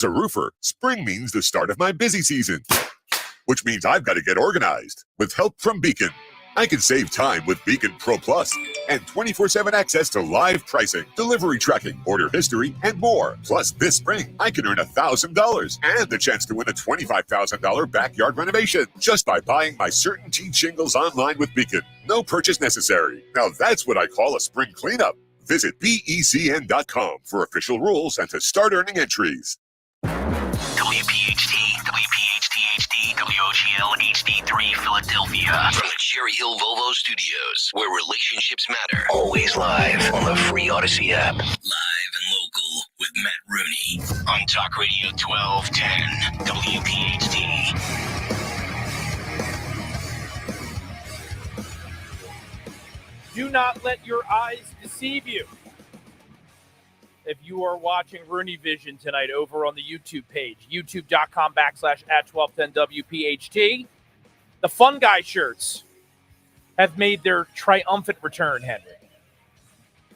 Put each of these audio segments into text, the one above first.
As a roofer, spring means the start of my busy season, which means I've got to get organized. With help from Beacon, I can save time with Beacon Pro Plus and 24/7 access to live pricing, delivery tracking, order history, and more. Plus, this spring, I can earn $1,000 and the chance to win a $25,000 backyard renovation just by buying my CertainTeed shingles online with Beacon. No purchase necessary. Now that's what I call a spring cleanup. Visit BECN.com for official rules and to start earning entries. WPHT, WPHT-HD, WOGL HD3 Philadelphia. From the Cherry Hill Volvo Studios, where relationships matter. Always live on the free Odyssey app. Live and local with Matt Rooney on Talk Radio 1210 WPHT. Do not let your eyes deceive you. If you are watching Rooney Vision tonight over on the YouTube page, youtube.com/@1210WPHT, the Fun Guy shirts have made their triumphant return, Henry.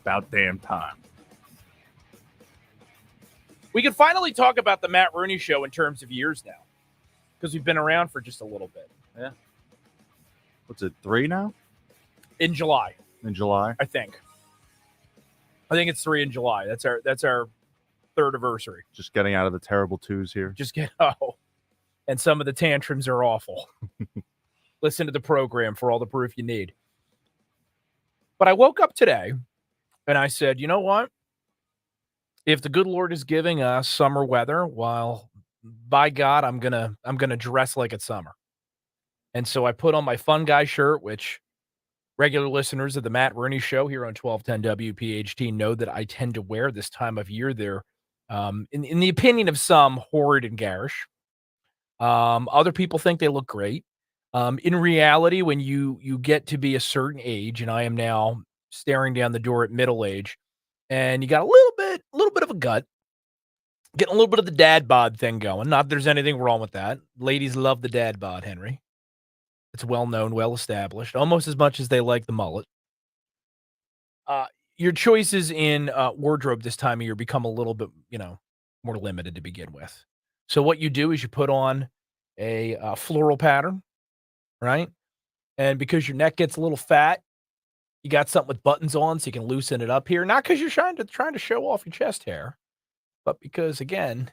About damn time. We can finally talk about the Matt Rooney Show in terms of years now, because we've been around for just a little bit. Yeah. What's it, 3 now? In July. In July? I think it's 3 in July. That's our third anniversary. Just getting out of the terrible 2s here. And some of the tantrums are awful. Listen to the program for all the proof you need. But I woke up today and I said, you know what? If the good Lord is giving us summer weather, well, by God, I'm gonna dress like it's summer. And so I put on my Fun Guy shirt, which regular listeners of the Matt Rooney Show here on 1210 WPHT know that I tend to wear this time of year. They're, in the opinion of some, horrid and garish. Other people think they look great. In reality, when you get to be a certain age, and I am now staring down the door at middle age, and you got a little bit of a gut, getting a little bit of the dad bod thing going. Not that there's anything wrong with that. Ladies love the dad bod, Henry. It's well known, well established, almost as much as they like the mullet. Your choices in wardrobe this time of year become a little bit, more limited to begin with. So what you do is you put on a floral pattern, right? And because your neck gets a little fat, you got something with buttons on so you can loosen it up here. Not because you're trying to show off your chest hair, but because, again,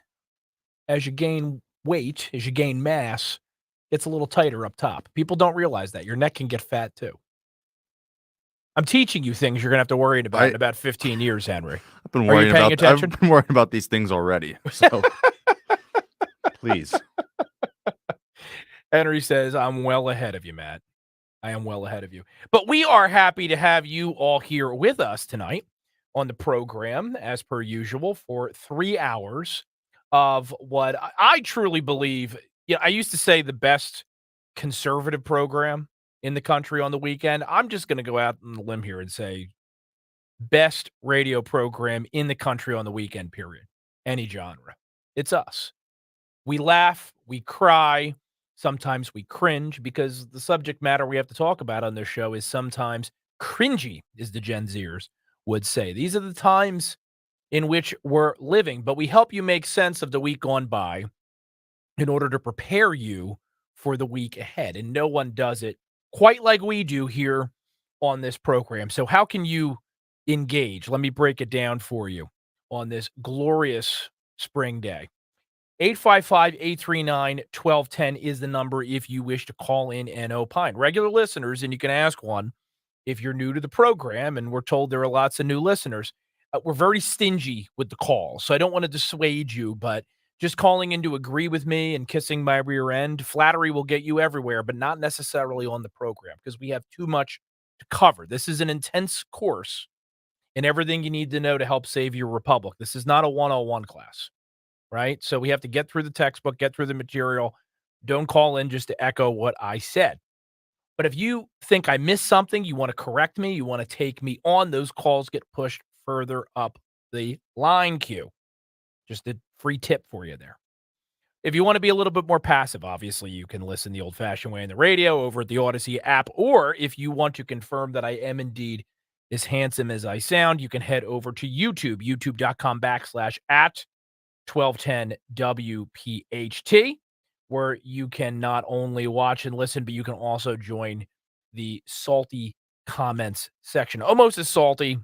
as you gain weight, as you gain mass, it's a little tighter up top. People don't realize that. Your neck can get fat, too. I'm teaching you things you're going to have to worry about in about 15 years, Henry. I've been Are you paying attention? I've been worrying about these things already. So, please. Henry says, I'm well ahead of you, Matt. I am well ahead of you. But we are happy to have you all here with us tonight on the program, as per usual, for 3 hours of what I truly believe. I used to say the best conservative program in the country on the weekend. I'm just going to go out on the limb here and say best radio program in the country on the weekend, period. Any genre. It's us. We laugh, we cry, sometimes we cringe, because the subject matter we have to talk about on this show is sometimes cringy, as the Gen Zers would say. These are the times in which we're living, but we help you make sense of the week gone by in order to prepare you for the week ahead. And no one does it quite like we do here on this program. So how can you engage? Let me break it down for you on this glorious spring day. 855-839-1210 is the number if you wish to call in and opine. Regular listeners, and you can ask one if you're new to the program, and we're told there are lots of new listeners. We're very stingy with the call, so I don't want to dissuade you, but just calling in to agree with me and kissing my rear end, flattery will get you everywhere, but not necessarily on the program, because we have too much to cover. This is an intense course in everything you need to know to help save your republic. This is not a 101 class, right? So we have to get through the textbook, get through the material. Don't call in just to echo what I said. But if you think I missed something, you want to correct me, you want to take me on, those calls get pushed further up the line queue. Just a free tip for you there. If you want to be a little bit more passive, obviously you can listen the old-fashioned way on the radio over at the Odyssey app, or if you want to confirm that I am indeed as handsome as I sound, you can head over to YouTube, youtube.com/@ 1210 WPHT, where you can not only watch and listen, but you can also join the salty comments section. Almost as salty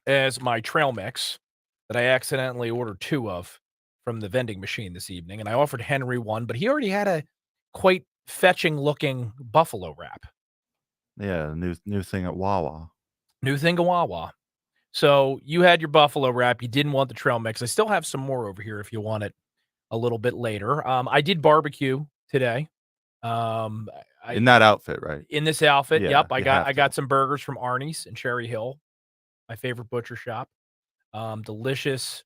as my trail mix that I accidentally ordered 2 of from the vending machine this evening. And I offered Henry one, but he already had a quite fetching looking buffalo wrap. Yeah, new thing at Wawa. New thing to Wawa. So you had your buffalo wrap. You didn't want the trail mix. I still have some more over here if you want it a little bit later. I did barbecue today. In that outfit, right? In this outfit, Yeah, yep. you I have got to. some burgers from Arnie's in Cherry Hill, my favorite butcher shop. Delicious.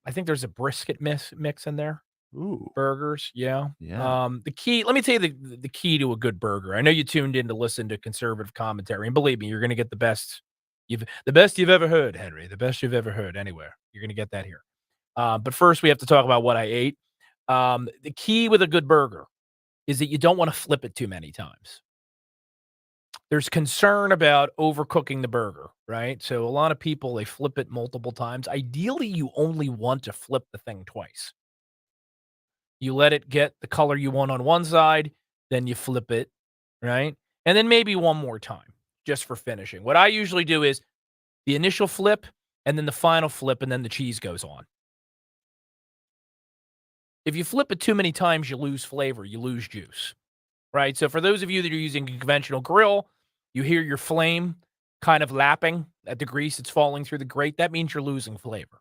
I think there's a brisket mix in there. Ooh, Burgers, yeah. yeah. The key, let me tell you the key to a good burger. I know you tuned in to listen to conservative commentary, and believe me, you're going to get the best you've ever heard, Henry. The best you've ever heard anywhere. You're going to get that here. But first, we have to talk about what I ate. The key with a good burger is that you don't want to flip it too many times. There's concern about overcooking the burger, right? So a lot of people, they flip it multiple times. Ideally, you only want to flip the thing twice. You let it get the color you want on one side, then you flip it, right? And then maybe one more time just for finishing. What I usually do is the initial flip and then the final flip, and then the cheese goes on. If you flip it too many times, you lose flavor, you lose juice, right? So for those of you that are using a conventional grill, you hear your flame kind of lapping at the grease that's falling through the grate. That means you're losing flavor.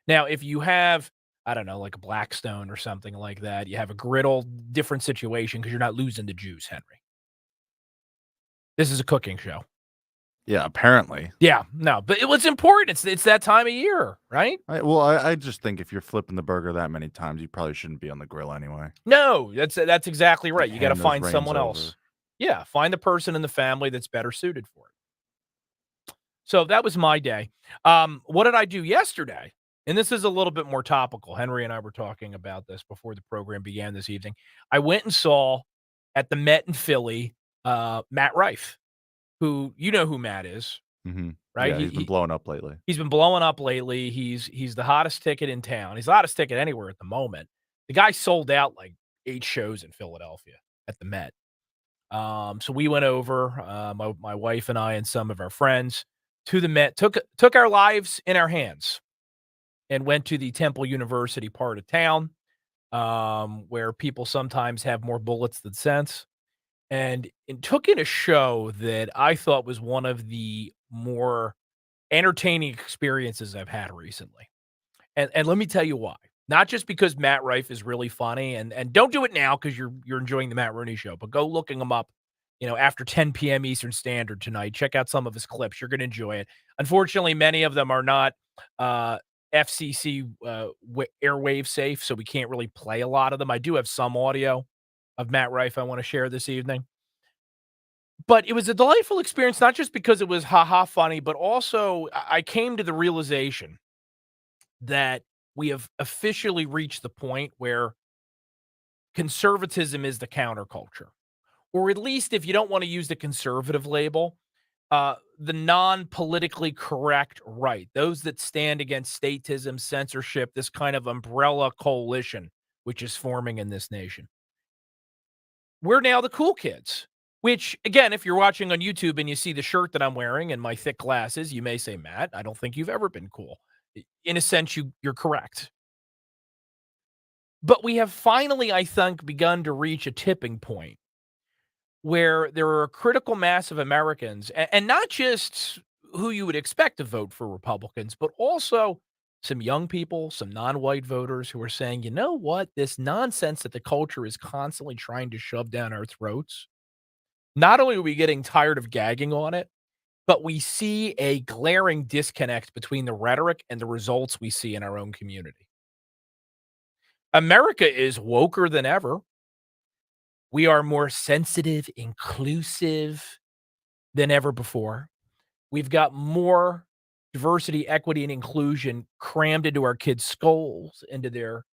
Now, if you have, I don't know, like a Blackstone or something like that, you have a griddle, different situation because you're not losing the juice, Henry. This is a cooking show. Yeah, apparently. Yeah, no, but it was important. It's that time of year, right? I just think if you're flipping the burger that many times, you probably shouldn't be on the grill anyway. No, that's exactly right. You got to Hand those find reins someone over. else. Yeah, find the person in the family that's better suited for it. So that was my day. What did I do yesterday? And this is a little bit more topical. Henry and I were talking about this before the program began this evening. I went and saw at the Met in Philly, Matt Rife, who you know who Matt is, Mm-hmm. right? Yeah, he's been blowing up lately. He's been blowing up lately. He's the hottest ticket in town. He's the hottest ticket anywhere at the moment. The guy sold out like 8 shows in Philadelphia at the Met. So we went over, my wife and I and some of our friends to the Met, took our lives in our hands and went to the Temple University part of town, where people sometimes have more bullets than sense, and took in a show that I thought was one of the more entertaining experiences I've had recently. And let me tell you why. Not just because Matt Rife is really funny, and don't do it now because you're enjoying the Matt Rooney show, but go looking him up, after 10 p.m. Eastern Standard tonight. Check out some of his clips. You're going to enjoy it. Unfortunately, many of them are not FCC airwave safe, so we can't really play a lot of them. I do have some audio of Matt Rife I want to share this evening. But it was a delightful experience, not just because it was ha-ha funny, but also I came to the realization that we have officially reached the point where conservatism is the counterculture. Or at least if you don't want to use the conservative label, the non-politically correct right, those that stand against statism, censorship, this kind of umbrella coalition which is forming in this nation. We're now the cool kids, which, again, if you're watching on YouTube and you see the shirt that I'm wearing and my thick glasses, you may say, Matt, I don't think you've ever been cool. In a sense, you're correct. But we have finally, I think, begun to reach a tipping point where there are a critical mass of Americans, and not just who you would expect to vote for Republicans, but also some young people, some non-white voters who are saying, you know what, this nonsense that the culture is constantly trying to shove down our throats, not only are we getting tired of gagging on it, but we see a glaring disconnect between the rhetoric and the results we see in our own community. America is woker than ever. We are more sensitive, inclusive than ever before. We've got more diversity, equity, and inclusion crammed into our kids' skulls, into their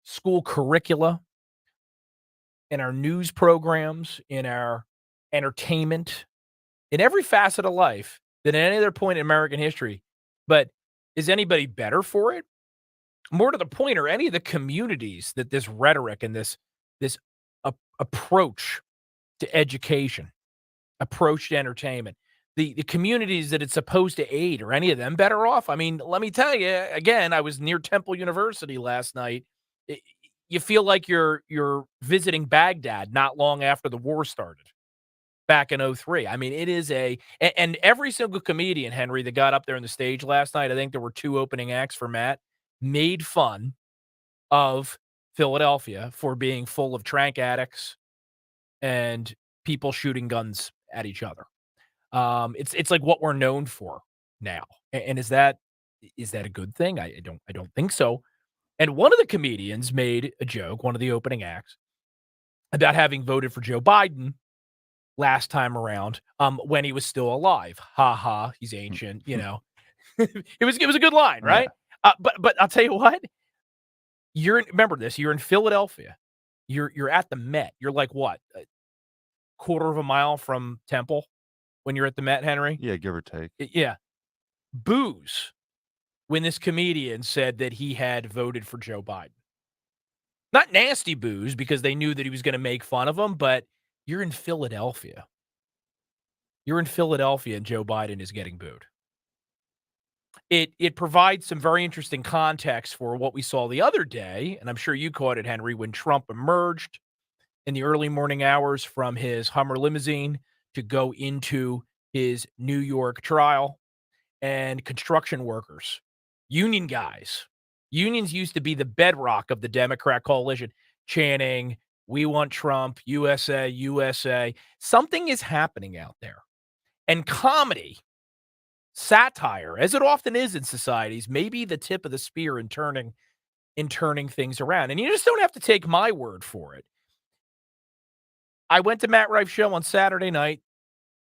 school curricula, in our news programs, in our entertainment, in every facet of life than at any other point in American history. But is anybody better for it? more to the point, are any of the communities that this rhetoric and this approach to education, approach to entertainment, the communities that it's supposed to aid, are any of them better off? I mean, let me tell you again, I was near Temple University last night. I You feel like you're visiting Baghdad not long after the war started back in '03. I mean, it is and every single comedian, Henry, that got up there on the stage last night, I think there were 2 opening acts for Matt, made fun of Philadelphia for being full of trank addicts and people shooting guns at each other. It's like what we're known for now. And is that a good thing? I don't think so. And one of the comedians made a joke, one of the opening acts, about having voted for Joe Biden last time around, when he was still alive. Ha ha, he's ancient, you know. It was a good line, Yeah. right? But I'll tell you what, remember this, you're in Philadelphia. You're at the Met. You're like what? A quarter of a mile from Temple when you're at the Met, Henry? Yeah, give or take. Yeah. Booze when this comedian said that he had voted for Joe Biden. Not nasty booze because they knew that he was going to make fun of him, but you're in Philadelphia. You're in Philadelphia and Joe Biden is getting booed. It provides some very interesting context for what we saw the other day, and I'm sure you caught it, Henry, when Trump emerged in the early morning hours from his Hummer limousine to go into his New York trial, and construction workers, union guys. Unions used to be the bedrock of the Democrat coalition, chanting, "We want Trump, USA, USA." Something is happening out there. And comedy, satire, as it often is in societies, may be the tip of the spear in turning things around. And you just don't have to take my word for it. I went to Matt Rife's show on Saturday night,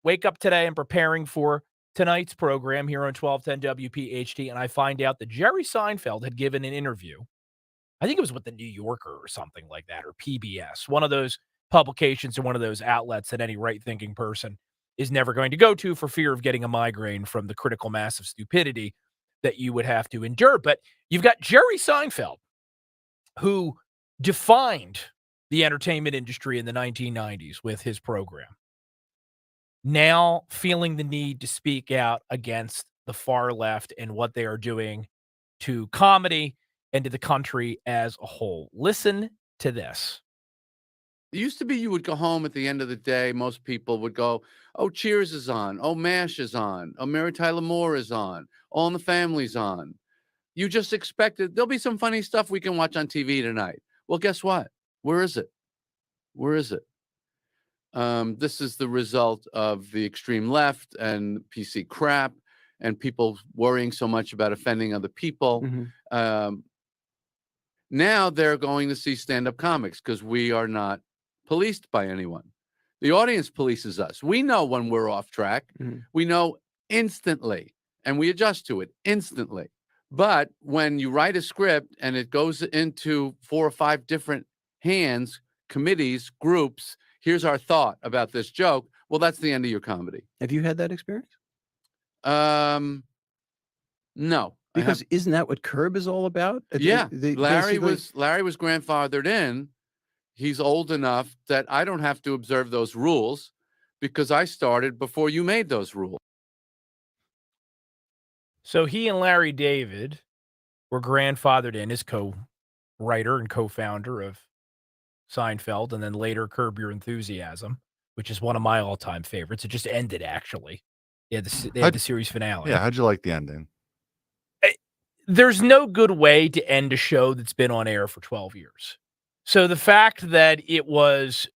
wake up today and preparing for tonight's program here on 1210 WPHT, and I find out that Jerry Seinfeld had given an interview. I think it was with the New Yorker or something like that, or PBS, one of those publications or one of those outlets that any right-thinking person is never going to go to for fear of getting a migraine from the critical mass of stupidity that you would have to endure. But you've got Jerry Seinfeld, who defined the entertainment industry in the 1990s with his program, now feeling the need to speak out against the far left and what they are doing to comedy and to the country as a whole. Listen to this. It used to be you would go home at the end of the day. Most people would go, oh, Cheers is on. Oh, MASH is on. Oh, Mary Tyler Moore is on. All in the Family's on. You just expected there'll be some funny stuff we can watch on TV tonight. Well, guess what? Where is it? Where is it? This is the result of the extreme left and PC crap and people worrying so much about offending other people. Mm-hmm. Now they're going to see stand-up comics because we are not policed by anyone. The audience polices us. We know when we're off track. Mm-hmm. We know instantly, and we adjust to it instantly. But when you write a script and it goes into 4 or 5 different hands, committees, groups, here's our thought about this joke. Well, that's the end of your comedy. Have you had that experience? No. Because isn't that what Curb is all about? Yeah. Larry was grandfathered in. He's old enough that I don't have to observe those rules because I started before you made those rules. So he and Larry David were grandfathered in as co-writer and co-founder of Seinfeld, and then later Curb Your Enthusiasm, which is one of my all-time favorites. It just ended, actually. They had the series finale. Yeah, how'd you like the ending? There's no good way to end a show that's been on air for 12 years. So the fact that it was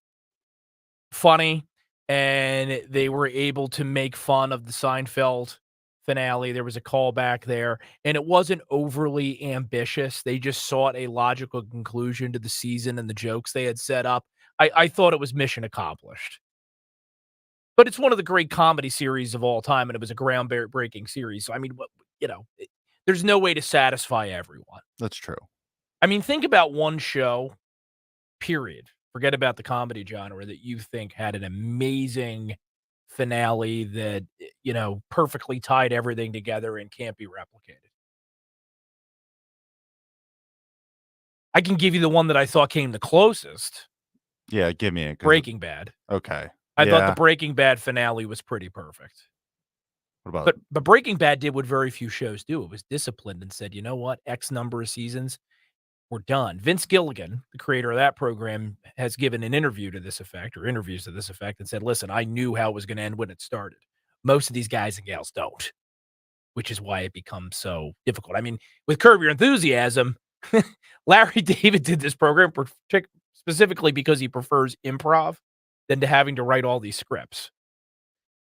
funny and they were able to make fun of the Seinfeld finale, there was a callback there, and it wasn't overly ambitious. They just sought a logical conclusion to the season and the jokes they had set up. I thought it was mission accomplished. But it's one of the great comedy series of all time, and it was a groundbreaking series. So, I mean, there's no way to satisfy everyone. That's true. I mean, think about one show, period. Forget about the comedy genre that you think had an amazing finale that, perfectly tied everything together and can't be replicated. I can give you the one that I thought came the closest. Yeah, give me it. Breaking Bad. Okay. I thought the Breaking Bad finale was pretty perfect. What about? But Breaking Bad did what very few shows do. It was disciplined and said, you know what? X number of seasons, we're done. Vince Gilligan, the creator of that program, has given an interview to this effect, or interviews to this effect, and said, listen, I knew how it was going to end when it started. Most of these guys and gals don't, which is why it becomes so difficult. I mean, with Curb Your Enthusiasm, Larry David did this program specifically because he prefers improv than to having to write all these scripts.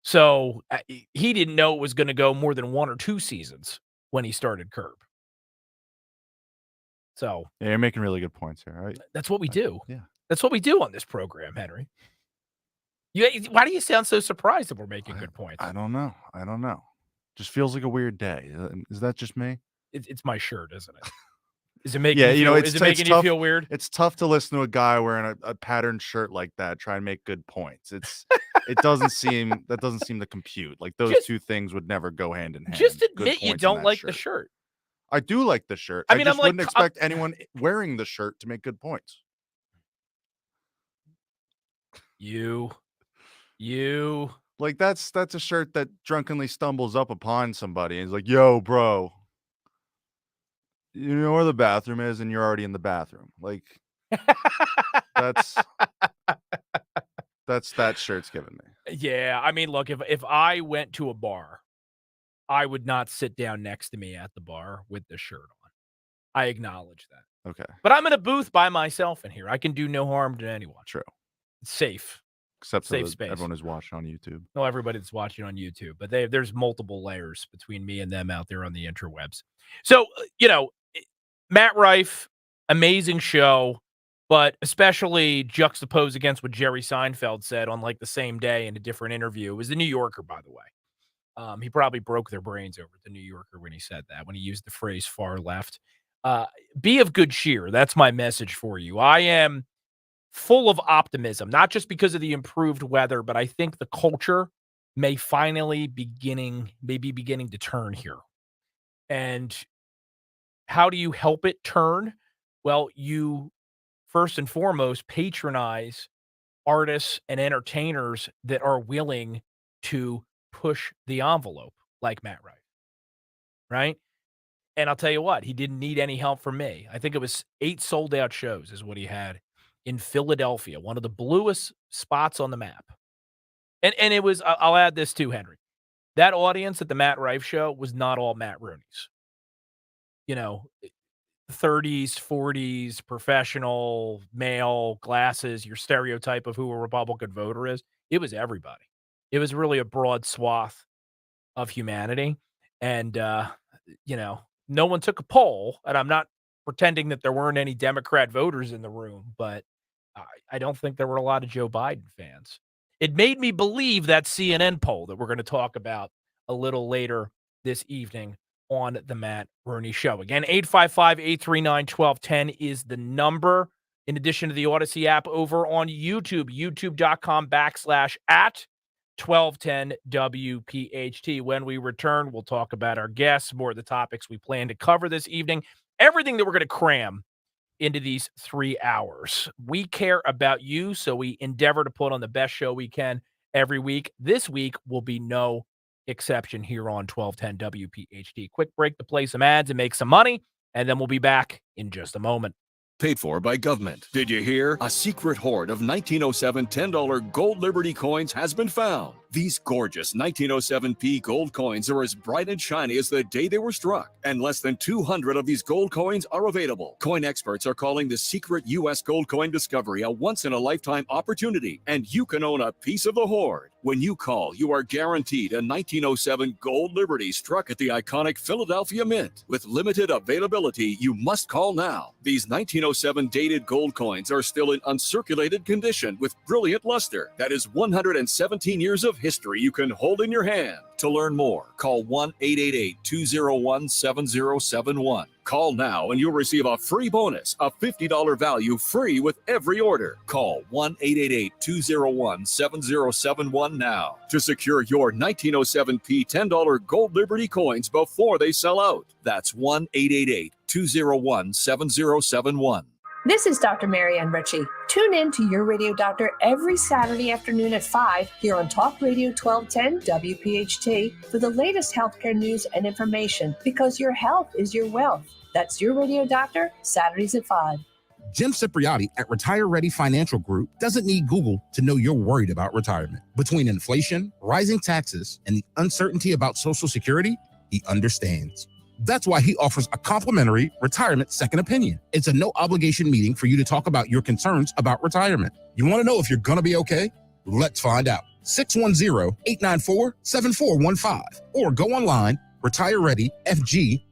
So he didn't know it was going to go more than 1 or 2 seasons when he started Curb. So yeah, you're making really good points here. Right? That's what we do. Yeah. That's what we do on this program, Henry. Why do you sound so surprised that we're making good points? I don't know. Just feels like a weird day. Is that just me? It's my shirt, isn't it? Is it making it's making tough. you feel weird? It's tough to listen to a guy wearing a patterned shirt like that try and make good points. It doesn't seem to compute. Like those two things would never go hand in hand. Just Good admit you points don't in that like shirt. the shirt. I do like the shirt. I mean, just wouldn't expect anyone wearing the shirt to make good points. You. Like that's a shirt that drunkenly stumbles up upon somebody and is like, "Yo, bro, you know where the bathroom is, and you're already in the bathroom." Like that's that shirt's giving me. Yeah, I mean, look, if I went to a bar, I would not sit down next to me at the bar with the shirt on. I acknowledge that. Okay. But I'm in a booth by myself in here. I can do no harm to anyone. True. It's safe. Except safe for space. everyone who's watching on YouTube. No, everybody that's watching on YouTube, but there's multiple layers between me and them out there on the interwebs. So, Matt Rife, amazing show, but especially juxtaposed against what Jerry Seinfeld said on like the same day in a different interview. It was the New Yorker, by the way. He probably broke their brains over the New Yorker when he said that, when he used the phrase far left. Be of good cheer. That's my message for you. I am full of optimism, not just because of the improved weather, but I think the culture may finally be beginning to turn here. And how do you help it turn? Well, you first and foremost patronize artists and entertainers that are willing to push the envelope like Matt Rife, right? And I'll tell you what, he didn't need any help from me. I think it was 8 sold-out shows is what he had in Philadelphia, one of the bluest spots on the map. And it was, I'll add this too, Henry. That audience at the Matt Rife show was not all Matt Rooney's. 30s, 40s, professional, male, glasses, your stereotype of who a Republican voter is. It was everybody. It was really a broad swath of humanity. And, no one took a poll, and I'm not pretending that there weren't any Democrat voters in the room, but I don't think there were a lot of Joe Biden fans. It made me believe that CNN poll that we're going to talk about a little later this evening on the Matt Rooney Show. Again, 855-839-1210 is the number. In addition to the Odyssey app over on YouTube, youtube.com/@1210WPHT. When we return, we'll talk about our guests, more of the topics we plan to cover this evening, everything that we're going to cram into these 3 hours. We care about you, so we endeavor to put on the best show we can every week. This week will be no exception here on 1210 WPHT. Quick break to play some ads and make some money, and then we'll be back in just a moment. Paid for by government. Did you hear? A secret hoard of 1907 $10 gold Liberty coins has been found. These gorgeous 1907p gold coins are as bright and shiny as the day they were struck, and less than 200 of these gold coins are available. Coin experts are calling the secret U.S. gold coin discovery a once-in-a-lifetime opportunity, and you can own a piece of the hoard. When you call, you are guaranteed a 1907 gold Liberty struck at the iconic Philadelphia Mint. With limited availability, you must call now. These 1907 dated gold coins are still in uncirculated condition with brilliant luster. That is 117 years of history you can hold in your hand. To learn more, call 1-888-201-7071. Call now and you'll receive a free bonus, a $50 value free with every order. Call 1-888-201-7071 now to secure your 1907p $10 gold Liberty coins before they sell out. That's 1-888-201-7071. This is Dr. Marianne Ritchie. Tune in to Your Radio Doctor every Saturday afternoon at 5 here on Talk Radio 1210 WPHT for the latest healthcare news and information, because your health is your wealth. That's Your Radio Doctor, Saturdays at 5. Jim Cipriotti at Retire Ready Financial Group doesn't need Google to know you're worried about retirement. Between inflation, rising taxes, and the uncertainty about Social Security, he understands. That's why he offers a complimentary retirement second opinion. It's a no-obligation meeting for you to talk about your concerns about retirement. You want to know if you're going to be okay? Let's find out. 610-894-7415 or go online, retirereadyfg.com.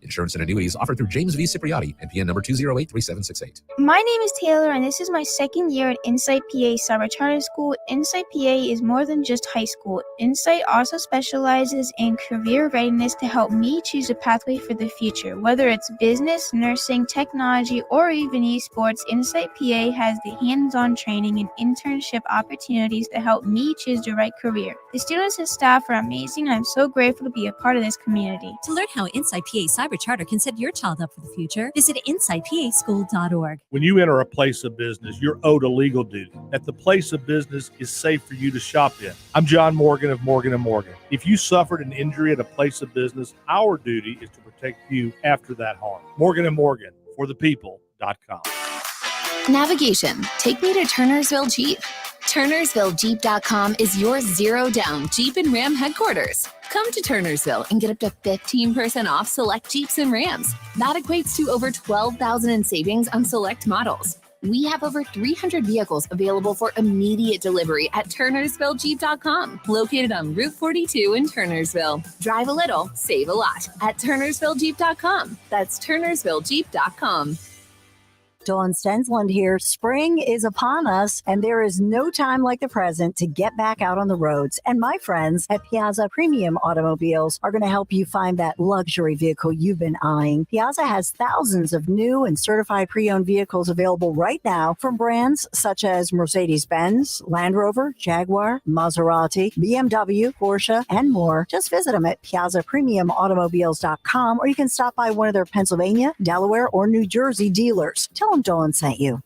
Insurance and annuities offered through James V. Cipriotti, NPN number 2083768. My name is Taylor, and this is my second year at Insight PA Summer Charter School. Insight PA is more than just high school. Insight also specializes in career readiness to help me choose a pathway for the future. Whether it's business, nursing, technology, or even esports, Insight PA has the hands-on training and internship opportunities to help me choose the right career. The students and staff are amazing, and I'm so grateful to be a part of this community. To learn how Insight PA Cyber Charter can set your child up for the future, visit insightpaschool.org. When you enter a place of business, you're owed a legal duty that the place of business is safe for you to shop in. I'm John Morgan of Morgan & Morgan. If you suffered an injury at a place of business, our duty is to protect you after that harm. Morgan & Morgan, for the people.com. Navigation. Take me to Turnersville Jeep. TurnersvilleJeep.com is your zero-down Jeep and Ram headquarters. Come to Turnersville and get up to 15% off select Jeeps and Rams. That equates to over $12,000 in savings on select models. We have over 300 vehicles available for immediate delivery at TurnersvilleJeep.com, located on Route 42 in Turnersville. Drive a little, save a lot at TurnersvilleJeep.com. That's TurnersvilleJeep.com. Dawn Stenslund here. Spring is upon us, and there is no time like the present to get back out on the roads. And my friends at Piazza Premium Automobiles are going to help you find that luxury vehicle you've been eyeing. Piazza has thousands of new and certified pre-owned vehicles available right now from brands such as Mercedes-Benz, Land Rover, Jaguar, Maserati, BMW, Porsche, and more. Just visit them at PiazzaPremiumAutomobiles.com, or you can stop by one of their Pennsylvania, Delaware, or New Jersey dealers. Tell them Dolan sent you.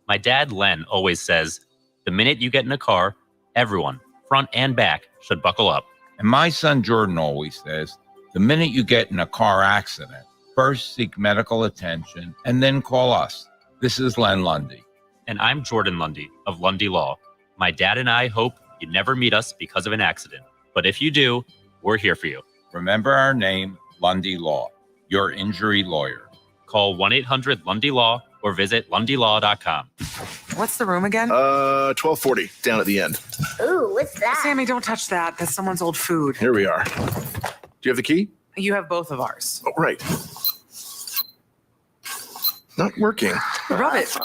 My dad, Len, always says, the minute you get in a car, everyone, front and back, should buckle up. And my son Jordan always says, the minute you get in a car accident, first seek medical attention and then call us. This is Len Lundy. And I'm Jordan Lundy of Lundy Law. My dad and I hope you never meet us because of an accident. But if you do, we're here for you. Remember our name, Lundy Law, your injury lawyer. Call 1-800-LUNDY-LAW or visit LundyLaw.com. What's the room again? 1240, down at the end. Ooh, what's that? Sammy, don't touch that. That's someone's old food. Here we are. Do you have the key? You have both of ours. Oh, right. Not working. Rub it.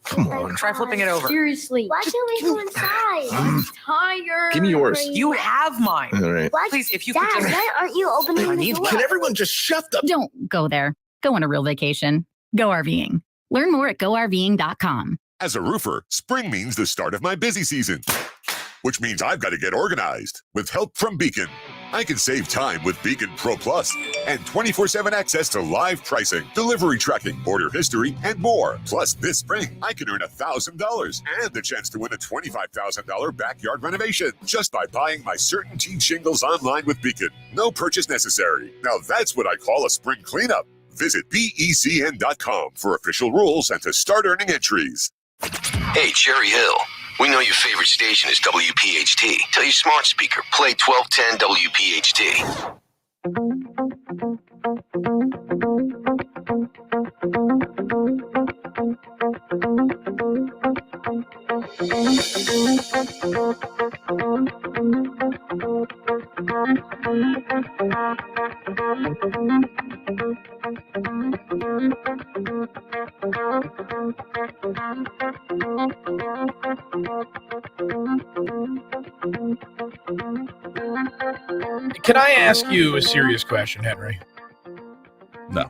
Come on. Try flipping it over. Seriously. Why can't we go inside? I'm tired. Give me yours. You have mine. All right. What? Please, if you Dad, could. why aren't you opening the door? Can everyone just shut the... Don't go there. Go on a real vacation. Go RVing. Learn more at GoRVing.com. As a roofer, spring means the start of my busy season, which means I've got to get organized. With help from Beacon, I can save time with Beacon Pro Plus and 24/7 access to live pricing, delivery tracking, order history, and more. Plus, this spring, I can earn $1,000 and the chance to win a $25,000 backyard renovation just by buying my CertainTeed shingles online with Beacon. No purchase necessary. Now that's what I call a spring cleanup. Visit BECN.com for official rules and to start earning entries. Hey, Cherry Hill. We know your favorite station is WPHT. Tell your smart speaker, play 1210 WPHT. Can I ask you a serious question, Henry? No.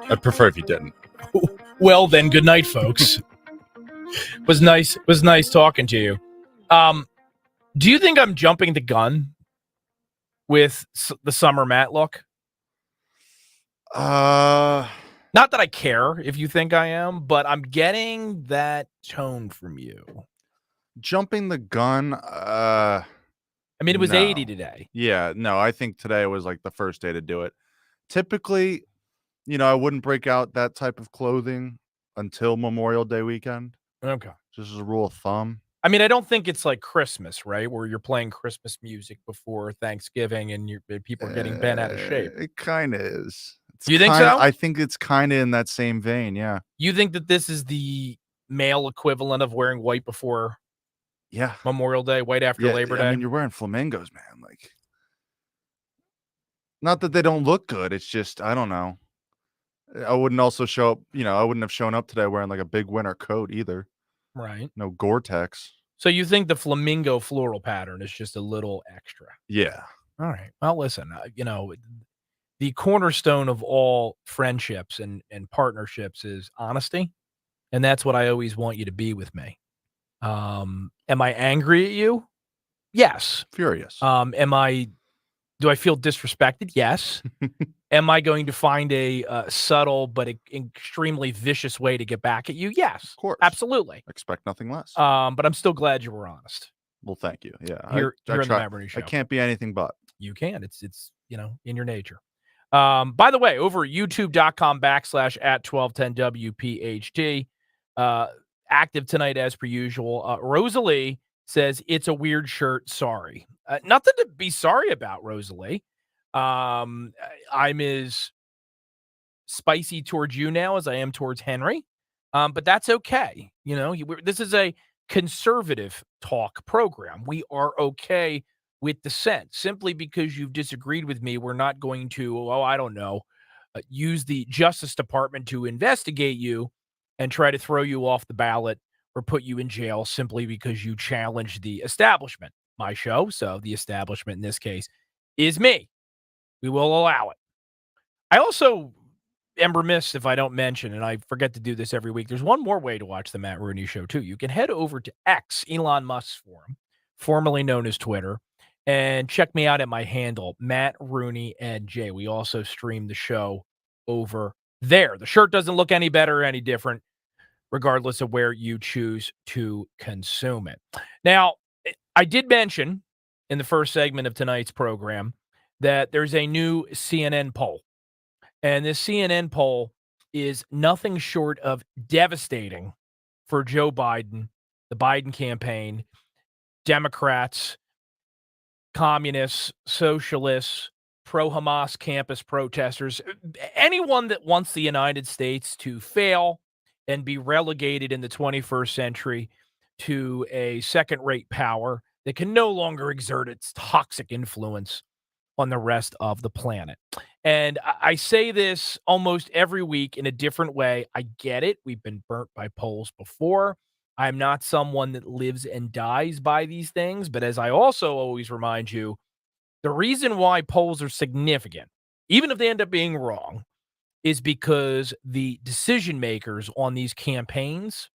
I'd prefer if you didn't. Well, then, good night, folks. Was nice talking to you. Do you think I'm jumping the gun with the summer Matt look? Not that I care if you think I am, but I'm getting that tone from you. Jumping the gun. I mean, it was 80 today. Yeah, no, I think today was like the first day to do it. Typically, I wouldn't break out that type of clothing until Memorial Day weekend. Okay. Just as a rule of thumb. I mean, I don't think it's like Christmas, right? Where you're playing Christmas music before Thanksgiving and people are getting bent out of shape. It kind of is. You think so? I think it's kind of in that same vein, yeah. You think that this is the male equivalent of wearing white before Memorial Day, white after Labor Day? I mean, you're wearing flamingos, man. Like, not that they don't look good. It's just, I don't know. I wouldn't also show up, I wouldn't have shown up today wearing like a big winter coat either. Right. No Gore-Tex. So you think the flamingo floral pattern is just a little extra? Yeah. All right. Well, listen, the cornerstone of all friendships and partnerships is honesty. And that's what I always want you to be with me. Am I angry at you? Yes. Furious. Do I feel disrespected? Yes. Am I going to find a subtle but extremely vicious way to get back at you? Yes. Of course. Absolutely. Expect nothing less. But I'm still glad you were honest. Well, thank you. Yeah. Here I in the try. Matt Rooney Show. I can't be anything but. You can. It's in your nature. By the way, over at youtube.com/@1210WPHT, active tonight as per usual. Rosalie says, it's a weird shirt. Sorry. Nothing to be sorry about, Rosalie. I'm as spicy towards you now as I am towards Henry. But that's okay. This is a conservative talk program. We are okay with dissent. Simply because you've disagreed with me, we're not going to, I don't know, use the Justice Department to investigate you and try to throw you off the ballot or put you in jail simply because you challenged the establishment. My show, so the establishment in this case is me. We will allow it. I also am remiss if I don't mention, and I forget to do this every week, there's one more way to watch the Matt Rooney Show, too. You can head over to X, Elon Musk's forum, formerly known as Twitter, and check me out at my handle, Matt Rooney NJ. We also stream the show over there. The shirt doesn't look any better or any different, regardless of where you choose to consume it. Now, I did mention in the first segment of tonight's program that there's a new CNN poll. And this CNN poll is nothing short of devastating for Joe Biden, the Biden campaign, Democrats, communists, socialists, pro-Hamas campus protesters, anyone that wants the United States to fail and be relegated in the 21st century to a second-rate power that can no longer exert its toxic influence on the rest of the planet. And I say this almost every week in a different way. I get it. We've been burnt by polls before. I'm not someone that lives and dies by these things. But as I also always remind you, the reason why polls are significant, even if they end up being wrong, is because the decision makers on these campaigns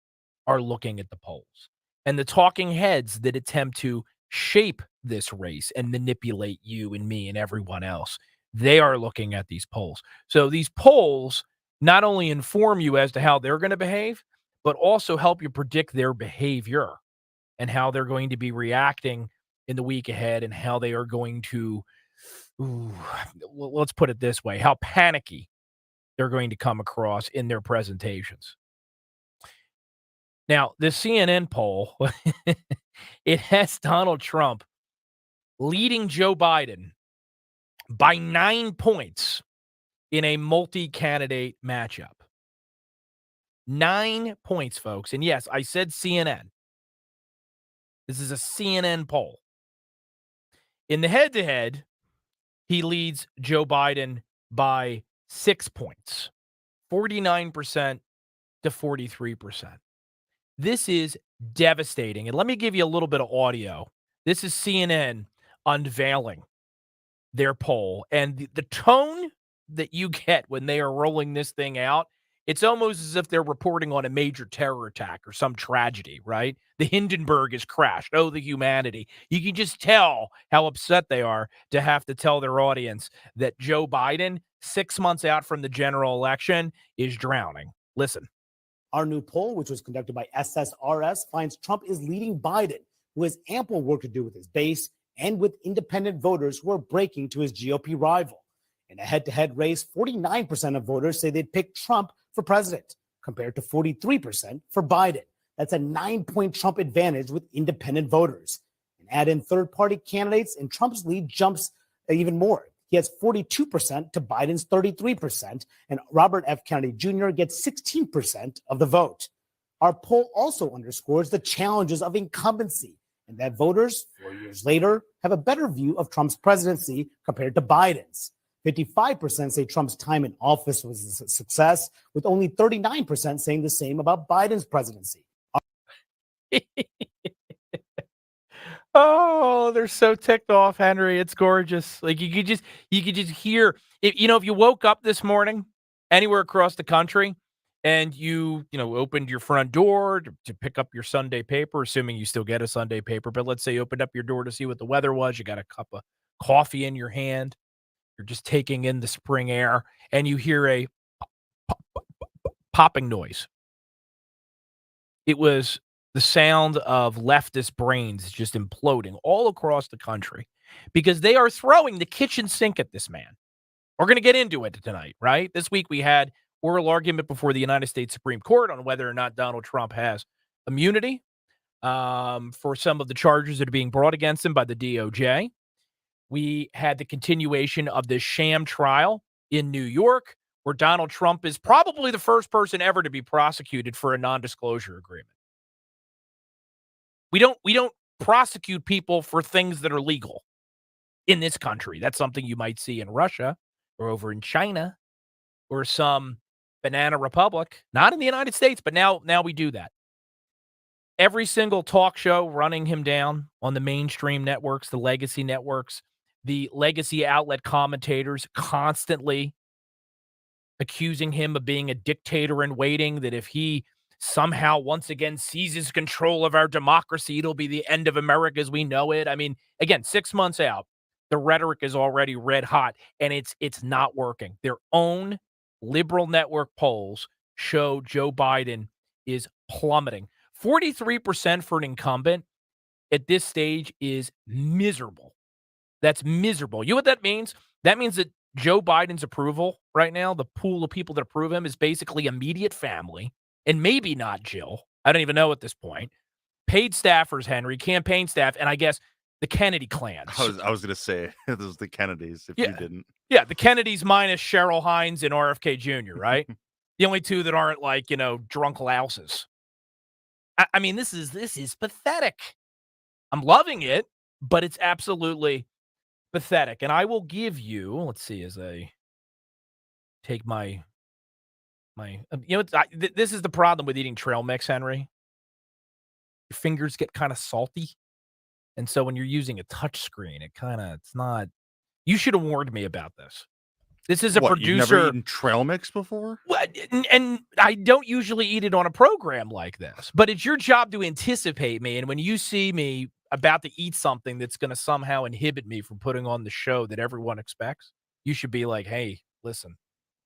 are looking at the polls. And the talking heads that attempt to shape this race and manipulate you and me and everyone else, they are looking at these polls. So these polls not only inform you as to how they're going to behave, but also help you predict their behavior and how they're going to be reacting in the week ahead and how they are going to, let's put it this way, how panicky they're going to come across in their presentations. Now, the CNN poll, it has Donald Trump leading Joe Biden by 9 points in a multi-candidate matchup. 9 points, folks. And yes, I said CNN. This is a CNN poll. In the head-to-head, he leads Joe Biden by 6 points, 49% to 43%. This is devastating. And let me give you a little bit of audio. This is CNN unveiling their poll. And the tone that you get when they are rolling this thing out It's almost as if they're reporting on a major terror attack or some tragedy, right? The Hindenburg has crashed. Oh, the humanity. You can just tell how upset they are to have to tell their audience that Joe Biden, 6 months out from the general election, is drowning. Listen. Our new poll, which was conducted by SSRS, finds Trump is leading Biden, who has ample work to do with his base and with independent voters who are breaking to his GOP rival. In a head-to-head race, 49% of voters say they'd pick Trump for president, compared to 43% for Biden. That's a 9-point Trump advantage with independent voters. And add in third-party candidates, and Trump's lead jumps even more. He has 42% to Biden's 33%, and Robert F. Kennedy Jr. gets 16% of the vote. Our poll also underscores the challenges of incumbency and that voters, 4 years later, have a better view of Trump's presidency compared to Biden's. 55% say Trump's time in office was a success, with only 39% saying the same about Biden's presidency. Oh, they're so ticked off, Henry. It's gorgeous. Like you could just hear if you woke up this morning anywhere across the country and you opened your front door to pick up your Sunday paper, assuming you still get a Sunday paper, but let's say you opened up your door to see what the weather was, you got a cup of coffee in your hand, you're just taking in the spring air, and you hear a popping noise. It was the sound of leftist brains just imploding all across the country because they are throwing the kitchen sink at this man. We're going to get into it tonight, right? This week we had oral argument before the United States Supreme Court on whether or not Donald Trump has immunity for some of the charges that are being brought against him by the DOJ. We had the continuation of this sham trial in New York where Donald Trump is probably the first person ever to be prosecuted for a non-disclosure agreement. We don't prosecute people for things that are legal in this country. That's something you might see in Russia or over in China or some banana republic. Not in the United States, but now we do that. Every single talk show running him down on the mainstream networks, the legacy networks, the legacy outlet commentators constantly accusing him of being a dictator in waiting, that if he somehow once again seizes control of our democracy, it'll be the end of America as we know it. I mean, again, 6 months out, the rhetoric is already red hot, and it's not working. Their own liberal network polls show Joe Biden is plummeting. 43% for an incumbent at this stage is miserable. That's miserable. You know what that means? That means that Joe Biden's approval right now, the pool of people that approve him, is basically immediate family, and maybe not Jill. I don't even know at this point. Paid staffers, Henry, campaign staff, and I guess the Kennedy clans. I was going to say, this is the Kennedys, if you didn't. Yeah, the Kennedys minus Cheryl Hines and RFK Jr., right? The only two that aren't drunk louses. I mean, this is pathetic. I'm loving it, but it's absolutely pathetic. And I will give you, let's see, as I take my this is the problem with eating trail mix, Henry. Your fingers get kind of salty. And so when you're using a touch screen, it's not. You should have warned me about this. This is a producer. You've never eaten trail mix before? Well, and I don't usually eat it on a program like this, but it's your job to anticipate me. And when you see me about to eat something that's going to somehow inhibit me from putting on the show that everyone expects, you should be like, hey, listen.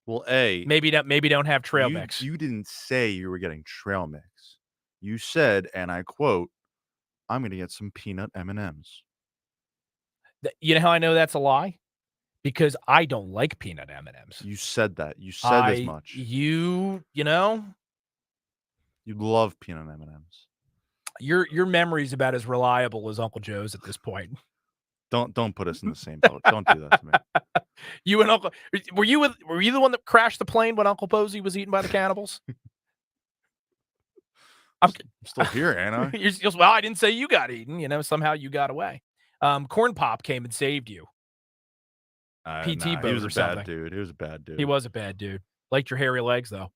Well, maybe don't have trail mix. You didn't say you were getting trail mix. You said, and I quote, I'm going to get some peanut M&Ms. You know how I know that's a lie? Because I don't like peanut M&Ms. You said that. You said as much. You love peanut M&Ms. Your memory's about as reliable as Uncle Joe's at this point. Don't put us in the same boat. Don't do that to me. You and Uncle, were you the one that crashed the plane when Uncle Posey was eaten by the cannibals? I'm still here, ain't I? Well, I didn't say you got eaten. Somehow you got away. Corn Pop came and saved you. PT boat. He was or a something. bad dude. He was a bad dude. He was a bad dude. Liked your hairy legs though.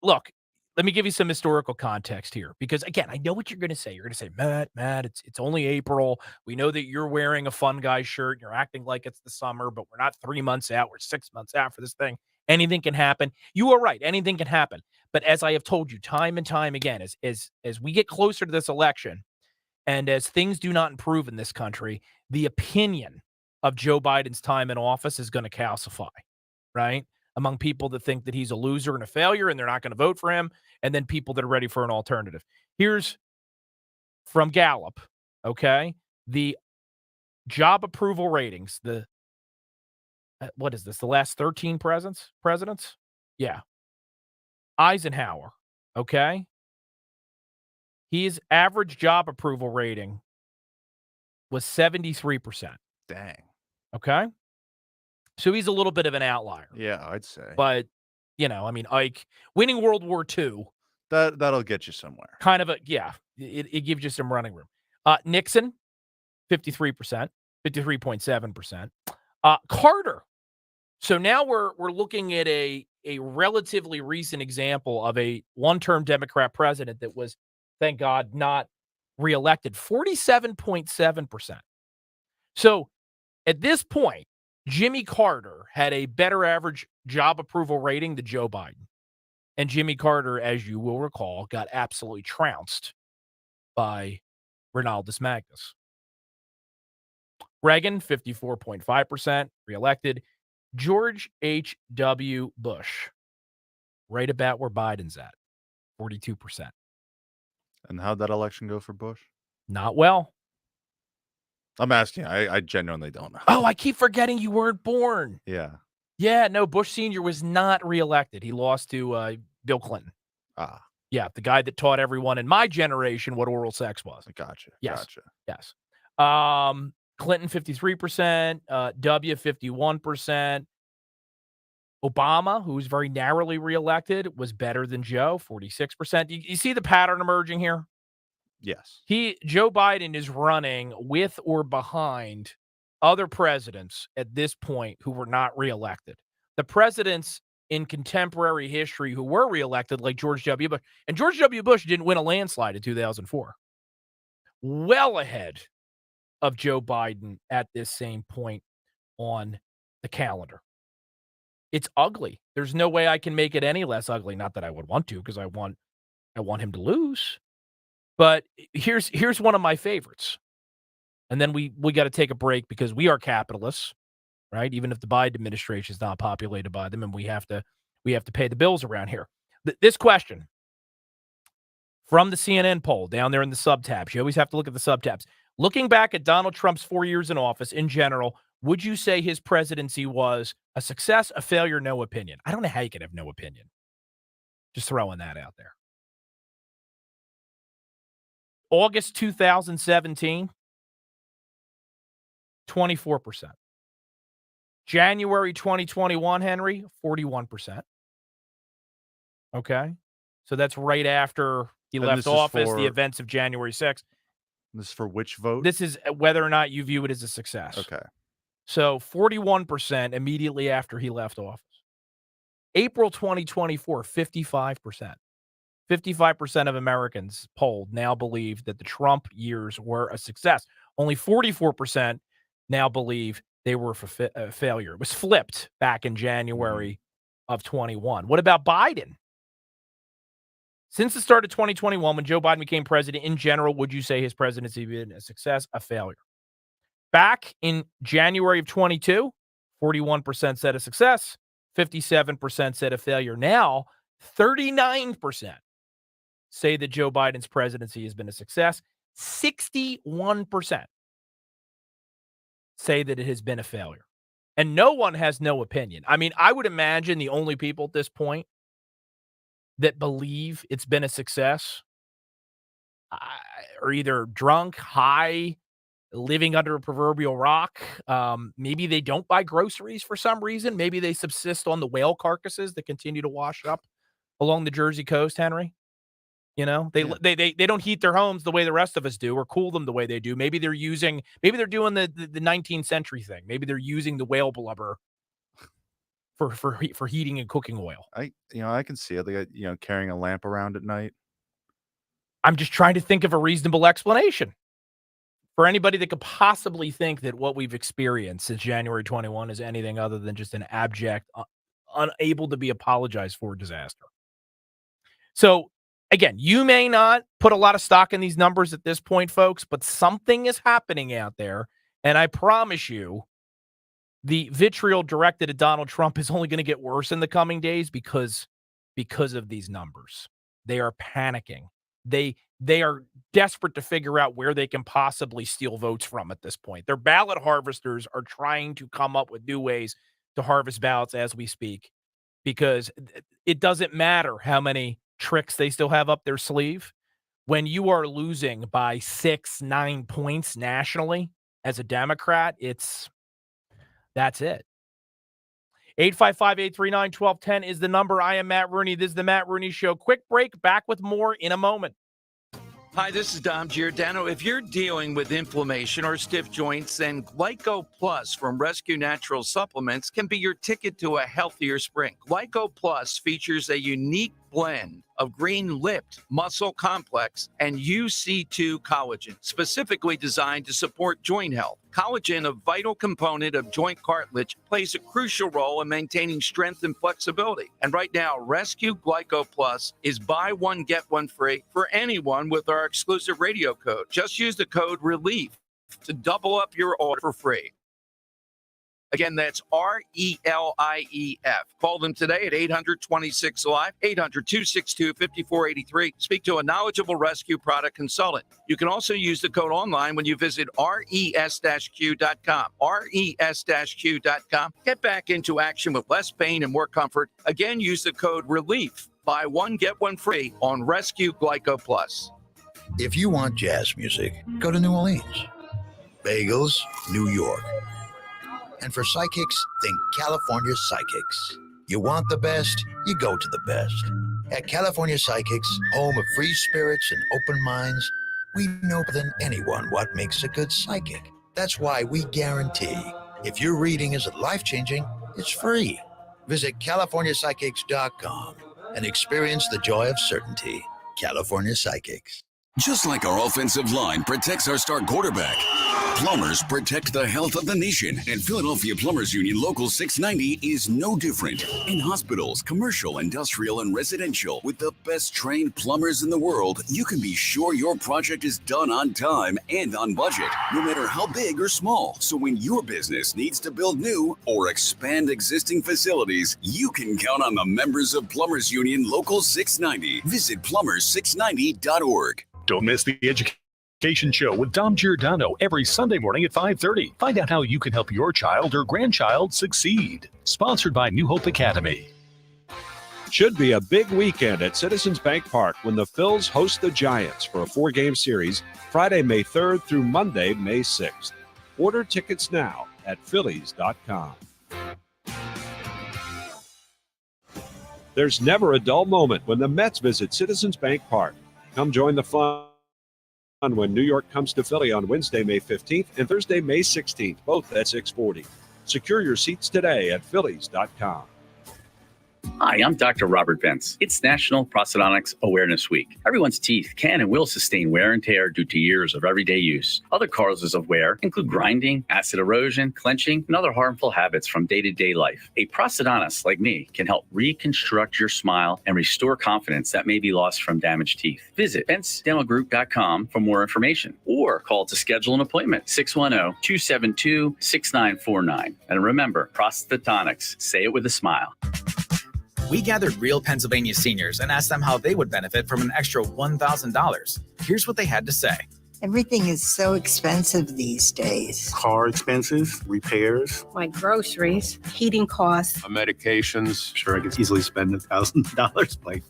Look, let me give you some historical context here, because again, I know what you're going to say. You're going to say, Matt, it's only April. We know that you're wearing a fun guy shirt. And you're acting like it's the summer, but we're not 3 months out. We're 6 months out for this thing. Anything can happen. You are right. Anything can happen. But as I have told you time and time again, as we get closer to this election and as things do not improve in this country, the opinion of Joe Biden's time in office is going to calcify, right? Among people that think that he's a loser and a failure and they're not going to vote for him, and then people that are ready for an alternative. Here's from Gallup, okay? The job approval ratings, what is this? The last 13 presidents? Yeah. Eisenhower, okay? His average job approval rating was 73%. Dang. Okay? So he's a little bit of an outlier. Yeah, I'd say. But, Ike, winning World War II. That'll get you somewhere. Kind of it gives you some running room. Nixon, 53%, 53.7%. Carter. So now we're looking at a relatively recent example of a one-term Democrat president that was, thank God, not reelected, 47.7%. So at this point, Jimmy Carter had a better average job approval rating than Joe Biden. And Jimmy Carter, as you will recall, got absolutely trounced by Ronaldus Magnus. Reagan, 54.5%, reelected. George H.W. Bush, right about where Biden's at, 42%. And how'd that election go for Bush? Not well. I'm asking. I genuinely don't know. Oh, I keep forgetting you weren't born. Yeah. Yeah, no, Bush Sr. was not reelected. He lost to Bill Clinton. Ah. Yeah, the guy that taught everyone in my generation what oral sex was. Gotcha. Yes. Gotcha. Yes. Clinton, 53%. W, 51%. Obama, who was very narrowly reelected, was better than Joe, 46%. You see the pattern emerging here? Yes. Joe Biden is running with or behind other presidents at this point who were not reelected. The presidents in contemporary history who were reelected, like George W. Bush, and George W. Bush didn't win a landslide in 2004. Well ahead of Joe Biden at this same point on the calendar. It's ugly. There's no way I can make it any less ugly. Not that I would want to, because I want him to lose. But here's one of my favorites. And then we got to take a break because we are capitalists, right? Even if the Biden administration is not populated by them, and we have to pay the bills around here. This question from the CNN poll down there in the subtabs. You always have to look at the subtabs. Looking back at Donald Trump's 4 years in office in general, would you say his presidency was a success, a failure, no opinion? I don't know how you can have no opinion. Just throwing that out there. August 2017, 24%. January 2021, Henry, 41%. Okay. So that's right after he left office, the events of January 6th. This is for which vote? This is whether or not you view it as a success. Okay. So 41% immediately after he left office. April 2024, 55%. 55% of Americans polled now believe that the Trump years were a success. Only 44% now believe they were a failure. It was flipped back in January of 21. What about Biden? Since the start of 2021, when Joe Biden became president, in general, would you say his presidency has been a success, a failure? Back in January of 22, 41% said a success, 57% said a failure. Now, 39% say that Joe Biden's presidency has been a success. 61% say that it has been a failure. And no one has no opinion. I mean, I would imagine the only people at this point that believe it's been a success are either drunk, high, living under a proverbial rock. Maybe they don't buy groceries for some reason. Maybe they subsist on the whale carcasses that continue to wash up along the Jersey coast, Henry. You know, they don't heat their homes the way the rest of us do or cool them the way they do. Maybe they're doing the 19th century thing. Maybe they're using the whale blubber for heating and cooking oil. I can see it. Like, carrying a lamp around at night. I'm just trying to think of a reasonable explanation for anybody that could possibly think that what we've experienced since January 21 is anything other than just an abject, unable to be apologized for disaster. So, again, you may not put a lot of stock in these numbers at this point, folks, but something is happening out there. And I promise you, the vitriol directed at Donald Trump is only going to get worse in the coming days because of these numbers. They are panicking. They are desperate to figure out where they can possibly steal votes from at this point. Their ballot harvesters are trying to come up with new ways to harvest ballots as we speak, because it doesn't matter how many tricks they still have up their sleeve. When you are losing by 6-9 points nationally as a Democrat, that's it. 855-839-1210 is the number. I am Matt Rooney. This is the Matt Rooney Show. Quick break. Back with more in a moment. Hi, this is Dom Giordano. If you're dealing with inflammation or stiff joints, then Glyco Plus from Rescue Natural Supplements can be your ticket to a healthier spring. Glyco Plus features a unique blend of green-lipped muscle complex and UC2 collagen, specifically designed to support joint health. Collagen, a vital component of joint cartilage, plays a crucial role in maintaining strength and flexibility. And right now, Rescue Glyco Plus is buy one, get one free for anyone with our exclusive radio code. Just use the code RELIEF to double up your order for free. Again, that's RELIEF. Call them today at 800-26-LIVE, 800-262-5483. Speak to a knowledgeable rescue product consultant. You can also use the code online when you visit res-q.com. res-q.com. Get back into action with less pain and more comfort. Again, use the code RELIEF. Buy one, get one free on Rescue Glyco Plus. If you want jazz music, go to New Orleans. Bagels, New York. And for psychics, think California Psychics. You want the best, you go to the best. At California Psychics, home of free spirits and open minds, we know better than anyone what makes a good psychic. That's why we guarantee if your reading isn't life-changing, it's free. Visit CaliforniaPsychics.com and experience the joy of certainty. California Psychics. Just like our offensive line protects our star quarterback, plumbers protect the health of the nation, and Philadelphia Plumbers Union Local 690 is no different. In hospitals, commercial, industrial, and residential, with the best trained plumbers in the world, you can be sure your project is done on time and on budget, no matter how big or small. So when your business needs to build new or expand existing facilities, you can count on the members of Plumbers Union Local 690. Visit plumbers690.org. Don't miss the Education Show with Dom Giordano every Sunday morning at 5:30. Find out how you can help your child or grandchild succeed. Sponsored by New Hope Academy. Should be a big weekend at Citizens Bank Park when the Phils host the Giants for a 4-game series Friday, May 3rd through Monday, May 6th. Order tickets now at Phillies.com. There's never a dull moment when the Mets visit Citizens Bank Park. Come join the fun when New York comes to Philly on Wednesday, May 15th and Thursday, May 16th, both at 6:40. Secure your seats today at Phillies.com. Hi, I'm Dr. Robert Vence. It's National Prosthodontics Awareness Week. Everyone's teeth can and will sustain wear and tear due to years of everyday use. Other causes of wear include grinding, acid erosion, clenching, and other harmful habits from day-to-day life. A prosthodontist like me can help reconstruct your smile and restore confidence that may be lost from damaged teeth. Visit VenceDentalGroup.com for more information or call to schedule an appointment, 610-272-6949. And remember, prosthodontics, say it with a smile. We gathered real Pennsylvania seniors and asked them how they would benefit from an extra $1,000. Here's what they had to say. Everything is so expensive these days. Car expenses, repairs. My groceries, heating costs. My medications. Sure, I could easily spend $1,000 like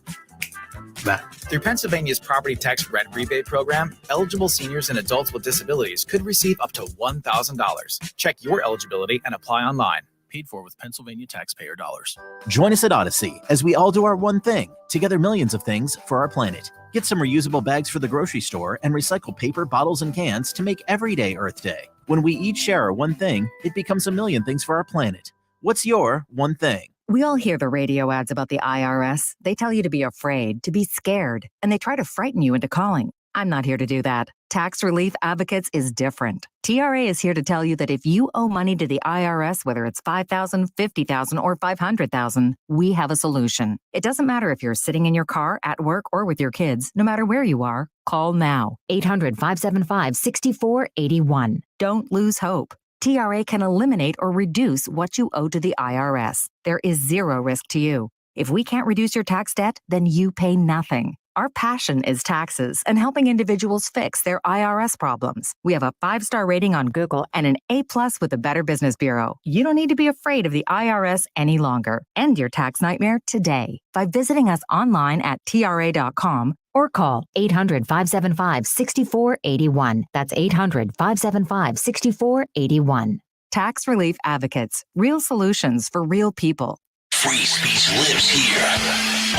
that. Through Pennsylvania's property tax rent rebate program, eligible seniors and adults with disabilities could receive up to $1,000. Check your eligibility and apply online. Paid for with Pennsylvania taxpayer dollars. Join us at Odyssey as we all do our one thing, together millions of things for our planet. Get some reusable bags for the grocery store and recycle paper, bottles, and cans to make every day Earth Day. When we each share our one thing, it becomes a million things for our planet. What's your one thing? We all hear the radio ads about the IRS. They tell you to be afraid, to be scared, and they try to frighten you into calling. I'm not here to do that. Tax Relief Advocates is different. TRA is here to tell you that if you owe money to the IRS, whether it's $5,000, $50,000, or $500,000, we have a solution. It doesn't matter if you're sitting in your car, at work, or with your kids. No matter where you are, call now. 800-575-6481. Don't lose hope. TRA can eliminate or reduce what you owe to the IRS. There is zero risk to you. If we can't reduce your tax debt, then you pay nothing. Our passion is taxes and helping individuals fix their IRS problems. We have a 5-star rating on Google and an A+ with the Better Business Bureau. You don't need to be afraid of the IRS any longer. End your tax nightmare today by visiting us online at TRA.com or call 800-575-6481. That's 800-575-6481. Tax Relief Advocates. Real solutions for real people. Free speech lives here,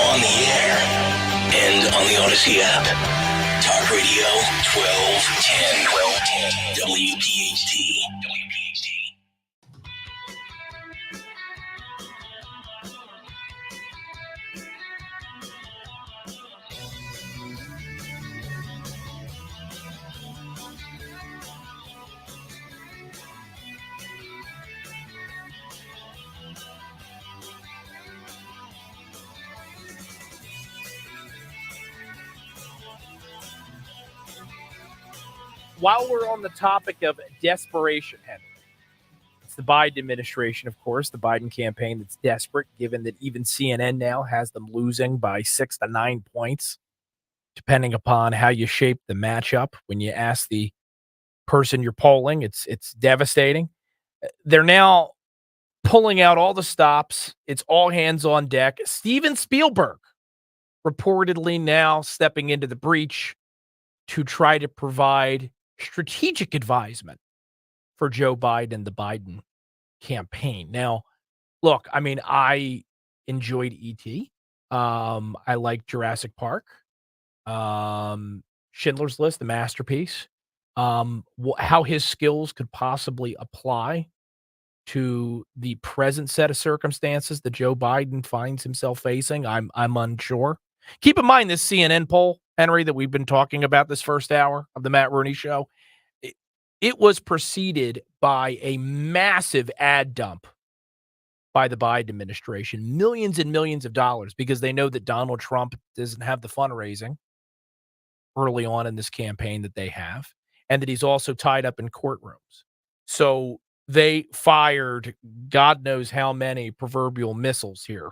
on the air, and on the Odyssey app. Talk Radio 1210. WPHT. While we're on the topic of desperation, Henry, it's the Biden administration, of course, the Biden campaign that's desperate, given that even CNN now has them losing by 6 to 9 points, depending upon how you shape the matchup. When you ask the person you're polling, it's devastating. They're now pulling out all the stops. It's all hands on deck. Steven Spielberg reportedly now stepping into the breach to try to provide strategic advisement for Joe Biden, the Biden campaign. Now, look, I mean, I enjoyed E.T. I liked Jurassic Park, Schindler's List, the masterpiece. How his skills could possibly apply to the present set of circumstances that Joe Biden finds himself facing, I'm unsure. Keep in mind this CNN poll, Henry, that we've been talking about this first hour of the Matt Rooney Show. It was preceded by a massive ad dump by the Biden administration, millions and millions of dollars, because they know that Donald Trump doesn't have the fundraising early on in this campaign that they have, and that he's also tied up in courtrooms. So they fired God knows how many proverbial missiles here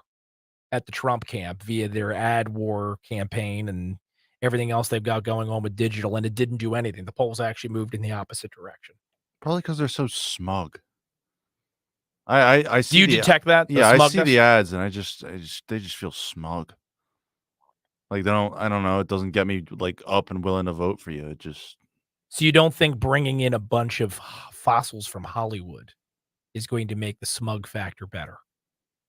at the Trump camp via their ad war campaign and everything else they've got going on with digital, and it didn't do anything. The polls actually moved in the opposite direction. Probably because they're so smug. I see. Do you detect that? Yeah, I see the ads, and they just feel smug. Like I don't know. It doesn't get me like up and willing to vote for you. It just. So you don't think bringing in a bunch of fossils from Hollywood is going to make the smug factor better?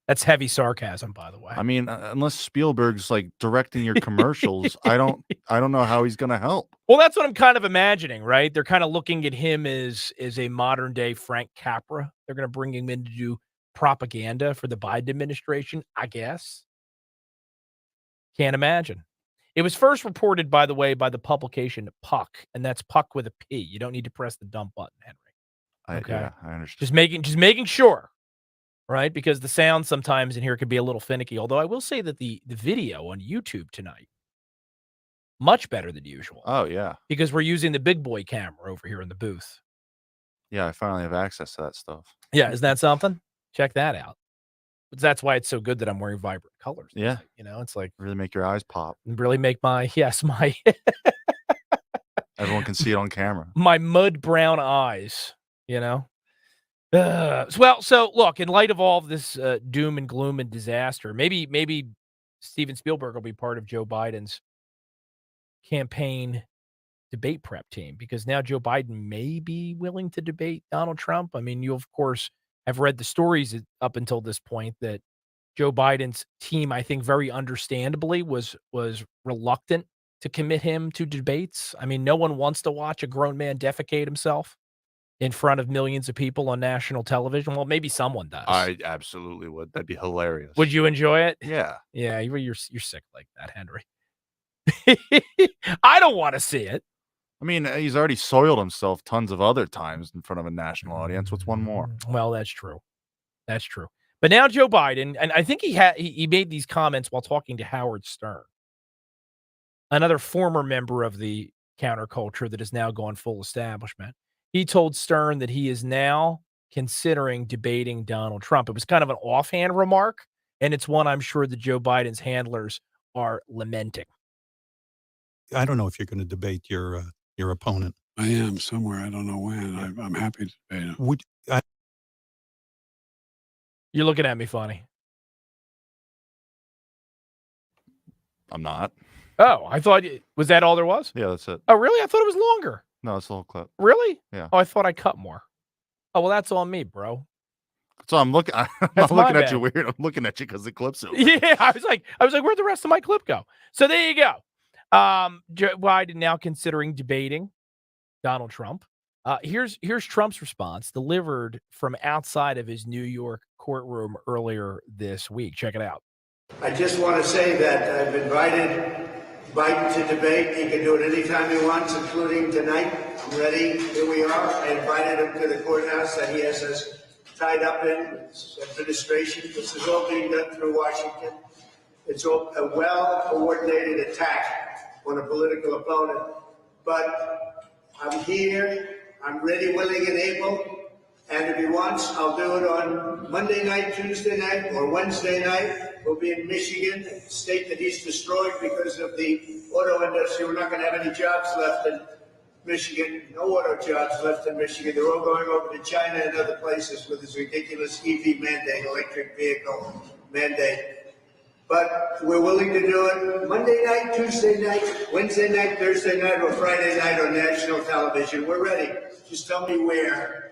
That's heavy sarcasm, by the way. I mean, unless Spielberg's like directing your commercials, I don't know how he's going to help. Well, that's what I'm kind of imagining, right? They're kind of looking at him as a modern day Frank Capra. They're going to bring him in to do propaganda for the Biden administration, I guess. Can't imagine. It was first reported, by the way, by the publication Puck, and that's Puck with a P. You don't need to press the dump button, Henry. Okay? Yeah, I understand. Just making sure. Right, because the sound sometimes in here could be a little finicky. Although I will say that the video on YouTube tonight, much better than usual. Oh, yeah. Because we're using the big boy camera over here in the booth. Yeah, I finally have access to that stuff. Yeah, isn't that something? Check that out. But that's why it's so good that I'm wearing vibrant colors. Yeah. You know, it's like really make your eyes pop. Really make my everyone can see it on camera. My mud brown eyes, you know. Well, so look, in light of all of this doom and gloom and disaster, maybe Steven Spielberg will be part of Joe Biden's campaign debate prep team, because now Joe Biden may be willing to debate Donald Trump. I mean, you, of course, have read the stories up until this point that Joe Biden's team, I think very understandably, was reluctant to commit him to debates. I mean, no one wants to watch a grown man defecate himself in front of millions of people on national television. Well, maybe someone does. I absolutely would. That'd be hilarious. Would you enjoy it? Yeah. Yeah, you're sick like that, Henry. I don't want to see it. I mean, he's already soiled himself tons of other times in front of a national audience. What's one more? Well, that's true. That's true. But now Joe Biden, and I think he made these comments while talking to Howard Stern, another former member of the counterculture that has now gone full establishment. He told Stern that he is now considering debating Donald Trump. It was kind of an offhand remark, and it's one I'm sure that Joe Biden's handlers are lamenting. I don't know if you're going to debate your opponent. I am somewhere. I don't know when. I'm happy to debate him. Would You're looking at me funny. I'm not. Oh, I thought, was that all there was? Yeah, that's it. Oh, really? I thought it was longer. No, it's the whole clip. Really? Yeah. Oh, I thought I cut more. Oh, well, that's on me, bro. So I'm looking. I'm That's not looking my at you bad. weird. I'm looking at you because the clip's over. Yeah, I was like, where'd the rest of my clip go? So there you go. Joe Biden now considering debating Donald Trump. Here's Trump's response delivered from outside of his New York courtroom earlier this week. Check it out. I just want to say that I've invited Biden to debate. He can do it anytime he wants, including tonight. I'm ready. Here we are. I invited him to the courthouse that he has us tied up in with his administration. This is all being done through Washington. It's all a well-coordinated attack on a political opponent. But I'm here. I'm ready, willing, and able. And if he wants, I'll do it on Monday night, Tuesday night, or Wednesday night. We'll be in Michigan, a state that he's destroyed because of the auto industry. We're not going to have any jobs left in Michigan. No auto jobs left in Michigan. They're all going over to China and other places with this ridiculous EV mandate, electric vehicle mandate. But we're willing to do it Monday night, Tuesday night, Wednesday night, Thursday night, or Friday night on national television. We're ready. Just tell me where.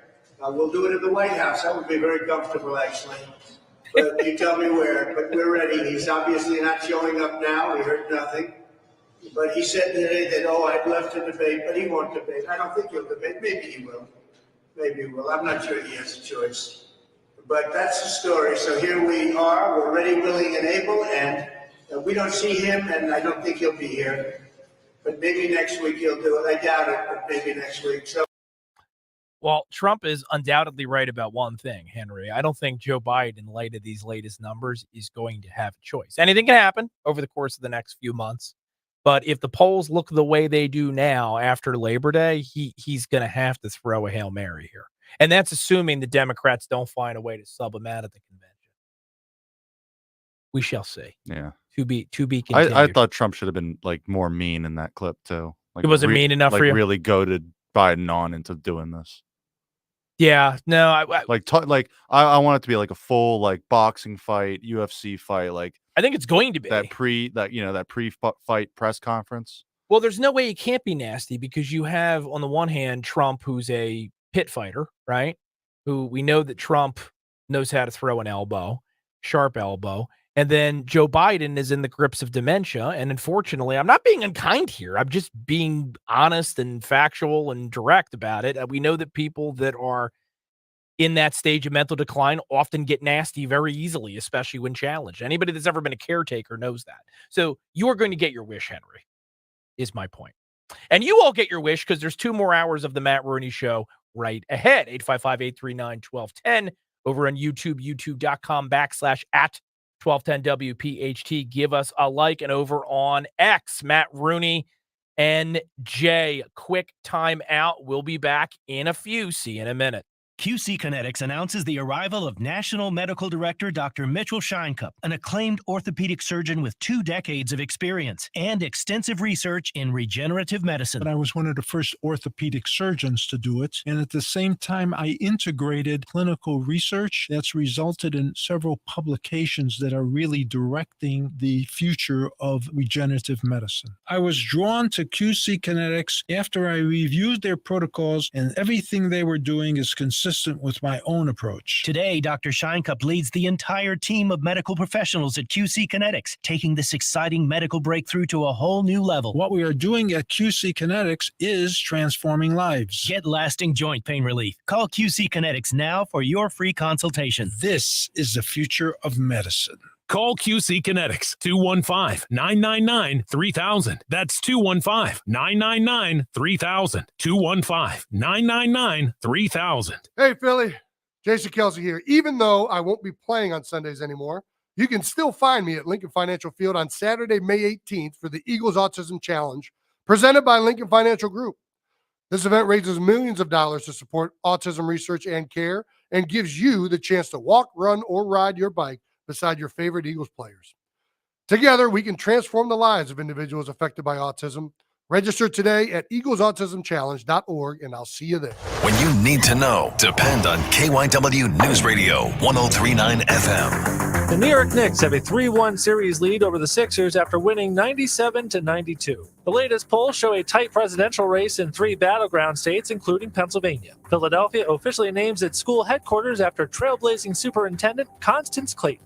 We'll do it at the White House. That would be very comfortable, actually. But you tell me where. But we're ready. He's obviously not showing up now. We heard nothing. But he said today that, I'd love to debate, but he won't debate. I don't think he'll debate. Maybe he will. Maybe he will. I'm not sure he has a choice. But that's the story. So here we are. We're ready, willing, and able. And we don't see him, and I don't think he'll be here. But maybe next week he'll do it. I doubt it, but maybe next week. So. Well, Trump is undoubtedly right about one thing, Henry. I don't think Joe Biden, in light of these latest numbers, is going to have a choice. Anything can happen over the course of the next few months. But if the polls look the way they do now after Labor Day, he's going to have to throw a Hail Mary here. And that's assuming the Democrats don't find a way to sub him out at the convention. We shall see. Yeah. To be continued. I thought Trump should have been more mean in that clip too. It wasn't mean enough for you? Really goaded Biden on into doing this. Yeah, no, I want it to be like a full boxing fight, UFC fight. I think it's going to be that pre-fight press conference. Well, there's no way it can't be nasty because you have on the one hand Trump, who's a pit fighter, right? Who we know that Trump knows how to throw an elbow, sharp elbow, and then Joe Biden is in the grips of dementia. And unfortunately, I'm not being unkind here. I'm just being honest and factual and direct about it. We know that people that are in that stage of mental decline often get nasty very easily, especially when challenged. Anybody that's ever been a caretaker knows that. So you are going to get your wish, Henry, is my point. And you all get your wish because there's 2 more hours of the Matt Rooney Show right ahead. 855-839-1210 over on YouTube, youtube.com/@1210WPHT. Give us a like. And over on X, Matt Rooney NJ. Quick time out. We'll be back in a few. See you in a minute. QC Kinetics announces the arrival of National Medical Director Dr. Mitchell Scheinkup, an acclaimed orthopedic surgeon with 2 decades of experience and extensive research in regenerative medicine. But I was one of the first orthopedic surgeons to do it, and at the same time, I integrated clinical research that's resulted in several publications that are really directing the future of regenerative medicine. I was drawn to QC Kinetics after I reviewed their protocols, and everything they were doing is consistent with my own approach. Today, Dr. Scheinkup leads the entire team of medical professionals at QC Kinetics, taking this exciting medical breakthrough to a whole new level. What we are doing at QC Kinetics is transforming lives. Get lasting joint pain relief. Call QC Kinetics now for your free consultation. This is the future of medicine. Call QC Kinetics 215-999-3000. That's 215-999-3000. 215-999-3000. Hey, Philly. Jason Kelsey here. Even though I won't be playing on Sundays anymore, you can still find me at Lincoln Financial Field on Saturday, May 18th for the Eagles Autism Challenge, presented by Lincoln Financial Group. This event raises millions of dollars to support autism research and care and gives you the chance to walk, run, or ride your bike beside your favorite Eagles players. Together, we can transform the lives of individuals affected by autism. Register today at eaglesautismchallenge.org, and I'll see you there. When you need to know, depend on KYW News Radio 1039 FM. The New York Knicks have a 3-1 series lead over the Sixers after winning 97-92. The latest polls show a tight presidential race in 3 battleground states, including Pennsylvania. Philadelphia officially names its school headquarters after trailblazing superintendent Constance Clayton.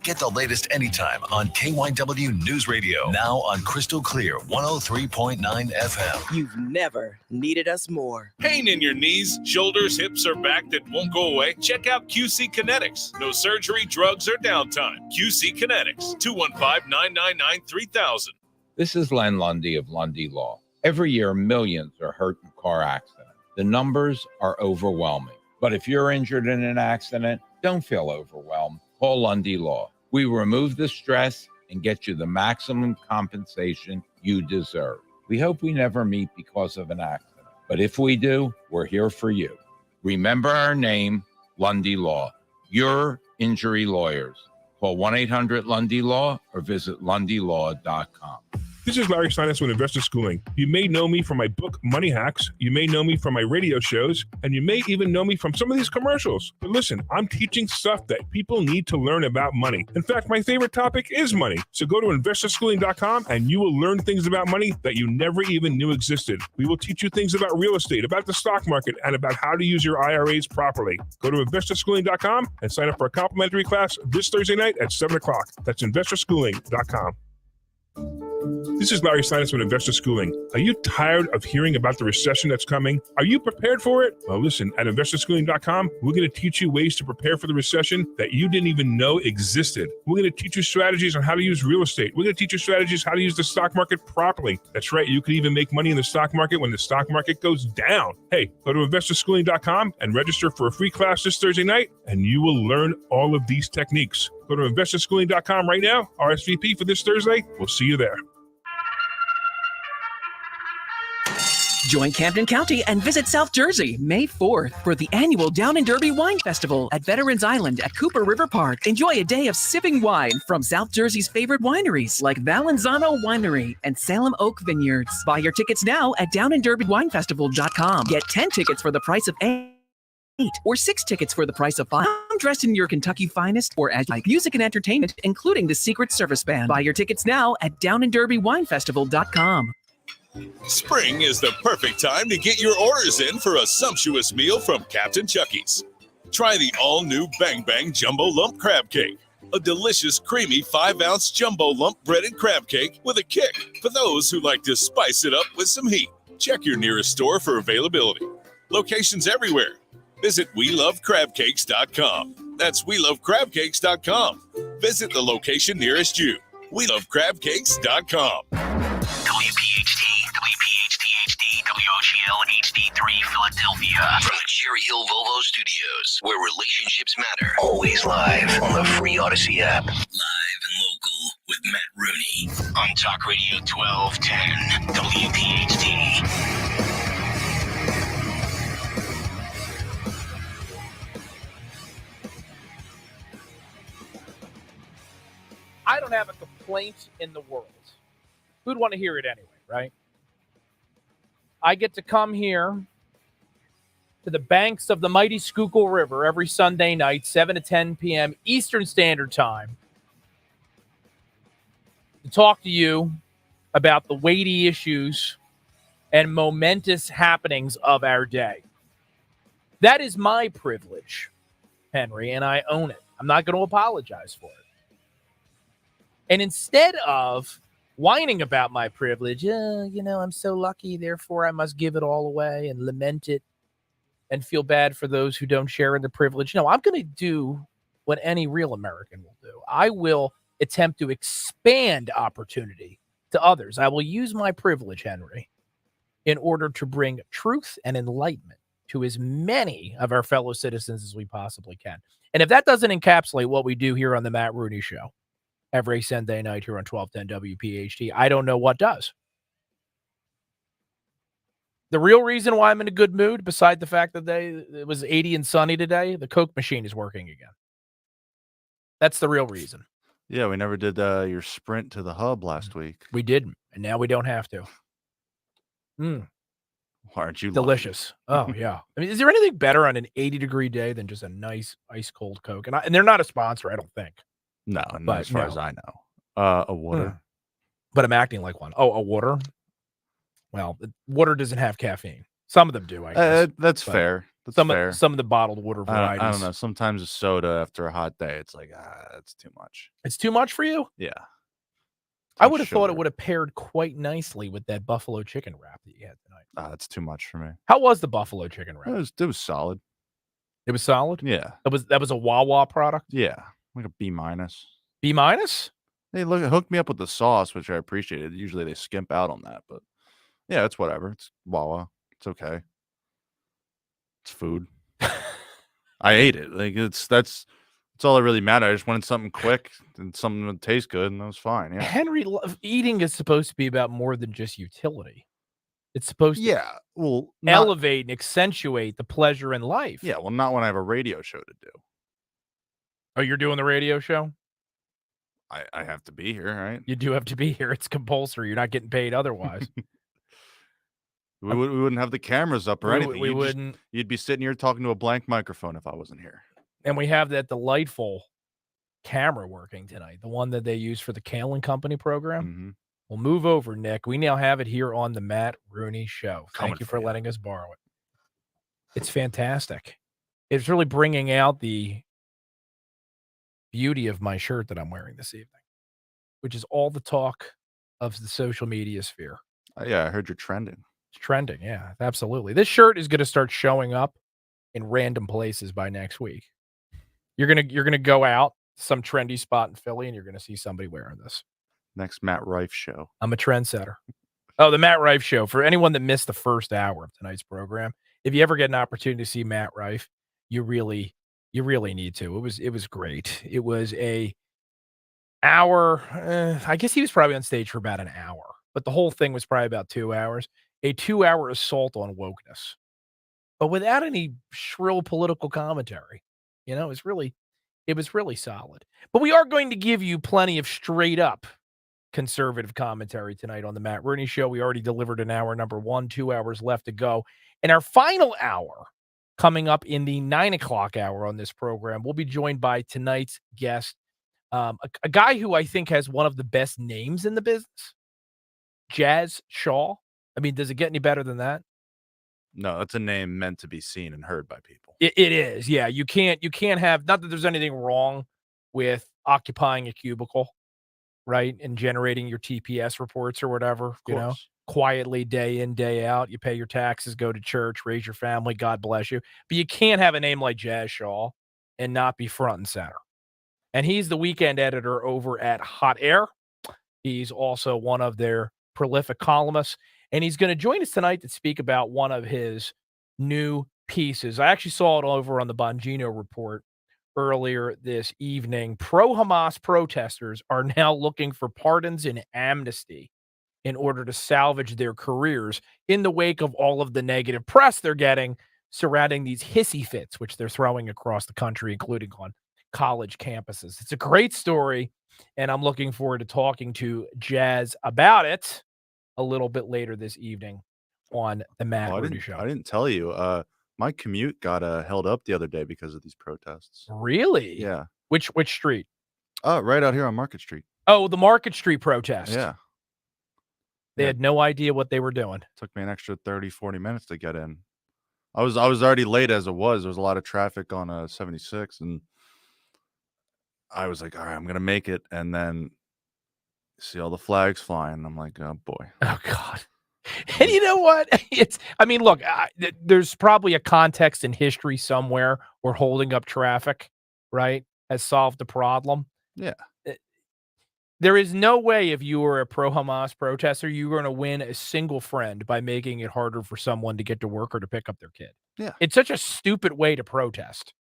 Get the latest anytime on KYW News Radio. Now on Crystal Clear 103.9 FM. You've never needed us more. Pain in your knees, shoulders, hips, or back that won't go away? Check out QC Kinetics. No surgery, drugs, or downtime. QC Kinetics, 215-999-3000. This is Len Lundy of Lundy Law. Every year, millions are hurt in car accidents. The numbers are overwhelming. But if you're injured in an accident, don't feel overwhelmed. Call Lundy Law. We remove the stress and get you the maximum compensation you deserve. We hope we never meet because of an accident, but if we do, we're here for you. Remember our name, Lundy Law. Your injury lawyers. Call 1-800-LUNDY-LAW or visit LundyLaw.com. This is Larry Steinitz with Investor Schooling. You may know me from my book, Money Hacks. You may know me from my radio shows, and you may even know me from some of these commercials. But listen, I'm teaching stuff that people need to learn about money. In fact, my favorite topic is money. So go to investorschooling.com and you will learn things about money that you never even knew existed. We will teach you things about real estate, about the stock market, and about how to use your IRAs properly. Go to investorschooling.com and sign up for a complimentary class this Thursday night at 7 o'clock. That's investorschooling.com. This is Larry Steinitz with Investor Schooling. Are you tired of hearing about the recession that's coming? Are you prepared for it? Well, listen, at investorschooling.com, we're going to teach you ways to prepare for the recession that you didn't even know existed. We're going to teach you strategies on how to use real estate. We're going to teach you strategies how to use the stock market properly. That's right. You can even make money in the stock market when the stock market goes down. Hey, go to investorschooling.com and register for a free class this Thursday night, and you will learn all of these techniques. Go to investorschooling.com right now. RSVP for this Thursday. We'll see you there. Join Camden County and visit South Jersey May 4th for the annual Down and Derby Wine Festival at Veterans Island at Cooper River Park. Enjoy a day of sipping wine from South Jersey's favorite wineries like Valenzano Winery and Salem Oak Vineyards. Buy your tickets now at downandderbywinefestival.com. Get 10 tickets for the price of 8 or 6 tickets for the price of 5. Come dressed in your Kentucky finest or as like music and entertainment, including the Secret Service Band. Buy your tickets now at downandderbywinefestival.com. Spring is the perfect time to get your orders in for a sumptuous meal from Captain Chucky's. Try the all-new Bang Bang Jumbo Lump Crab Cake, a delicious, creamy 5-ounce jumbo lump bread and crab cake with a kick for those who like to spice it up with some heat. Check your nearest store for availability. Locations everywhere. Visit WeLoveCrabCakes.com. That's WeLoveCrabCakes.com. Visit the location nearest you. WeLoveCrabCakes.com. WPHT, WPHT-HD, WOGL HD3 Philadelphia. From the Cherry Hill Volvo Studios, where relationships matter. Always live on the free Odyssey app. Live and local with Matt Rooney on Talk Radio 1210 WPHT. I don't have a complaint in the world. Who'd want to hear it anyway, right? I get to come here to the banks of the mighty Schuylkill River every Sunday night, 7 to 10 p.m. Eastern Standard Time, to talk to you about the weighty issues and momentous happenings of our day. That is my privilege, Henry, and I own it. I'm not going to apologize for it. And instead of whining about my privilege, I'm so lucky, therefore I must give it all away and lament it and feel bad for those who don't share in the privilege. No, I'm going to do what any real American will do. I will attempt to expand opportunity to others. I will use my privilege, Henry, in order to bring truth and enlightenment to as many of our fellow citizens as we possibly can. And if that doesn't encapsulate what we do here on the Matt Rooney Show every Sunday night here on 1210 WPHT, I don't know what does. The real reason why I'm in a good mood, beside the fact that it was 80 and sunny today, the Coke machine is working again. That's the real reason. Yeah, we never did your sprint to the hub last week. We didn't, and now we don't have to. Aren't you delicious? Oh, yeah. I mean, is there anything better on an 80-degree day than just a nice ice-cold Coke? And they're not a sponsor, I don't think. No, But as far no. as I know. A water. But I'm acting like one. Oh, a water? Well, water doesn't have caffeine. Some of them do, I guess. That's But fair. That's some fair. Some of the bottled water varieties. I don't know. Sometimes a soda after a hot day, it's like, that's too much. It's too much for you? Yeah. I Too would have thought it sugar. would have paired quite nicely with that buffalo chicken wrap that you had tonight. That's too much for me. How was the buffalo chicken wrap? It was solid. It was solid? Yeah. That was a Wawa product? Yeah. Like a B minus. B minus? They hooked me up with the sauce, which I appreciated. Usually they skimp out on that, but yeah, it's whatever. It's Wawa. It's okay. It's food. I ate it. Like that's all that really mattered. I just wanted something quick and something that tastes good, and that was fine. Yeah. Henry, eating is supposed to be about more than just utility. It's supposed to elevate and accentuate the pleasure in life. Yeah, well, not when I have a radio show to do. Oh, you're doing the radio show? I have to be here, right? You do have to be here. It's compulsory. You're not getting paid otherwise. We wouldn't have the cameras up or anything. We wouldn't. You'd be sitting here talking to a blank microphone if I wasn't here. And we have that delightful camera working tonight, the one that they use for the Kalen Company program. Mm-hmm. Well, move over, Nick. We now have it here on the Matt Rooney Show. Coming Thank you for for you. letting us borrow it. It's fantastic. It's really bringing out the beauty of my shirt that I'm wearing this evening, which is all the talk of the social media sphere. Yeah, I heard you're trending. It's trending. Yeah, absolutely. This shirt is going to start showing up in random places by next week. You're gonna go out some trendy spot in Philly, and you're gonna see somebody wearing this. Next Matt Rife show. I'm a trendsetter. Oh, the Matt Rife Show. For anyone that missed the first hour of tonight's program, if you ever get an opportunity to see Matt Rife, you really need to. It was great. It was a hour. I guess he was probably on stage for about an hour, but the whole thing was probably about 2 hours. A 2-hour assault on wokeness, but without any shrill political commentary. You know, it was really solid. But we are going to give you plenty of straight up conservative commentary tonight on the Matt Rooney Show. We already delivered an hour number 1, 2 hours left to go. And our final hour, coming up in the 9 o'clock hour on this program, we'll be joined by tonight's guest, a guy who I think has one of the best names in the business, Jazz Shaw. I mean, does it get any better than that? No, that's a name meant to be seen and heard by people. It is. Yeah, you can't have, not that there's anything wrong with occupying a cubicle, right? And generating your TPS reports or whatever, you know, quietly day in, day out. You pay your taxes, go to church, raise your family, God bless you. But you can't have a name like Jazz Shaw and not be front and center. And he's the weekend editor over at Hot Air. He's also one of their prolific columnists. And he's going to join us tonight to speak about one of his new pieces. I actually saw it over on the Bongino Report earlier this evening. Pro-Hamas protesters are now looking for pardons and amnesty in order to salvage their careers in the wake of all of the negative press they're getting surrounding these hissy fits, which they're throwing across the country, including on college campuses. It's a great story, and I'm looking forward to talking to Jazz about it a little bit later this evening on the Matt Rooney Show. I didn't tell you. My commute got held up the other day because of these protests. Really? Yeah. Which street? Right out here on Market Street. Oh, the Market Street protest. Yeah. They had no idea what they were doing. Took me an extra 30, 40 minutes to get in. I was already late as it was. There was a lot of traffic on 76, and I was like, all right, I'm gonna make it. And then see all the flags flying. I'm like, oh boy. Oh God. And you know what? Look, there's probably a context in history somewhere where holding up traffic, right, has solved the problem. Yeah. There is no way if you were a pro-Hamas protester, you're going to win a single friend by making it harder for someone to get to work or to pick up their kid. Yeah. It's such a stupid way to protest.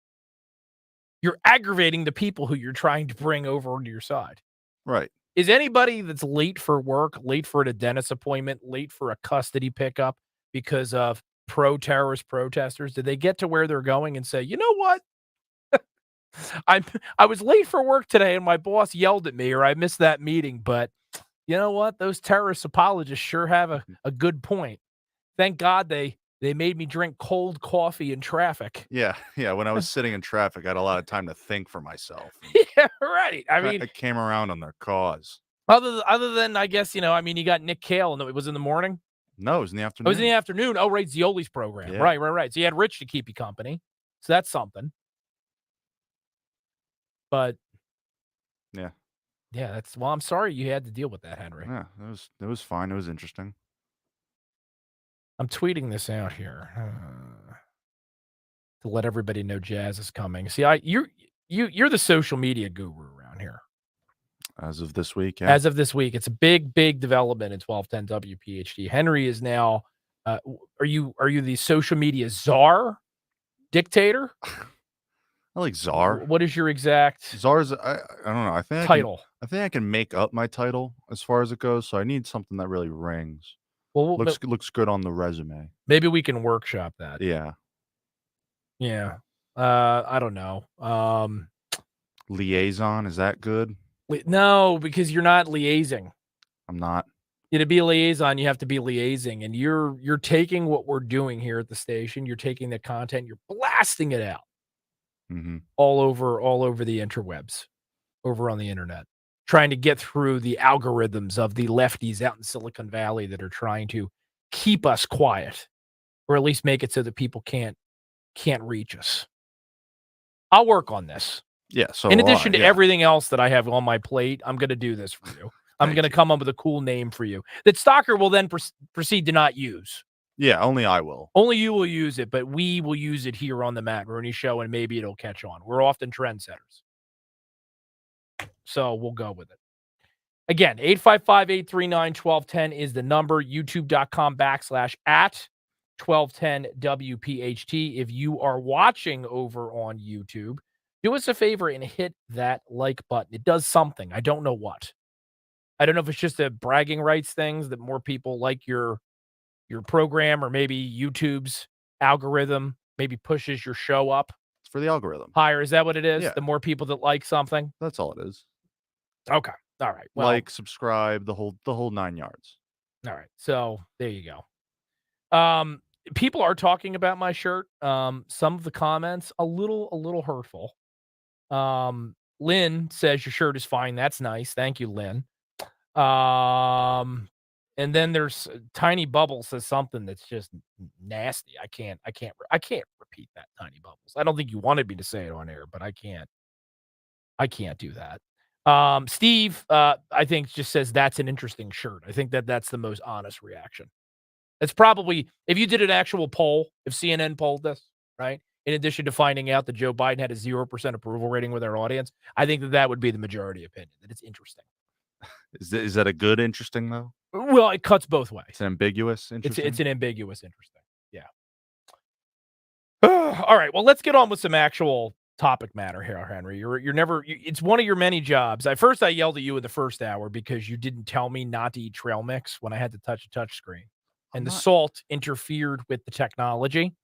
You're aggravating the people who you're trying to bring over onto your side. Right. Is anybody that's late for work, late for a dentist appointment, late for a custody pickup because of pro-terrorist protesters, did they get to where they're going and say, you know what? I was late for work today and my boss yelled at me or I missed that meeting, but you know what? Those terrorist apologists sure have a good point. Thank God they made me drink cold coffee in traffic. Yeah. Yeah. When I was sitting in traffic, I had a lot of time to think for myself. Yeah, right. I mean, I came around on their cause. other than, I guess, you got Nick Cale and it was in the morning. No, it was in the It afternoon. was in the afternoon. Oh, right. Zioli's program. Yeah. Right. So you had Rich to keep you company. So that's something. But Yeah. Well, I'm sorry you had to deal with that, Henry. Yeah. It was fine. It was interesting. I'm tweeting this out here to let everybody know Jazz is coming. See, you're the social media guru around here. As of this week, yeah. As of this week, it's a big development in 1210 WPHT. Henry is now. Are you the social media czar, dictator? I like czar. What is your exact czar's? I don't know. I think title. I think I can make up my title as far as it goes. So I need something that really rings. Well, looks good on the resume. Maybe we can workshop that. Yeah. Yeah. I don't know. Liaison, is that good? No, because you're not liaising. I'm not. To be a liaison, you have to be liaising, and you're taking what we're doing here at the station. You're taking the content, you're blasting it out all over the interwebs, over on the internet, trying to get through the algorithms of the lefties out in Silicon Valley that are trying to keep us quiet, or at least make it so that people can't reach us. I'll work on this. Yeah. So in addition to everything else that I have on my plate, I'm going to do this for you. I'm going to come up with a cool name for you that Stalker will then proceed to not use. Yeah, only I will. Only you will use it, but we will use it here on the Matt Rooney Show, and maybe it'll catch on. We're often trendsetters. So we'll go with it. Again, 855-839-1210 is the number. YouTube.com/@1210WPHT. If you are watching over on YouTube, do us a favor and hit that like button. It does something. I don't know what. I don't know if it's just a bragging rights things that more people like your program, or maybe YouTube's algorithm maybe pushes your show up. It's for the algorithm. Higher. Is that what it is? Yeah. The more people that like something? That's all it is. Okay. All right. Well, like, subscribe, the whole 9 yards. All right. So there you go. People are talking about my shirt. Some of the comments a little hurtful. Lynn says your shirt is fine. That's nice. Thank you, Lynn. And then there's Tiny Bubble says something that's just nasty. I can't repeat that, Tiny Bubbles. I don't think you wanted me to say it on air, but I can't do that. Steve, I think just says that's an interesting shirt. I think that's the most honest reaction. It's probably, if you did an actual poll, if CNN polled this, right? In addition to finding out that Joe Biden had a 0% approval rating with our audience, I think that would be the majority opinion, that it's interesting. Is that a good interesting, though? Well, it cuts both ways. It's ambiguous interesting? It's an ambiguous interesting. Yeah. All right. Well, let's get on with some actual topic matter here, Henry. It's one of your many jobs. I yelled at you in the first hour because you didn't tell me not to eat trail mix when I had to touch a touch screen. And the salt interfered with the technology.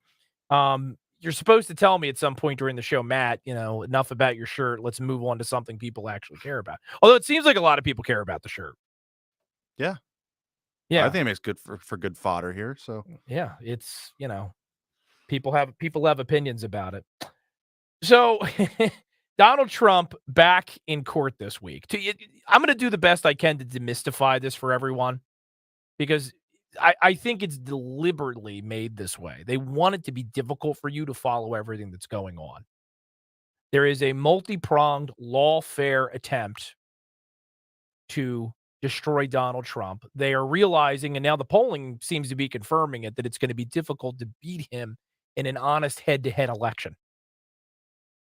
You're supposed to tell me at some point during the show, Matt, enough about your shirt. Let's move on to something people actually care about. Although it seems like a lot of people care about the shirt. Yeah. Yeah. I think it makes good for good fodder here. So yeah, it's, people have opinions about it. So Donald Trump back in court this week. I'm going to do the best I can to demystify this for everyone, because I think it's deliberately made this way. They want it to be difficult for you to follow everything that's going on. There is a multi-pronged lawfare attempt to destroy Donald Trump. They are realizing, and now the polling seems to be confirming it, that it's going to be difficult to beat him in an honest head-to-head election,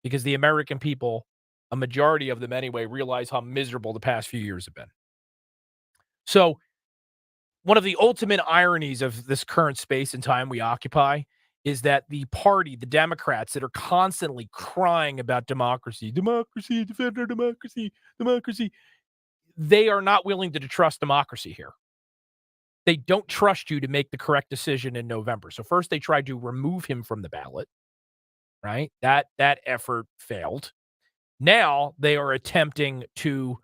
because the American people a majority of them anyway, realize how miserable the past few years have been. So one of the ultimate ironies of this current space and time we occupy is that the party, the Democrats, that are constantly crying about democracy, democracy, defend our democracy, democracy, they are not willing to trust democracy here. They don't trust you to make the correct decision in November. So first they tried to remove him from the ballot, right? That effort failed. Now they are attempting to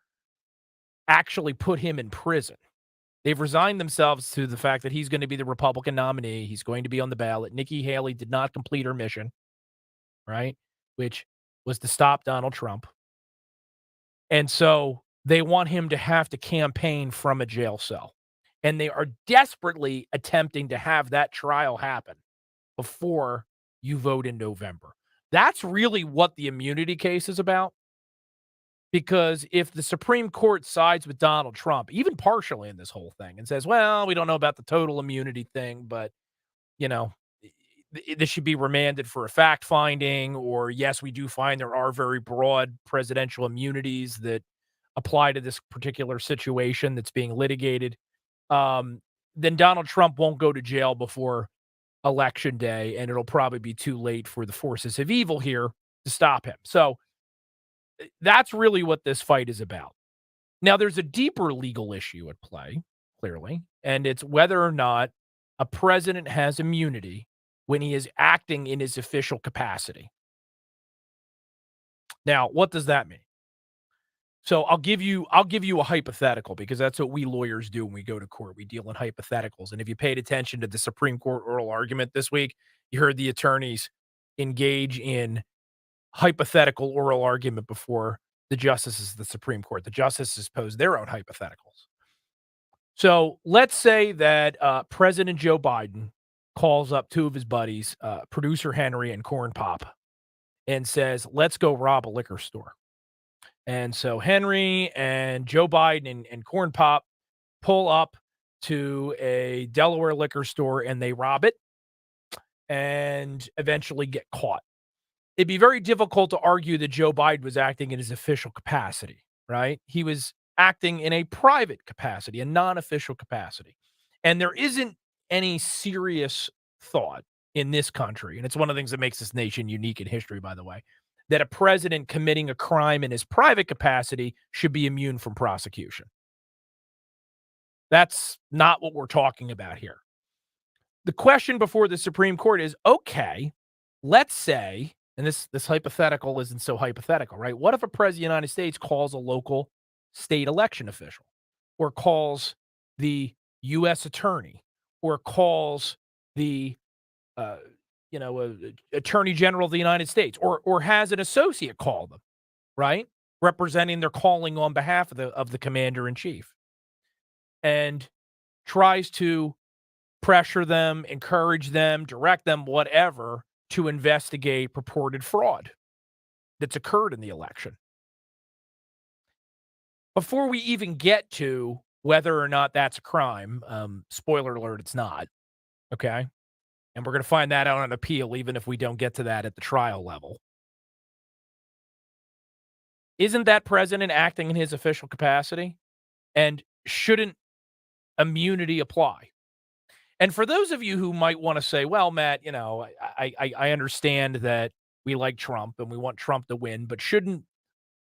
actually put him in prison. They've resigned themselves to the fact that he's going to be the Republican nominee. He's going to be on the ballot. Nikki Haley did not complete her mission, right? Which was to stop Donald Trump. And so they want him to have to campaign from a jail cell. And they are desperately attempting to have that trial happen before you vote in November. That's really what the immunity case is about. Because if the Supreme Court sides with Donald Trump, even partially in this whole thing, and says, well, we don't know about the total immunity thing, but, this should be remanded for a fact finding, or yes, we do find there are very broad presidential immunities that apply to this particular situation that's being litigated, then Donald Trump won't go to jail before Election Day, and it'll probably be too late for the forces of evil here to stop him. So that's really what this fight is about. Now, there's a deeper legal issue at play, clearly, and it's whether or not a president has immunity when he is acting in his official capacity. Now, what does that mean? So I'll give you a hypothetical, because that's what we lawyers do when we go to court. We deal in hypotheticals. And if you paid attention to the Supreme Court oral argument this week, you heard the attorneys engage in hypothetical oral argument before the justices of the Supreme Court. The justices pose their own hypotheticals. So let's say that President Joe Biden calls up two of his buddies, producer Henry and Corn Pop, and says, let's go rob a liquor store. And so Henry and Joe Biden and Corn Pop pull up to a Delaware liquor store and they rob it and eventually get caught. It'd be very difficult to argue that Joe Biden was acting in his official capacity, right? He was acting in a private capacity, a non-official capacity. And there isn't any serious thought in this country, and it's one of the things that makes this nation unique in history, by the way, that a president committing a crime in his private capacity should be immune from prosecution. That's not what we're talking about here. The question before the Supreme Court is, okay, let's say, and this hypothetical isn't so hypothetical, right? What if a president of the United States calls a local state election official, or calls the U.S. attorney, or calls the Attorney General of the United States, or has an associate call them, right? Representing their calling on behalf of the commander in chief, and tries to pressure them, encourage them, direct them, whatever, to investigate purported fraud that's occurred in the election. Before we even get to whether or not that's a crime, spoiler alert, it's not, okay? And we're going to find that out on appeal, even if we don't get to that at the trial level. Isn't that president acting in his official capacity? And shouldn't immunity apply? And for those of you who might want to say, well, Matt, I understand that we like Trump and we want Trump to win, but shouldn't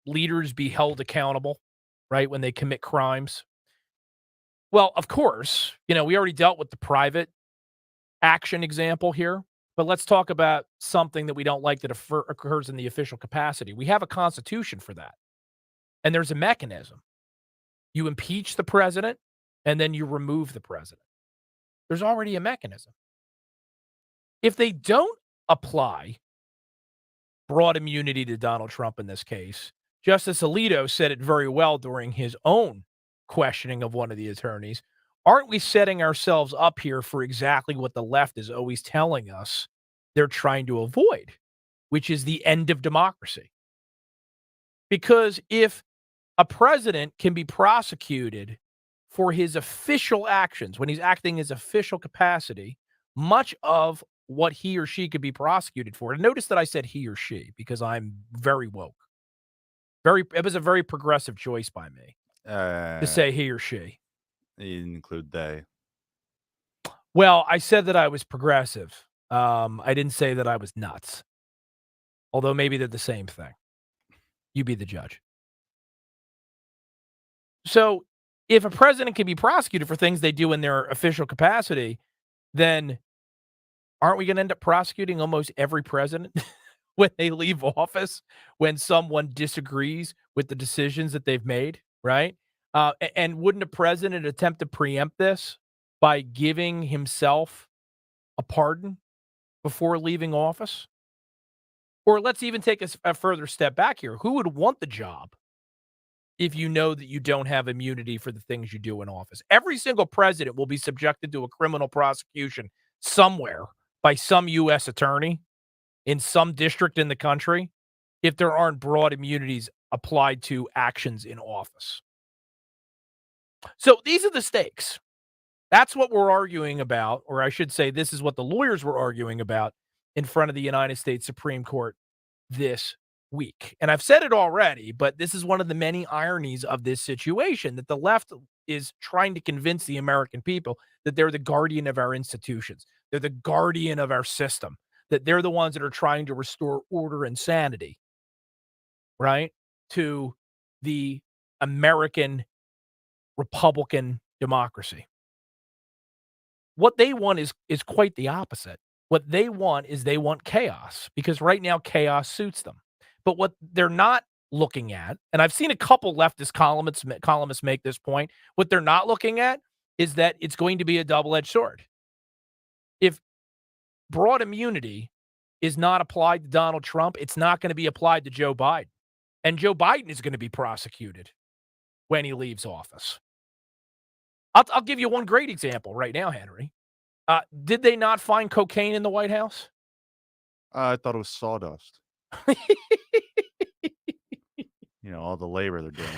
leaders be held accountable, right, when they commit crimes? Well, of course, we already dealt with the private action example here, but let's talk about something that we don't like that occurs in the official capacity. We have a constitution for that, and there's a mechanism. You impeach the president, and then you remove the president. There's already a mechanism. If they don't apply broad immunity to Donald Trump in this case, Justice Alito said it very well during his own questioning of one of the attorneys. Aren't we setting ourselves up here for exactly what the left is always telling us they're trying to avoid, which is the end of democracy? Because if a president can be prosecuted for his official actions, when he's acting in his official capacity, much of what he or she could be prosecuted for, and notice that I said he or she because I'm very woke. It was a very progressive choice by me to say he or she. You didn't include they. Well, I said that I was progressive. I didn't say that I was nuts. Although maybe they're the same thing. You be the judge. So if a president can be prosecuted for things they do in their official capacity, then aren't we going to end up prosecuting almost every president when they leave office, when someone disagrees with the decisions that they've made, right? And wouldn't a president attempt to preempt this by giving himself a pardon before leaving office? Or let's even take a further step back here. Who would want the job if you know that you don't have immunity for the things you do in office? Every single president will be subjected to a criminal prosecution somewhere by some U.S. attorney in some district in the country if there aren't broad immunities applied to actions in office. So these are the stakes. That's what we're arguing about, or I should say this is what the lawyers were arguing about in front of the United States Supreme Court this week. And I've said it already, but this is one of the many ironies of this situation, that the left is trying to convince the American people that they're the guardian of our institutions. They're the guardian of our system, that they're the ones that are trying to restore order and sanity, right, to the American Republican democracy. What they want is quite the opposite. What they want is they want chaos, because right now chaos suits them. But what they're not looking at, and I've seen a couple leftist columnists make this point, what they're not looking at is that it's going to be a double-edged sword. If broad immunity is not applied to Donald Trump, it's not going to be applied to Joe Biden. And Joe Biden is going to be prosecuted when he leaves office. I'll give you one great example right now, Henry. Did they not find cocaine in the White House? I thought it was sawdust. All the labor they're doing.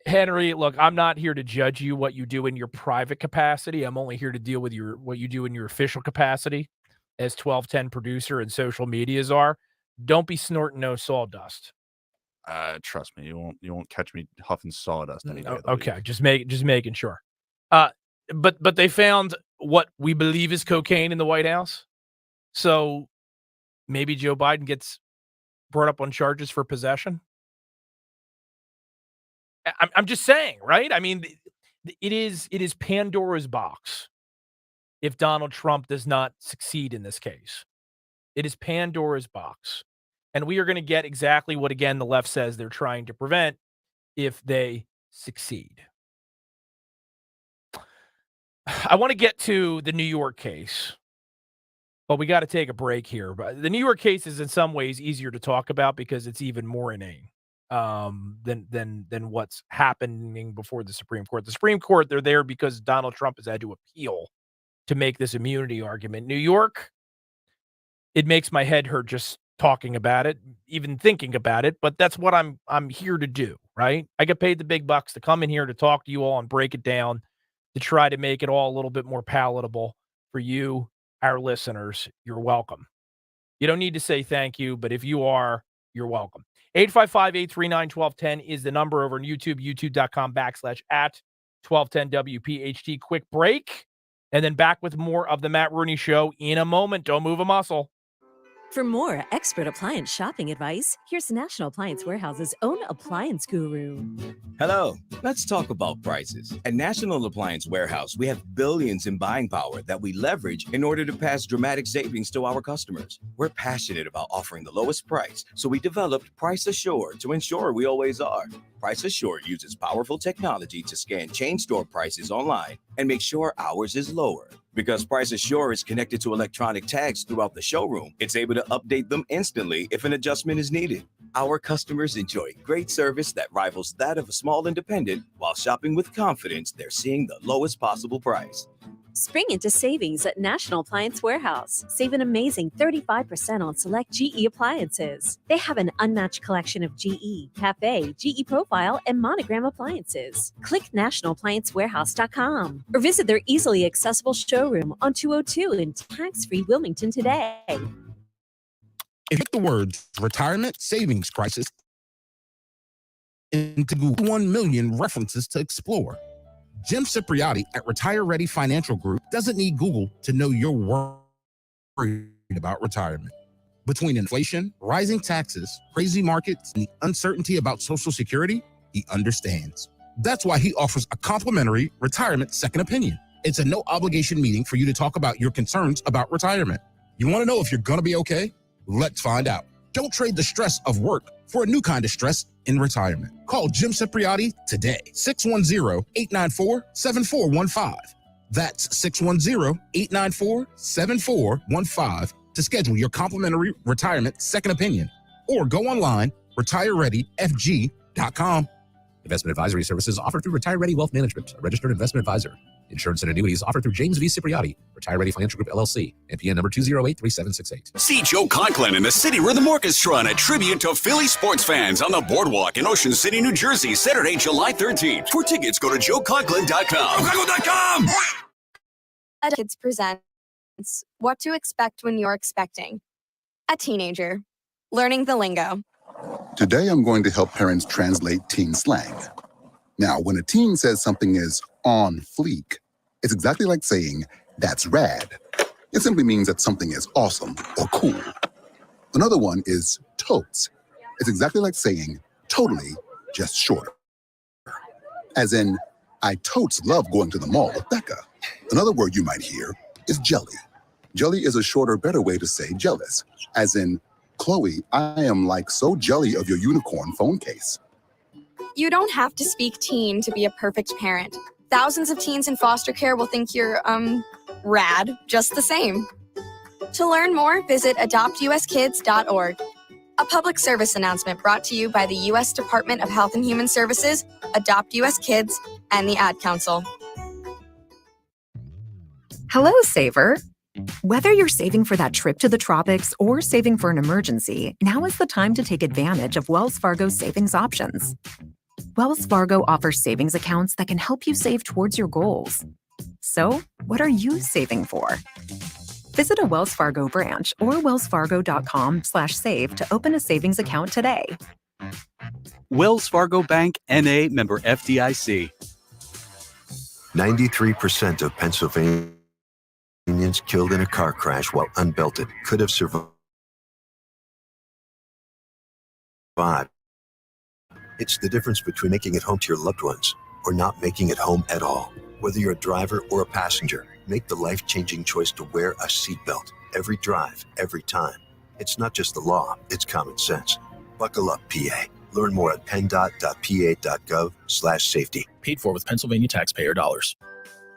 Henry, look, I'm not here to judge you what you do in your private capacity. I'm only here to deal with what you do in your official capacity as 1210 producer and social medias are. Don't be snorting no sawdust. Trust me, you won't catch me huffing sawdust any day of the Okay, week. just making sure. But they found what we believe is cocaine in the White House. So maybe Joe Biden gets brought up on charges for possession. I'm just saying, right? I mean, it is Pandora's box if Donald Trump does not succeed in this case. It is Pandora's box. And we are going to get exactly what, again, the left says they're trying to prevent if they succeed. I want to get to the New York case, but we got to take a break here. But the New York case is in some ways easier to talk about because it's even more inane than what's happening before the Supreme Court. The Supreme Court, they're there because Donald Trump has had to appeal to make this immunity argument. New York, it makes my head hurt just talking about it, even thinking about it, but that's what I'm here to do, right? I get paid the big bucks to come in here to talk to you all and break it down, to try to make it all a little bit more palatable for you, our listeners. You're welcome. You don't need to say thank you, but if you are, you're welcome. 855-839-1210 is the number over on YouTube, youtube.com/@1210WPHT. Quick break, and then back with more of the Matt Rooney Show in a moment. Don't move a muscle. For more expert appliance shopping advice, here's National Appliance Warehouse's own appliance guru. Hello, let's talk about prices. At National Appliance Warehouse, we have billions in buying power that we leverage in order to pass dramatic savings to our customers. We're passionate about offering the lowest price, so we developed Price Assured to ensure we always are. Price Assured uses powerful technology to scan chain store prices online and make sure ours is lower. Because Price Assured is connected to electronic tags throughout the showroom, it's able to update them instantly if an adjustment is needed. Our customers enjoy great service that rivals that of a small independent. While shopping with confidence, they're seeing the lowest possible price. Spring into savings at National Appliance Warehouse. Save an amazing 35% on select GE appliances. They have an unmatched collection of GE, Cafe, GE Profile, and Monogram appliances. Click nationalappliancewarehouse.com or visit their easily accessible showroom on 202 in tax-free Wilmington today. If the words retirement savings crisis into Google 1 million references to explore. Jim Cipriotti at Retire Ready Financial Group doesn't need Google to know you're worried about retirement. Between inflation, rising taxes, crazy markets, and the uncertainty about Social Security, he understands. That's why he offers a complimentary retirement second opinion. It's a no-obligation meeting for you to talk about your concerns about retirement. You want to know if you're going to be okay? Let's find out. Don't trade the stress of work for a new kind of stress in retirement. Call Jim Cipriotti today, 610-894-7415. That's 610-894-7415 to schedule your complimentary retirement second opinion. Or go online, retirereadyfg.com. Investment advisory services offered through Retire Ready Wealth Management, a registered investment advisor. Insurance and annuities offered through James V. Cipriotti, Retire Ready Financial Group, LLC, NPN number 2083768. See Joe Conklin and the City Rhythm Orchestra in a tribute to Philly sports fans on the Boardwalk in Ocean City, New Jersey, Saturday, July 13th. For tickets, go to joeconklin.com. JoeConklin.com! Kids presents What to Expect When You're Expecting. A teenager. Learning the lingo. Today, I'm going to help parents translate teen slang. Now, when a teen says something is on fleek, it's exactly like saying, that's rad. It simply means that something is awesome or cool. Another one is totes. It's exactly like saying, totally, just shorter. As in, I totes love going to the mall with Becca. Another word you might hear is jelly. Jelly is a shorter, better way to say jealous. As in, Chloe, I am like so jelly of your unicorn phone case. You don't have to speak teen to be a perfect parent. Thousands of teens in foster care will think you're, rad just the same. To learn more, visit adoptuskids.org. A public service announcement brought to you by the U.S. Department of Health and Human Services, Adopt U.S. Kids, and the Ad Council. Hello, saver. Whether you're saving for that trip to the tropics or saving for an emergency, now is the time to take advantage of Wells Fargo's savings options. Wells Fargo offers savings accounts that can help you save towards your goals. So, what are you saving for? Visit a Wells Fargo branch or wellsfargo.com/save to open a savings account today. Wells Fargo Bank, N.A., member FDIC. 93% of Pennsylvanians killed in a car crash while unbelted could have survived. It's the difference between making it home to your loved ones or not making it home at all. Whether you're a driver or a passenger, make the life-changing choice to wear a seatbelt every drive, every time. It's not just the law, it's common sense. Buckle up, PA. Learn more at penn.pa.gov/safety. Paid for with Pennsylvania taxpayer dollars.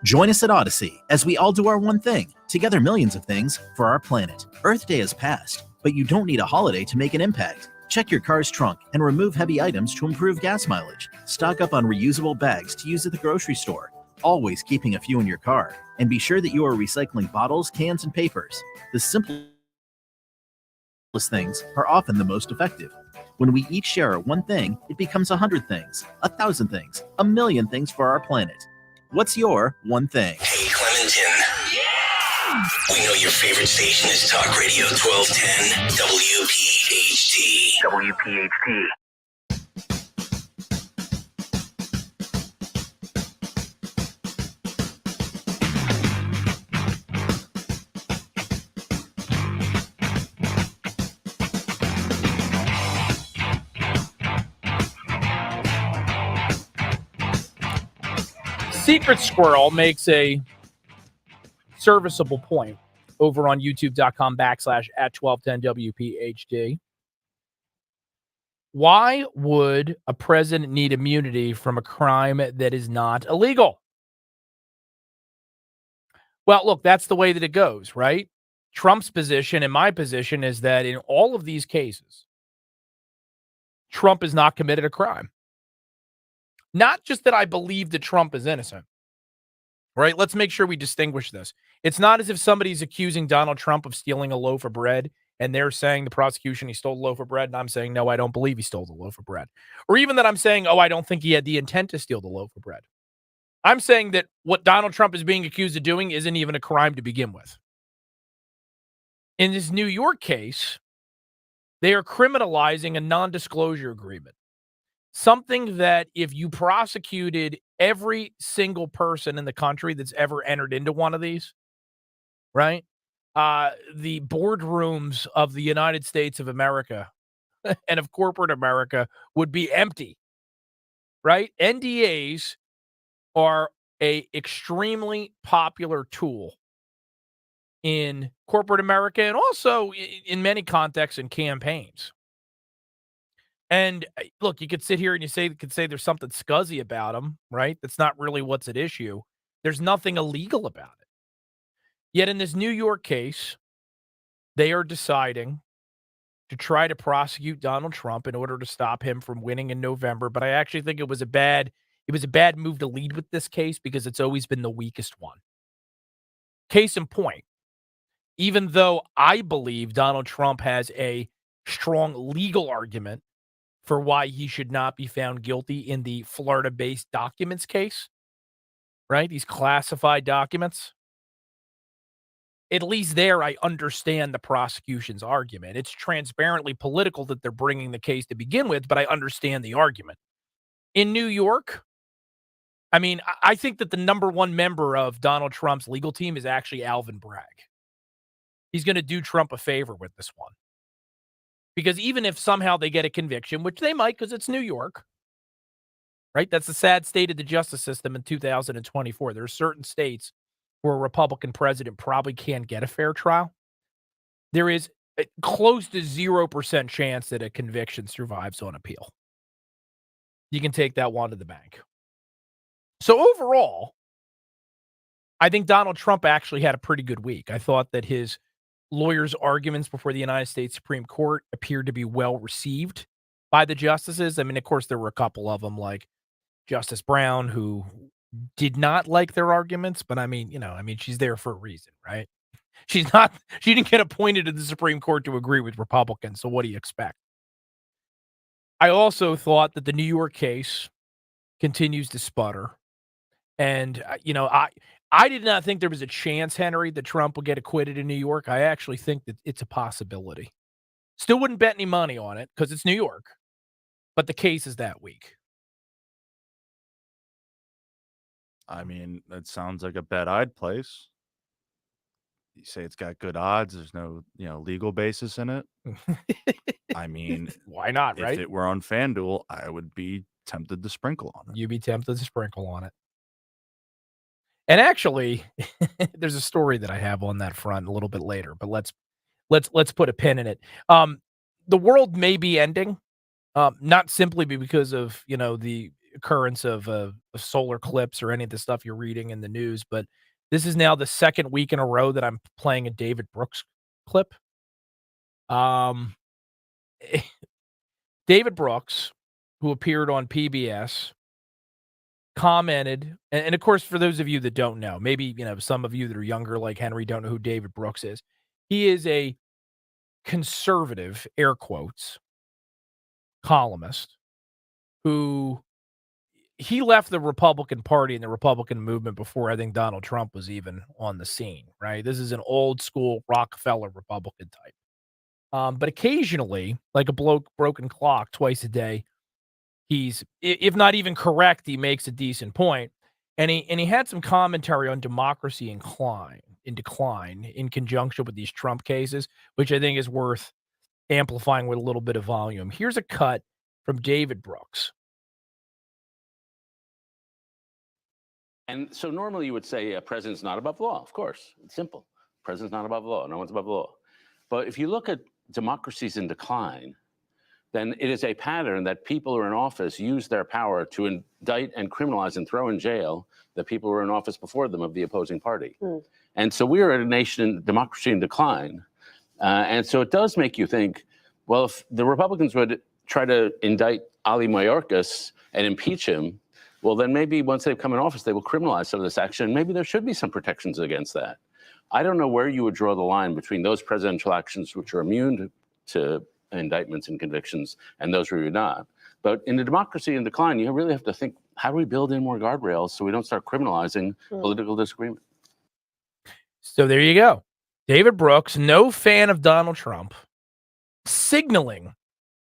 Join us at Odyssey as we all do our one thing, together millions of things for our planet. Earth Day has passed, but you don't need a holiday to make an impact. Check your car's trunk and remove heavy items to improve gas mileage. Stock up on reusable bags to use at the grocery store, always keeping a few in your car. And be sure that you are recycling bottles, cans, and papers. The simplest things are often the most effective. When we each share one thing, it becomes 100 things, 1,000 things, 1,000,000 things for our planet. What's your one thing? Hey, Clementon. Yeah! We know your favorite station is Talk Radio 1210 WPHT. WPHT. Secret Squirrel makes a serviceable point over on youtube.com/@1210WPHD. Why would a president need immunity from a crime that is not illegal? Well, look, that's the way that it goes, right? Trump's position and my position is that in all of these cases, Trump has not committed a crime. Not just that I believe that Trump is innocent, right? Let's make sure we distinguish this. It's not as if somebody's accusing Donald Trump of stealing a loaf of bread and they're saying the prosecution he stole a loaf of bread and I'm saying, no, I don't believe he stole the loaf of bread. Or even that I'm saying, oh, I don't think he had the intent to steal the loaf of bread. I'm saying that what Donald Trump is being accused of doing isn't even a crime to begin with. In this New York case, they are criminalizing a non-disclosure agreement. something that if you prosecuted every single person in the country that's ever entered into one of these, right? The boardrooms of the United States of America and of corporate America would be empty, right? NDAs are a extremely popular tool in corporate America and also in many contexts in campaigns. And look, you could sit here and you could say there's something scuzzy about them, right? That's not really what's at issue. There's nothing illegal about it. Yet in this New York case, they are deciding to try to prosecute Donald Trump in order to stop him from winning in November. But I actually think it was a bad move to lead with this case because it's always been the weakest one. Case in point, even though I believe Donald Trump has a strong legal argument for why he should not be found guilty in the Florida-based documents case, right? These classified documents. At least there, I understand the prosecution's argument. It's transparently political that they're bringing the case to begin with, but I understand the argument. In New York, I mean, I think that the number one member of Donald Trump's legal team is actually Alvin Bragg. He's going to do Trump a favor with this one. Because even if somehow they get a conviction, which they might because it's New York, right? That's the sad state of the justice system in 2024. There are certain states where a Republican president probably can't get a fair trial. There is a close to 0% chance that a conviction survives on appeal. You can take that one to the bank. So overall, I think Donald Trump actually had a pretty good week. I thought that his lawyers' arguments before the United States Supreme Court appeared to be well received by the justices. I mean, of course, there were a couple of them like Justice Brown who did not like their arguments, but I mean, she's there for a reason, right? She didn't get appointed to the Supreme Court to agree with Republicans. So what do you expect? I also thought that the New York case continues to sputter. And, I did not think there was a chance, Henry, that Trump would get acquitted in New York. I actually think that it's a possibility. Still wouldn't bet any money on it because it's New York, but the case is that weak. I mean, that sounds like a bet I'd place. You say it's got good odds. There's no, legal basis in it. I mean, why not, right? If it were on FanDuel, I would be tempted to sprinkle on it. You'd be tempted to sprinkle on it. And actually, there's a story that I have on that front a little bit later, but let's put a pin in it. The world may be ending, not simply because of the occurrence of solar eclipse or any of the stuff you're reading in the news, but this is now the second week in a row that I'm playing a David Brooks clip. David Brooks, who appeared on PBS, commented, and of course, for those of you that don't know, maybe some of you that are younger like Henry don't know who David Brooks is. He is a conservative, air quotes, columnist who he left the Republican Party and the Republican movement before I think Donald Trump was even on the scene, right? This is an old school Rockefeller Republican type. But occasionally, like a broken clock twice a day, he's, if not even correct, he makes a decent point. And he had some commentary on democracy in decline in conjunction with these Trump cases, which I think is worth amplifying with a little bit of volume. Here's a cut from David Brooks. And so normally you would say a president's not above the law. Of course, it's simple. President's not above the law. No one's above the law. But if you look at democracies in decline, then it is a pattern that people who are in office use their power to indict and criminalize and throw in jail the people who were in office before them of the opposing party. And so we are a nation, democracy in decline. And so it does make you think, well, if the Republicans would try to indict Ali Mayorkas and impeach him, well, then maybe once they've come in office, they will criminalize some of this action. Maybe there should be some protections against that. I don't know where you would draw the line between those presidential actions which are immune to indictments and convictions and those who are not. But in a democracy in decline, you really have to think, how do we build in more guardrails so we don't start criminalizing political disagreement? So there you go. David Brooks, no fan of Donald Trump, signaling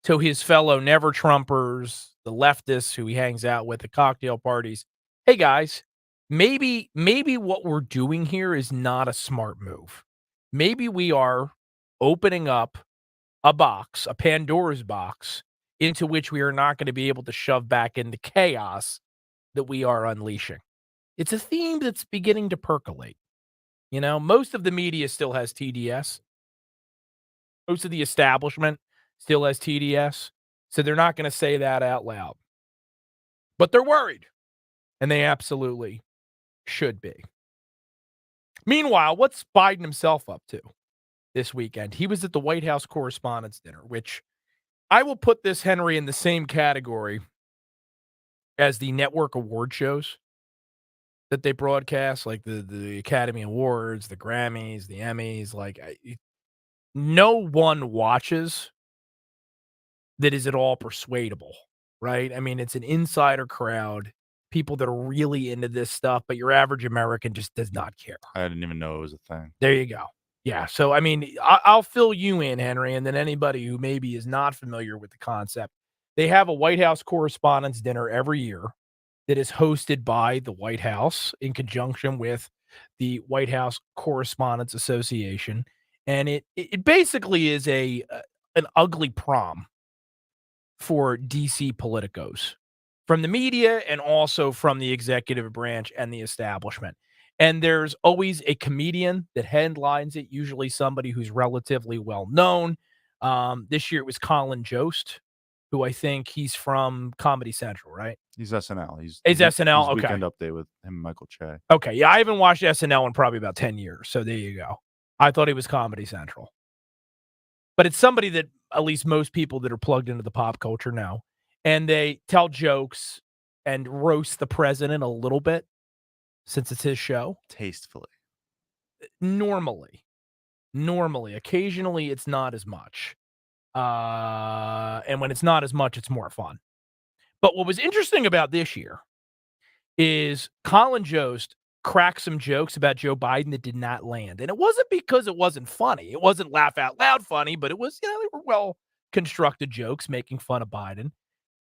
to his fellow never Trumpers, the leftists who he hangs out with at cocktail parties. Hey guys, maybe what we're doing here is not a smart move. Maybe we are opening up a box, a Pandora's box, into which we are not going to be able to shove back into chaos that we are unleashing. It's a theme that's beginning to percolate. You know, most of the media still has TDS. Most of the establishment still has TDS. So they're not going to say that out loud. But they're worried. And they absolutely should be. Meanwhile, what's Biden himself up to this weekend? He was at the White House Correspondents' Dinner, which I will put this, Henry, in the same category as the network award shows that they broadcast, like the Academy Awards, the Grammys, the Emmys. Like, no one watches that is at all persuadable, right? I mean, it's an insider crowd, people that are really into this stuff, but your average American just does not care. I didn't even know it was a thing. There you go. Yeah. So, I mean, I'll fill you in, Henry, and then anybody who maybe is not familiar with the concept. They have a White House Correspondents' Dinner every year that is hosted by the White House in conjunction with the White House Correspondents Association. And it basically is an ugly prom for DC politicos from the media and also from the executive branch and the establishment. And there's always a comedian that headlines it, usually somebody who's relatively well known. This year it was Colin Jost, who I think he's from Comedy Central, right? He's SNL. He's SNL. Okay. Weekend Update with him and Michael Che. Okay. Yeah, I haven't watched SNL in probably about 10 years. So there you go. I thought he was Comedy Central. But it's somebody that at least most people that are plugged into the pop culture know. And they tell jokes and roast the president a little bit since it's his show. Tastefully. Normally. Occasionally, it's not as much. And when it's not as much, it's more fun. But what was interesting about this year is Colin Jost cracked some jokes about Joe Biden that did not land. And it wasn't because it wasn't funny. It wasn't laugh out loud funny, but it was, they were well constructed jokes making fun of Biden.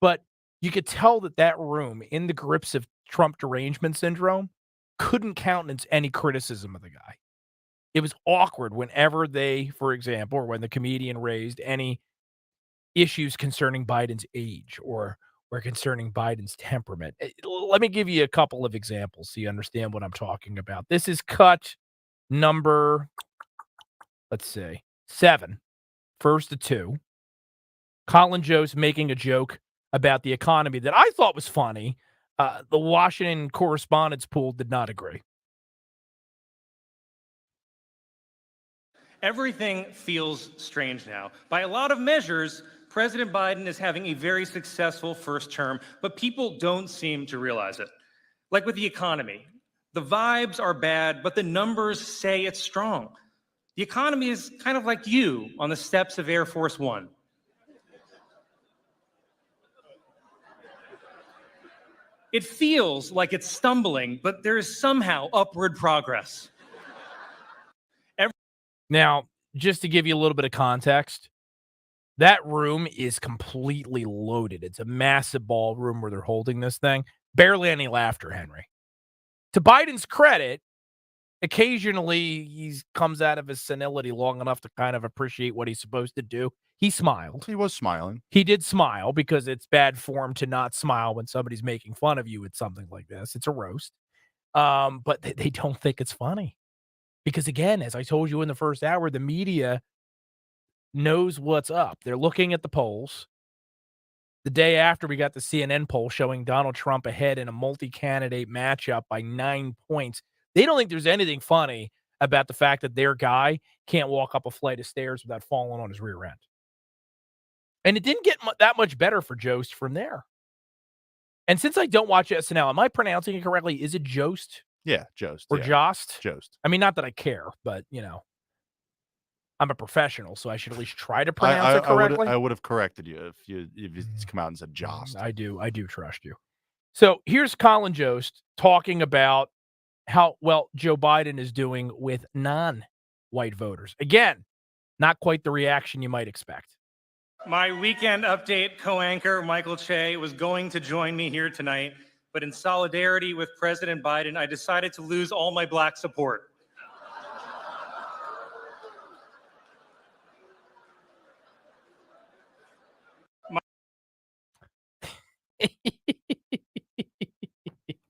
But you could tell that room in the grips of Trump derangement syndrome couldn't countenance any criticism of the guy. It was awkward whenever they, for example, or when the comedian raised any issues concerning Biden's age or concerning Biden's temperament. Let me give you a couple of examples so you understand what I'm talking about. This is cut number, 7, first of 2. Colin Jost making a joke about the economy that I thought was funny. The Washington correspondents pool did not agree. Everything feels strange now. By a lot of measures, President Biden is having a very successful first term, but people don't seem to realize it. Like with the economy, the vibes are bad, but the numbers say it's strong. The economy is kind of like you on the steps of Air Force One. It feels like it's stumbling, but there is somehow upward progress. Now, just to give you a little bit of context, that room is completely loaded. It's a massive ballroom where they're holding this thing. Barely any laughter, Henry. To Biden's credit, occasionally he comes out of his senility long enough to kind of appreciate what he's supposed to do. He smiled. He was smiling. He did smile because it's bad form to not smile when somebody's making fun of you at something like this. It's a roast. But they don't think it's funny. Because again, as I told you in the first hour, the media knows what's up. They're looking at the polls. The day after, we got the CNN poll showing Donald Trump ahead in a multi-candidate matchup by 9 points. They don't think there's anything funny about the fact that their guy can't walk up a flight of stairs without falling on his rear end. And it didn't get that much better for Jost from there. And since I don't watch SNL, am I pronouncing it correctly? Is it Jost? Yeah, Jost. Or yeah. Jost? Jost. I mean, not that I care, but, I'm a professional, so I should at least try to pronounce it correctly. I would have corrected you if you come out and said Jost. I do trust you. So here's Colin Jost talking about how well Joe Biden is doing with non-white voters. Again, not quite the reaction you might expect. My weekend update co-anchor, Michael Che, was going to join me here tonight, but in solidarity with President Biden, I decided to lose all my black support.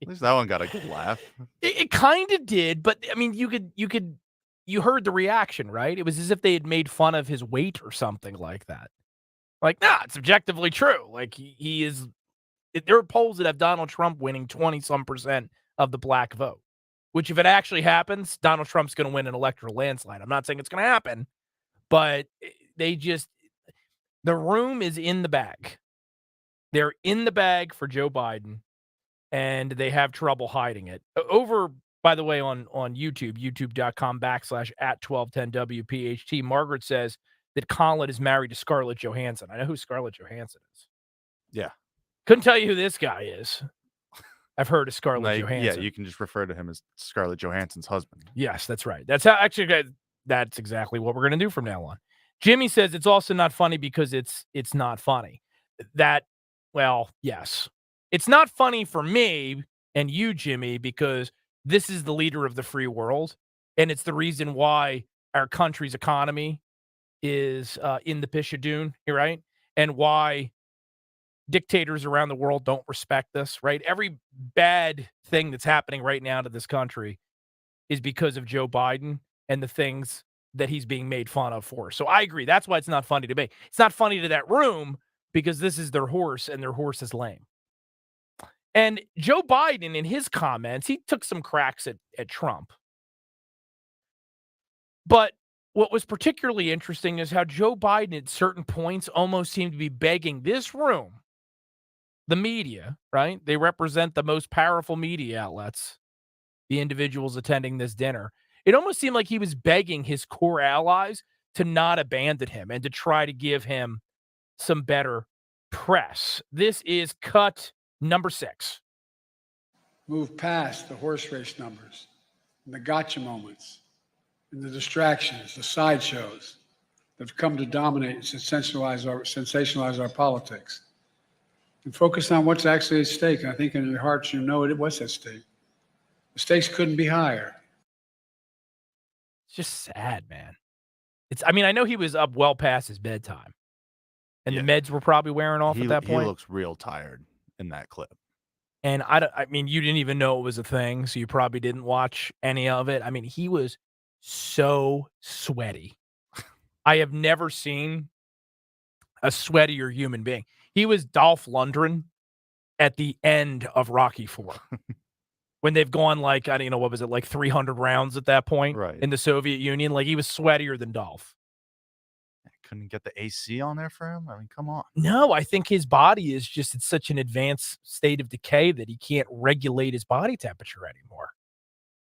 At least that one got a good laugh. It kind of did, but I mean, you heard the reaction, right? It was as if they had made fun of his weight or something like that. Like, nah, it's objectively true. Like he is. There are polls that have Donald Trump winning 20-some% of the black vote, which if it actually happens, Donald Trump's going to win an electoral landslide. I'm not saying it's going to happen, but the room is in the bag. They're in the bag for Joe Biden, and they have trouble hiding it. Over, by the way, on YouTube, youtube.com/@1210WPHT, Margaret says that Colin is married to Scarlett Johansson. I know who Scarlett Johansson is. Yeah. Couldn't tell you who this guy is. I've heard of Scarlett Johansson. Yeah, you can just refer to him as Scarlett Johansson's husband. Yes, that's right. That's exactly what we're going to do from now on. Jimmy says it's also not funny because it's not funny. Well, yes. It's not funny for me and you, Jimmy, because this is the leader of the free world, and it's the reason why our country's economy is in the Pishadoon, right? And why dictators around the world don't respect us, right? Every bad thing that's happening right now to this country is because of Joe Biden and the things that he's being made fun of for. So I agree. That's why it's not funny to me. It's not funny to that room because this is their horse and their horse is lame. And Joe Biden, in his comments, he took some cracks at Trump. But what was particularly interesting is how Joe Biden at certain points almost seemed to be begging this room, the media, right? They represent the most powerful media outlets, the individuals attending this dinner. It almost seemed like he was begging his core allies to not abandon him and to try to give him some better press. This is cut number 6. Move past the horse race numbers and the gotcha moments and the distractions, the sideshows that have come to dominate and sensationalize our politics. And focus on what's actually at stake. And I think in your hearts, you know what's at stake. The stakes couldn't be higher. It's just sad, man. I know he was up well past his bedtime. And the meds were probably wearing off at that point. He looks real tired in that clip. And you didn't even know it was a thing, so you probably didn't watch any of it. I mean, he was so sweaty. I have never seen a sweatier human being. He was Dolph Lundgren at the end of Rocky IV. When they've gone like 300 rounds at that point in the Soviet Union. Like, he was sweatier than Dolph. Couldn't get the AC on there for him? I mean, come on. No, I think his body is just in such an advanced state of decay that he can't regulate his body temperature anymore.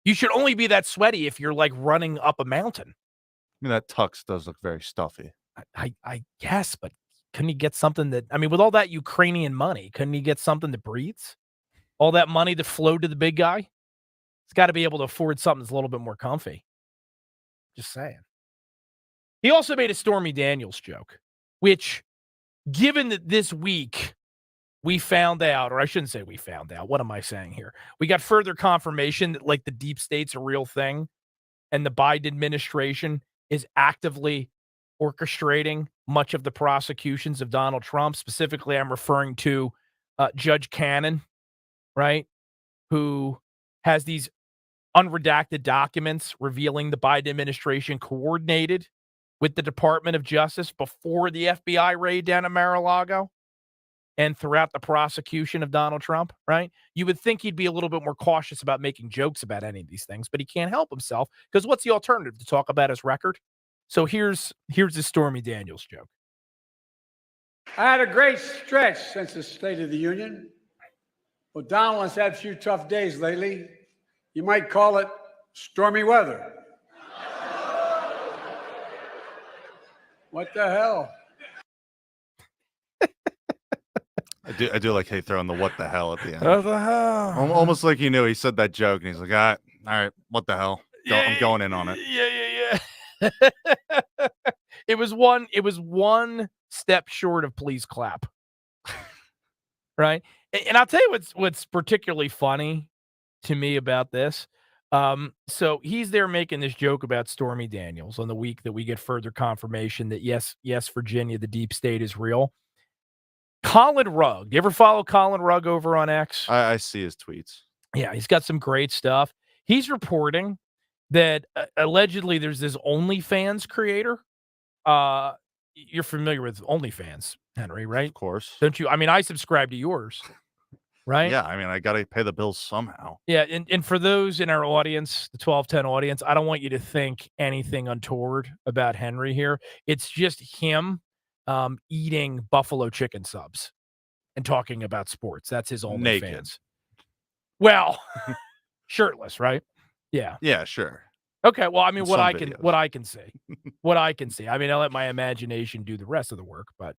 You should only be that sweaty if you're like running up a mountain. I mean, that tux does look very stuffy. I guess, but couldn't he get something with all that Ukrainian money, couldn't he get something that breathes? All that money to flow to the big guy? He's got to be able to afford something that's a little bit more comfy. Just saying. He also made a Stormy Daniels joke, which, given that this week we found out, or I shouldn't say we found out, what am I saying here? We got further confirmation that like the deep state's a real thing and the Biden administration is actively orchestrating much of the prosecutions of Donald Trump. Specifically, I'm referring to Judge Cannon, right, who has these unredacted documents revealing the Biden administration coordinated with the Department of Justice before the FBI raid down at Mar-a-Lago and throughout the prosecution of Donald Trump, right? You would think he'd be a little bit more cautious about making jokes about any of these things, but he can't help himself because what's the alternative to talk about his record? So here's the Stormy Daniels joke. I had a great stretch since the State of the Union. Well, Donald has had a few tough days lately. You might call it stormy weather. What the hell? I do like throwing the what the hell at the end. What the hell? Almost like he knew he said that joke and he's like, all right, what the hell? I'm going in on it. Yeah. It was one step short of please clap. Right? And I'll tell you what's particularly funny to me about this. So he's there making this joke about Stormy Daniels on the week that we get further confirmation that yes, Virginia, the deep state is real. Colin Rugg. You ever follow Colin Rugg over on X? I see his tweets. Yeah, he's got some great stuff. He's reporting that allegedly there's this OnlyFans creator. You're familiar with OnlyFans, Henry, right? Of course. Don't you? I mean, I subscribe to yours, right? Yeah, I mean, I got to pay the bills somehow. Yeah, and for those in our audience, the 1210 audience, I don't want you to think anything untoward about Henry here. It's just him eating buffalo chicken subs and talking about sports. That's his OnlyFans. Naked. Well, shirtless, right? Yeah. Yeah, sure. Okay. Well, I mean, In what some I can see. I mean, I let my imagination do the rest of the work. But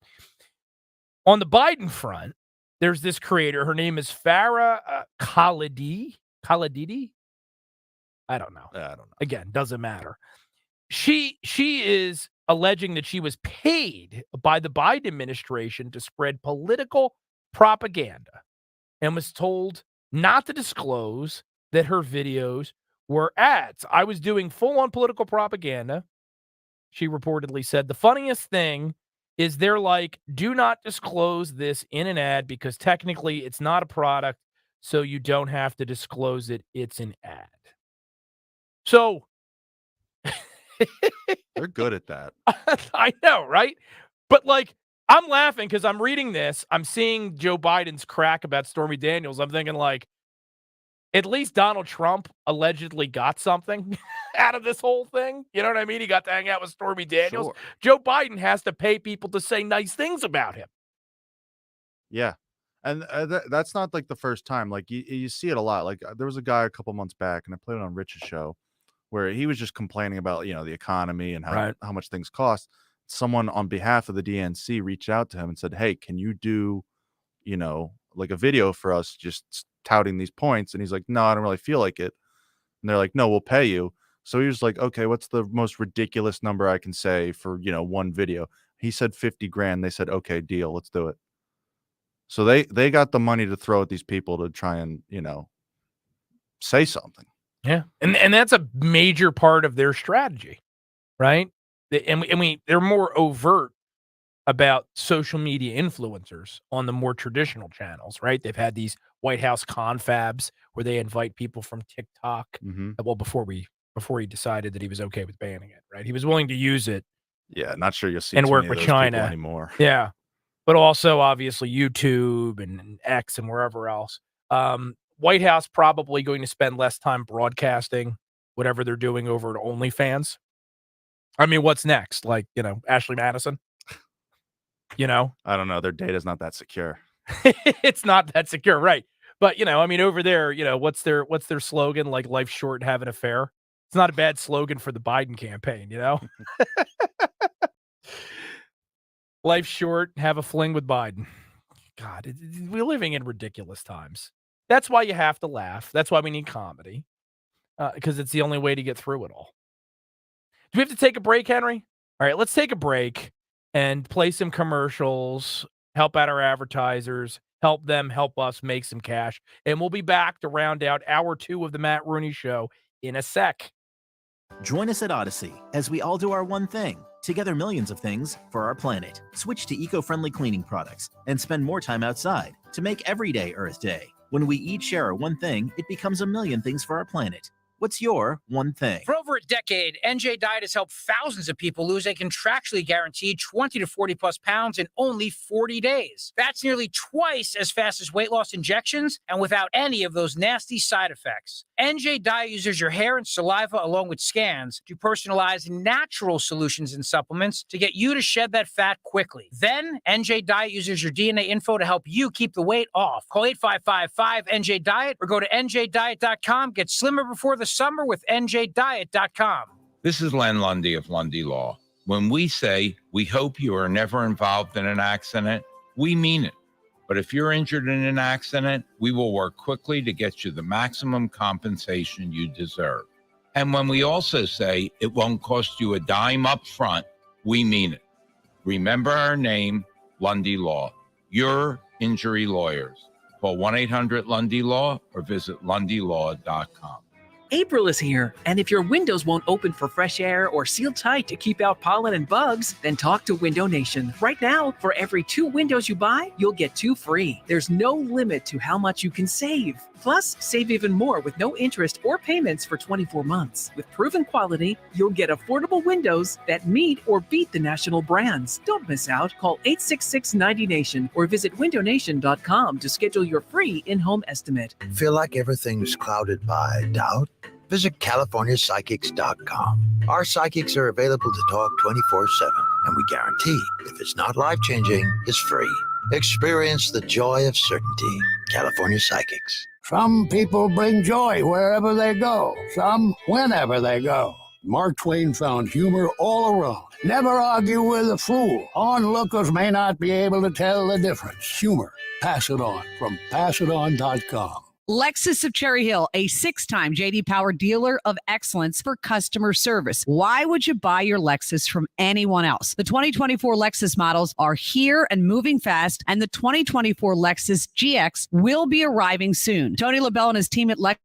on the Biden front, there's this creator. Her name is Farah Khalidi. I don't know. Again, doesn't matter. She is alleging that she was paid by the Biden administration to spread political propaganda and was told not to disclose that her videos were ads. I was doing full-on political propaganda. She reportedly said, the funniest thing is they're like, do not disclose this in an ad because technically it's not a product, so you don't have to disclose it. It's an ad. So they're good at that. I know, right? But like, I'm laughing because I'm reading this. I'm seeing Joe Biden's crack about Stormy Daniels. I'm thinking like, at least Donald Trump allegedly got something out of this whole thing. You know what I mean? He got to hang out with Stormy Daniels. Sure. Joe Biden has to pay people to say nice things about him. Yeah. And that's not like the first time. Like you see it a lot. Like there was a guy a couple months back, and I played it on Rich's show, where he was just complaining about, the economy and how much things cost. Someone on behalf of the DNC reached out to him and said, hey, can you do, like a video for us just touting these points? And he's like, no, I don't really feel like it. And they're like, no, we'll pay you. So he was like, okay, what's the most ridiculous number I can say for, one video? He said 50 grand. They said, okay, deal. Let's do it. So they got the money to throw at these people to try and, say something. Yeah. And that's a major part of their strategy, right? They're more overt about social media influencers on the more traditional channels, right? They've had these White House confabs where they invite people from TikTok. Mm-hmm. Well, before he decided that he was okay with banning it, right? He was willing to use it. Yeah, not sure you'll see and too work many with of those people China anymore. Yeah, but also obviously YouTube and X and wherever else. White House probably going to spend less time broadcasting whatever they're doing over at OnlyFans. I mean, what's next? Like, Ashley Madison. I don't know. Their data's not that secure. It's not that secure, right? But over there, what's their slogan? Like, life's short, have an affair. It's not a bad slogan for the Biden campaign, Life's short, have a fling with Biden. God, we're living in ridiculous times. That's why you have to laugh. That's why we need comedy, because it's the only way to get through it all. Do we have to take a break, Henry? All right, let's take a break and play some commercials, help out our advertisers, help them help us make some cash. And we'll be back to round out hour 2 of the Matt Rooney Show in a sec. Join us at Odyssey as we all do our one thing, together millions of things for our planet. Switch to eco-friendly cleaning products and spend more time outside to make every day Earth Day. When we each share our one thing, it becomes a million things for our planet. What's your one thing? For over a decade, NJ Diet has helped thousands of people lose a contractually guaranteed 20 to 40 plus pounds in only 40 days. That's nearly twice as fast as weight loss injections and without any of those nasty side effects. NJ Diet uses your hair and saliva along with scans to personalize natural solutions and supplements to get you to shed that fat quickly. Then, NJ Diet uses your DNA info to help you keep the weight off. Call 8555-NJ-DIET or go to njdiet.com. Get slimmer before the summer with njdiet.com. This is Len Lundy of Lundy Law. When we say we hope you are never involved in an accident, we mean it. But if you're injured in an accident, we will work quickly to get you the maximum compensation you deserve. And when we also say it won't cost you a dime up front, We mean it. Remember our name, Lundy Law. Your injury lawyers. Call 1-800-LUNDY-LAW or visit lundylaw.com. April is here, and if your windows won't open for fresh air or seal tight to keep out pollen and bugs, then talk to Window Nation. Right now, for every 2 windows you buy, you'll get 2 free. There's no limit to how much you can save. Plus, save even more with no interest or payments for 24 months. With proven quality, you'll get affordable windows that meet or beat the national brands. Don't miss out. Call 866-90NATION or visit windownation.com to schedule your free in-home estimate. Feel like everything's clouded by doubt? Visit CaliforniaPsychics.com. Our psychics are available to talk 24/7, and we guarantee if it's not life-changing, it's free. Experience the joy of certainty. California Psychics. Some people bring joy wherever they go, some whenever they go. Mark Twain found humor all around. Never argue with a fool. Onlookers may not be able to tell the difference. Humor. Pass it on from passiton.com. Lexus of Cherry Hill, a 6-time J.D. Power dealer of excellence for customer service. Why would you buy your Lexus from anyone else? The 2024 Lexus models are here and moving fast, and the 2024 Lexus GX will be arriving soon. Tony LaBelle and his team at Lexus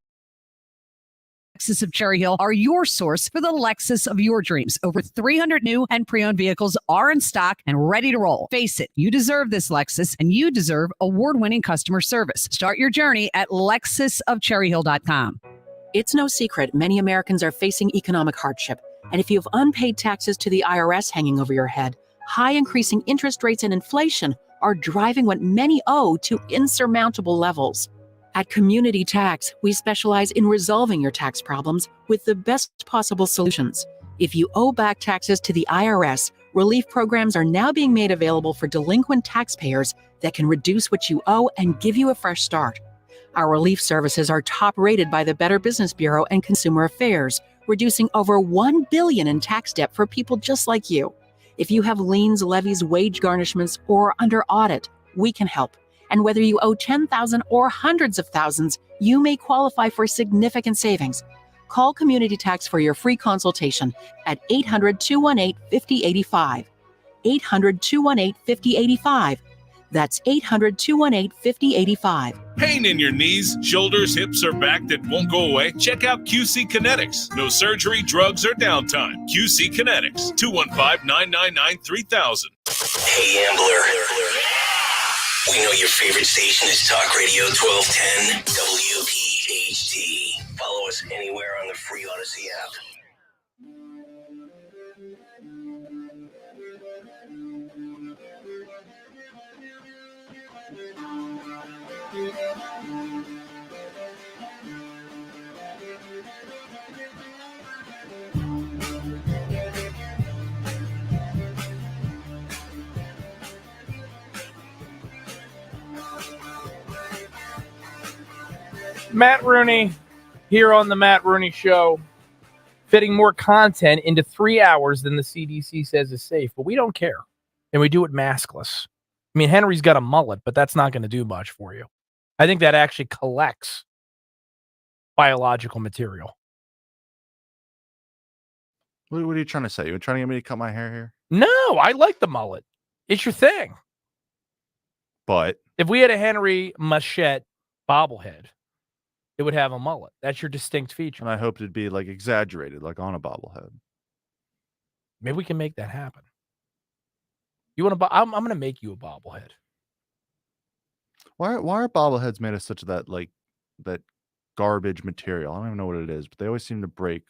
of Cherry Hill are your source for the Lexus of your dreams. Over 300 new and pre-owned vehicles are in stock and ready to roll. Face it, you deserve this Lexus, and you deserve award-winning customer service. Start your journey at lexusofcherryhill.com. It's no secret many Americans are facing economic hardship. And if you have unpaid taxes to the IRS hanging over your head, high increasing interest rates and inflation are driving what many owe to insurmountable levels. At Community Tax, we specialize in resolving your tax problems with the best possible solutions. If you owe back taxes to the IRS, relief programs are now being made available for delinquent taxpayers that can reduce what you owe and give you a fresh start. Our relief services are top-rated by the Better Business Bureau and Consumer Affairs, reducing over $1 billion in tax debt for people just like you. If you have liens, levies, wage garnishments, or are under audit, we can help. And whether you owe $10,000 or hundreds of thousands, you may qualify for significant savings. Call Community Tax for your free consultation at 800-218-5085. 800-218-5085. That's 800-218-5085. Pain in your knees, shoulders, hips, or back that won't go away? Check out QC Kinetics. No surgery, drugs, or downtime. QC Kinetics. 215-999-3000. Hey, Ambler. We know your favorite station is Talk Radio 1210 WPHT. Follow us anywhere on the free Odyssey app. Matt Rooney here on the Matt Rooney Show, fitting more content into 3 hours than the CDC says is safe, but we don't care, and we do it maskless. I mean, Henry's got a mullet, but that's not going to do much for you. I think that actually collects biological material. What are you trying to say? You're trying to get me to cut my hair here? No, I like the mullet. It's your thing. But if we had a Henry Machette bobblehead, it would have a mullet. That's your distinct feature. And I hoped it'd be like exaggerated, like on a bobblehead. Maybe we can make that happen. You want to? I'm going to make you a bobblehead. Why are bobbleheads made of such that garbage material? I don't even know what it is, but they always seem to break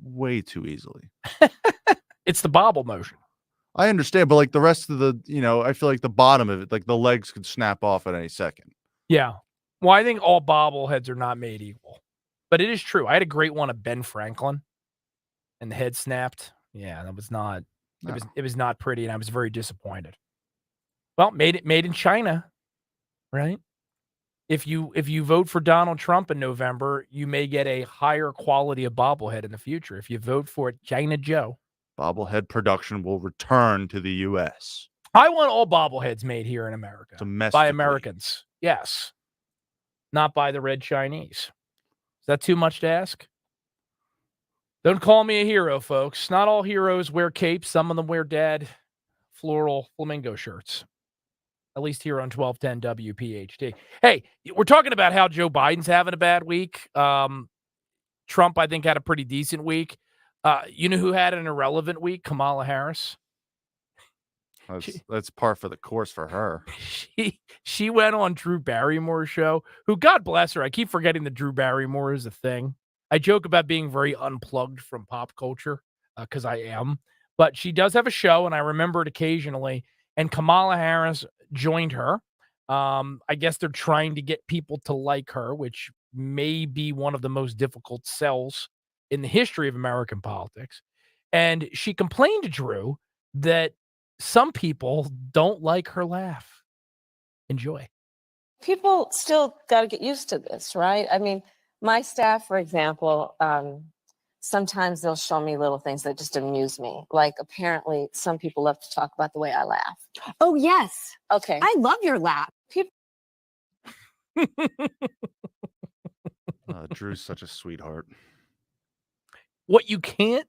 way too easily. It's the bobble motion. I understand, but like the rest of the, I feel like the bottom of it, like the legs could snap off at any second. Yeah. Well, I think all bobbleheads are not made equal, but it is true. I had a great one of Ben Franklin, and the head snapped. Yeah, that was not. No. It was not pretty, and I was very disappointed. Well, made in China, right? If you vote for Donald Trump in November, you may get a higher quality of bobblehead in the future. If you vote for China Joe, bobblehead production will return to the U.S. I want all bobbleheads made here in America by Americans. Yes. Not by the red Chinese. Is that too much to ask? Don't call me a hero, folks. Not all heroes wear capes. Some of them wear dad floral flamingo shirts. At least here on 1210 WPHT. Hey, we're talking about how Joe Biden's having a bad week. Trump, I think, had a pretty decent week. You know who had an irrelevant week? Kamala Harris. That's par for the course for her. She went on Drew Barrymore's show, who, God bless her. I keep forgetting that Drew Barrymore is a thing. I joke about being very unplugged from pop culture because I am. But she does have a show, and I remember it occasionally. And Kamala Harris joined her. I guess they're trying to get people to like her, which may be one of the most difficult sells in the history of American politics. And she complained to Drew that some people don't like her laugh. Enjoy. People still got to get used to this, right? I mean, my staff, for example, sometimes they'll show me little things that just amuse me. Like apparently some people love to talk about the way I laugh. Oh, yes. Okay. I love your laugh. People Drew's such a sweetheart. What you can't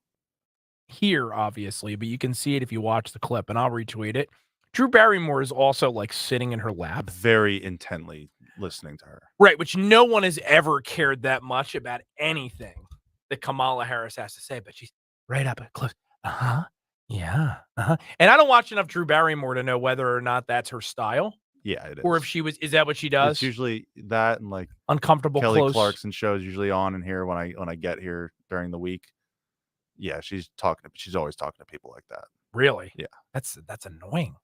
hear, obviously, but you can see it if you watch the clip, and I'll retweet it. Drew Barrymore is also like sitting in her lap. Very intently listening to her. Right, which no one has ever cared that much about anything that Kamala Harris has to say, but she's right up close. Yeah. And I don't watch enough Drew Barrymore to know whether or not that's her style. Yeah, it is. Or if is that what she does? It's usually that and like uncomfortable Kelly close. Clarkson shows usually on in here when I get here during the week. Yeah, she's always talking to people like that. Really? Yeah. That's annoying.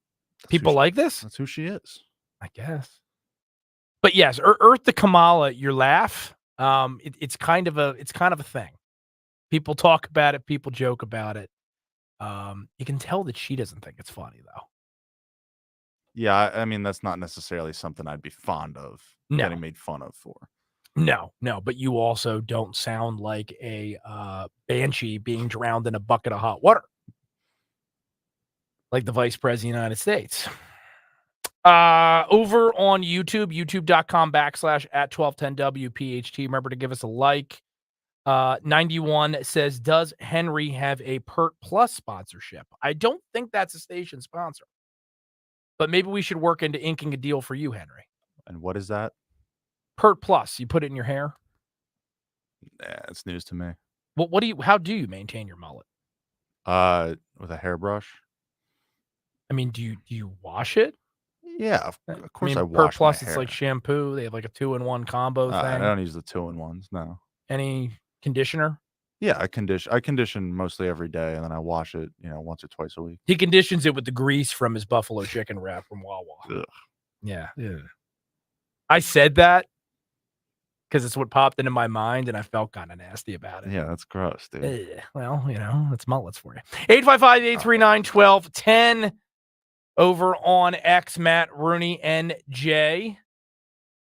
People like this? That's who she is. I guess. But yes, Earth to Kamala, your laugh. It's kind of a thing. People talk about it, people joke about it. You can tell that she doesn't think it's funny though. Yeah, I mean that's not necessarily something I'd be fond of getting made fun of for. No, but you also don't sound like a banshee being drowned in a bucket of hot water. Like the Vice President of the United States. Over on YouTube, youtube.com/@1210WPHT. Remember to give us a like. 91 says, does Henry have a Pert Plus sponsorship? I don't think that's a station sponsor. But maybe we should work into inking a deal for you, Henry. And what is that? Pert Plus. You put it in your hair? Yeah, it's news to me. Well, how do you maintain your mullet? With a hairbrush. I mean, do you wash it? Yeah, of course I wash Pert Plus, my it's hair. like shampoo. They have like a 2-in-1 combo thing. I don't use the 2-in-1s, no. Any conditioner? Yeah, I condition mostly every day, and then I wash it, once or twice a week. He conditions it with the grease from his buffalo chicken wrap from Wawa. Ugh. Yeah. I said that because it's what popped into my mind, and I felt kind of nasty about it. Yeah, that's gross, dude. Well, it's mullets for you. 855-839-1210 over on X, Matt, Rooney, NJ.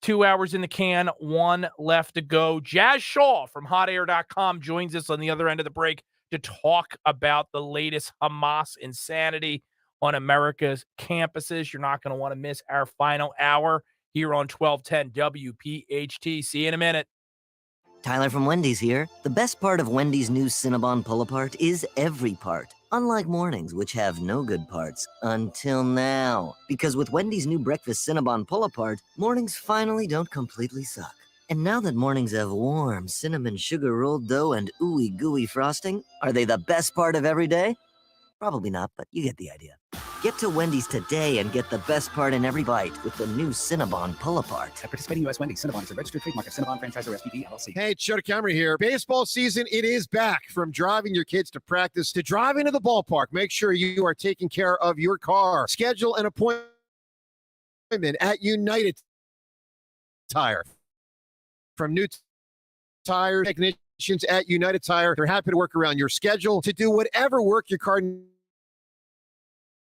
2 hours in the can, 1 left to go. Jazz Shaw from hotair.com joins us on the other end of the break to talk about the latest Hamas insanity on America's campuses. You're not going to want to miss our final hour here on 1210 WPHT. See you in a minute. Tyler from Wendy's here. The best part of Wendy's new Cinnabon Pull-Apart is every part. Unlike mornings, which have no good parts. Until now. Because with Wendy's new breakfast Cinnabon Pull-Apart, mornings finally don't completely suck. And now that mornings have warm cinnamon sugar rolled dough and ooey gooey frosting, are they the best part of every day? Probably not, but you get the idea. Get to Wendy's today and get the best part in every bite with the new Cinnabon Pull-Apart. At participating U.S. Wendy's, Cinnabon is a registered trademark of Cinnabon Franchisor SPV LLC. Hey, it's Joe Camry here. Baseball season, it is back. From driving your kids to practice to driving to the ballpark, make sure you are taking care of your car. Schedule an appointment at United Tire. From new tire technicians at United Tire, they're happy to work around your schedule to do whatever work your car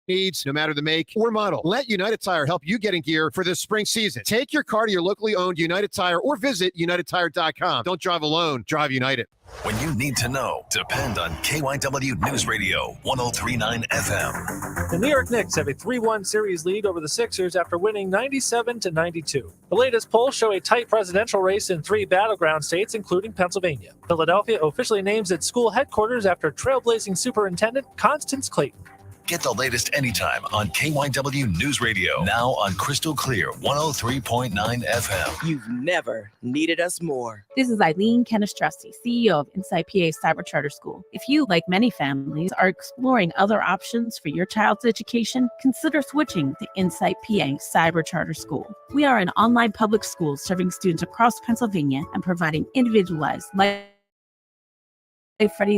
needs, no matter the make or model. Let United Tire help you get in gear for this spring season. Take your car to your locally owned United Tire or visit UnitedTire.com. Don't drive alone. Drive United. When you need to know, depend on KYW News Radio 1039 FM. The New York Knicks have a 3-1 series lead over the Sixers after winning 97-92. The latest polls show a tight presidential race in 3 battleground states, including Pennsylvania. Philadelphia officially names its school headquarters after trailblazing superintendent Constance Clayton. Get the latest anytime on KYW News Radio. Now on Crystal Clear 103.9 FM. You've never needed us more. This is Eileen Canestrassi, CEO of Insight PA Cyber Charter School. If you, like many families, are exploring other options for your child's education, consider switching to Insight PA Cyber Charter School. We are an online public school serving students across Pennsylvania and providing individualized life-ready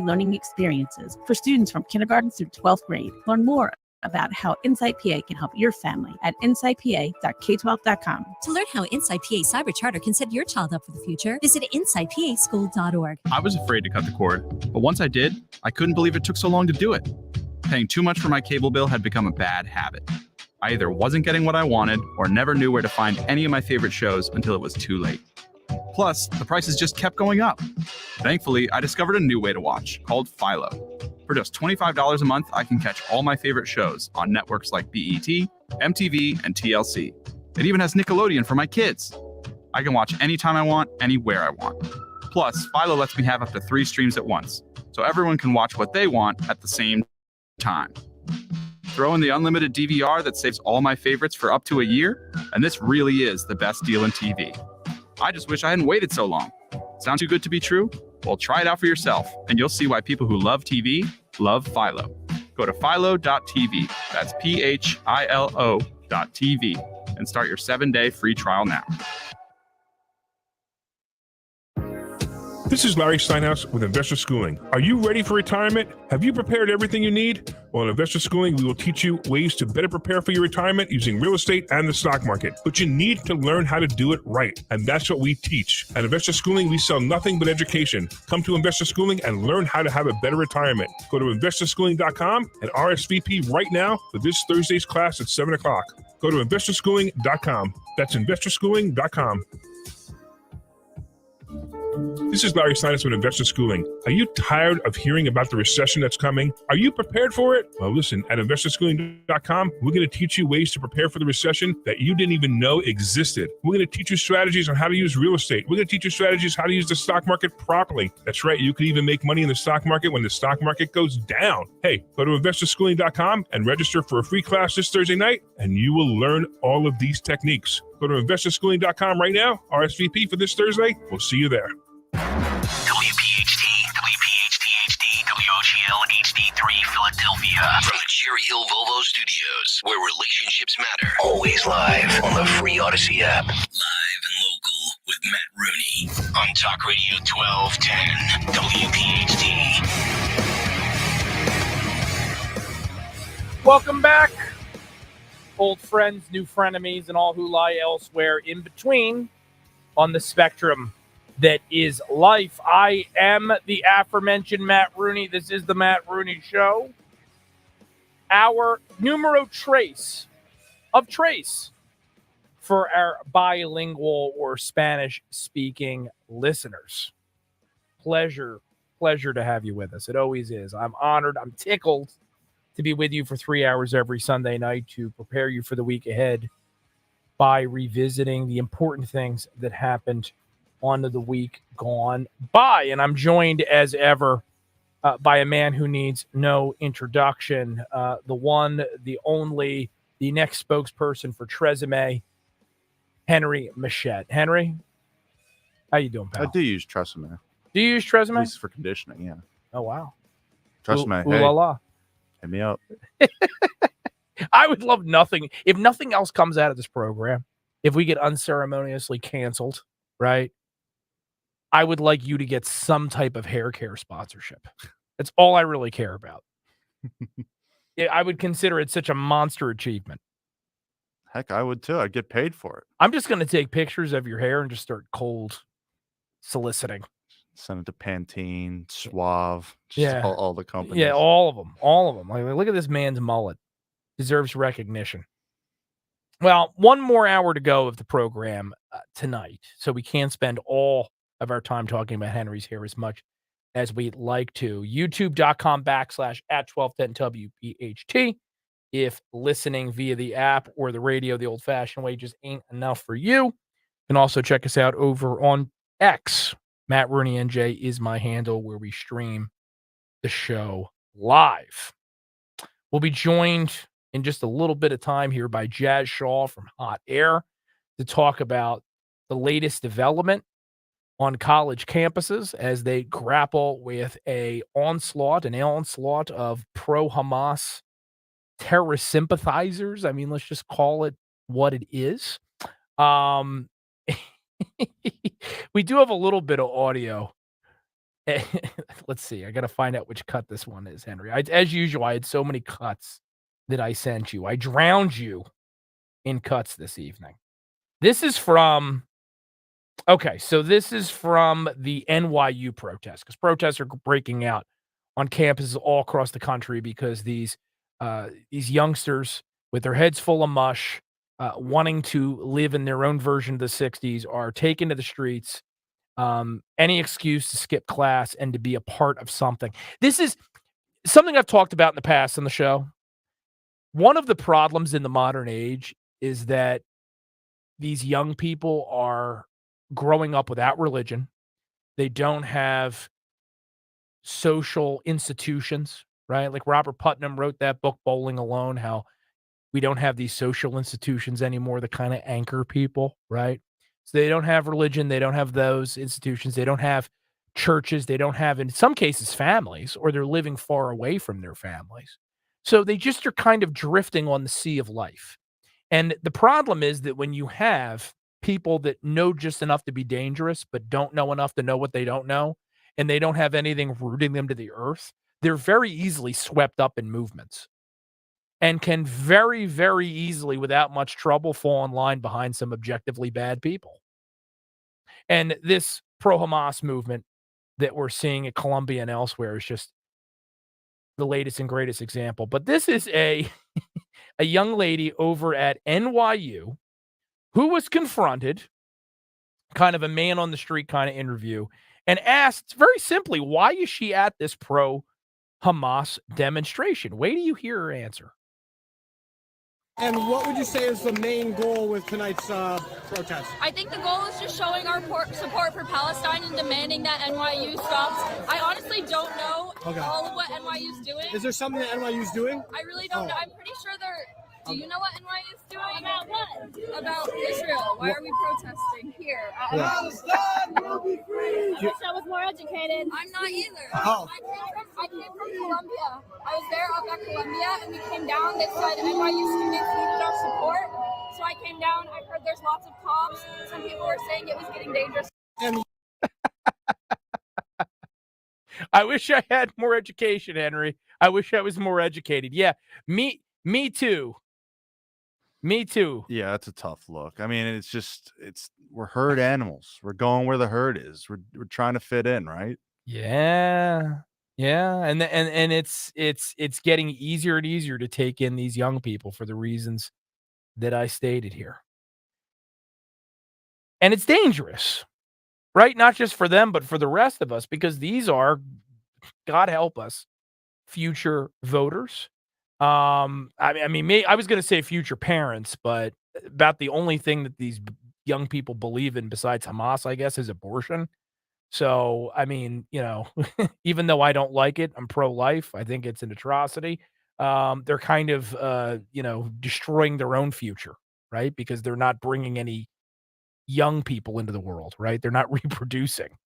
learning experiences for students from kindergarten through 12th grade. Learn more about how Insight PA can help your family at insightpa.k12.com. To learn how Insight PA Cyber Charter can set your child up for the future, visit insightpaschool.org. I was afraid to cut the cord, but once I did, I couldn't believe it took so long to do it. Paying too much for my cable bill had become a bad habit. I either wasn't getting what I wanted or never knew where to find any of my favorite shows until it was too late. Plus, the prices just kept going up. Thankfully, I discovered a new way to watch called Philo. For just $25 a month, I can catch all my favorite shows on networks like BET, MTV, and TLC. It even has Nickelodeon for my kids. I can watch anytime I want, anywhere I want. Plus, Philo lets me have up to 3 streams at once, so everyone can watch what they want at the same time. Throw in the unlimited DVR that saves all my favorites for up to a year, and this really is the best deal in TV. I just wish I hadn't waited so long. Sound too good to be true? Well, try it out for yourself, and you'll see why people who love TV love Philo. Go to philo.tv, that's philo.tv, and start your 7-day free trial now. This is Larry Steinhaus with Investor Schooling. Are you ready for retirement? Have you prepared everything you need? Well, in Investor Schooling, we will teach you ways to better prepare for your retirement using real estate and the stock market. But you need to learn how to do it right, and that's what we teach. At Investor Schooling, we sell nothing but education. Come to Investor Schooling and learn how to have a better retirement. Go to investorschooling.com and RSVP right now for this Thursday's class at 7 o'clock. Go to investorschooling.com. That's investorschooling.com. This is Larry Steinhaus with Investor Schooling. Are you tired of hearing about the recession that's coming? Are you prepared for it? Well, listen, at investorschooling.com, we're going to teach you ways to prepare for the recession that you didn't even know existed. We're going to teach you strategies on how to use real estate. We're going to teach you strategies how to use the stock market properly. That's right. You could even make money in the stock market when the stock market goes down. Hey, go to investorschooling.com and register for a free class this Thursday night, and you will learn all of these techniques. Go to investorschooling.com right now. RSVP for this Thursday. We'll see you there. WPHT, WPHT-HD, WOGL HD3 Philadelphia. From the Cherry Hill Volvo Studios, where relationships matter. Always live on the free Odyssey app. Live and local with Matt Rooney on Talk Radio 1210 WPHT. Welcome back, old friends, new frenemies, and all who lie elsewhere in between on the spectrum that is life. I am the aforementioned Matt Rooney. This is the Matt Rooney Show. Our numero trace of trace for our bilingual or Spanish-speaking listeners. Pleasure to have you with us. It always is. I'm honored. I'm tickled to be with you for 3 hours every Sunday night to prepare you for the week ahead by revisiting the important things that happened on the week gone by. And I'm joined as ever by a man who needs no introduction, the one, the only, the next spokesperson for Tresemme, Henry Machette. Henry, how you doing, pal? I do use Tresemme. Do you use Tresemme? At least for conditioning, yeah. Oh, wow. Tresemme, Ooh hey, la la. hit me up. I would love nothing. If nothing else comes out of this program, if we get unceremoniously canceled, right? I would like you to get some type of hair care sponsorship. That's all I really care about. I would consider it such a monster achievement. Heck, I would too. I'd get paid for it. I'm just going to take pictures of your hair and just start cold soliciting. Send it to Pantene, Suave, just Yeah. all the companies. Yeah, all of them. All of them. Like, look at this man's mullet. deserves recognition. Well, one more hour to go of the program tonight, so we can't spend all of our time talking about Henry's hair as much as we'd like to. YouTube.com/@1210WPHT. If listening via the app or the radio the old-fashioned way just ain't enough for you, you can also check us out over on X. Matt Rooney NJ is my handle, where we stream the show live. We'll be joined in just a little bit of time here by Jazz Shaw from Hot Air to talk about the latest development on college campuses as they grapple with an onslaught of pro-Hamas terrorist sympathizers. I mean, let's just call it what it is. We do have a little bit of audio. Let's see. I got to find out which cut this one is, Henry. As usual, I had so many cuts that I sent you. I drowned you in cuts this evening. This is from the NYU protest, because protests are breaking out on campuses all across the country because these youngsters with their heads full of mush, wanting to live in their own version of the 60s, are taken to the streets. Any excuse to skip class and to be a part of something. This is something I've talked about in the past on the show. One of the problems in the modern age is that these young people are growing up without religion. They don't have social institutions, right? Like Robert Putnam wrote that book, Bowling Alone, how we don't have these social institutions anymore that kind of anchor people, right? So they don't have religion. They don't have those institutions. They don't have churches. They don't have, in some cases, families, or they're living far away from their families. So they just are kind of drifting on the sea of life. And the problem is that when you have people that know just enough to be dangerous, but don't know enough to know what they don't know, and they don't have anything rooting them to the earth, they're very easily swept up in movements and can very, very easily, without much trouble, fall in line behind some objectively bad people. And this pro-Hamas movement that we're seeing at Columbia and elsewhere is just the latest and greatest example. But this is a young lady over at NYU who was confronted, kind of a man on the street kind of interview, and asked very simply, why is she at this pro-Hamas demonstration? Wait till you hear her answer. And what would you say is the main goal with tonight's protest? I think the goal is just showing our support for Palestine and demanding that NYU stops. I honestly don't know all of what NYU's doing. Is there something that NYU's doing? I really don't know. I'm pretty sure they're... Do you know what NYU's doing? About what? About Israel. Why are we protesting here? Palestine will be free! I wish I was more educated. I'm not either. Oh. I came from Columbia. I was there up at Columbia, and we came down. They said NYU students needed our support. So I came down. I heard there's lots of cops. Some people were saying it was getting dangerous. I wish I had more education, Henry. I wish I was more educated. Yeah, me too. Me too. Yeah, that's a tough look. I mean, we're herd animals. We're going where the herd is. We're trying to fit in, right? Yeah. Yeah, and it's getting easier and easier to take in these young people for the reasons that I stated here. And it's dangerous, right? Not just for them, but for the rest of us, because these are, God help us, future voters. I was going to say future parents, but about the only thing that these young people believe in besides Hamas, I guess, is abortion. So, I mean, even though I don't like it, I'm pro-life. I think it's an atrocity. They're kind of, destroying their own future, right? Because they're not bringing any young people into the world, right? They're not reproducing,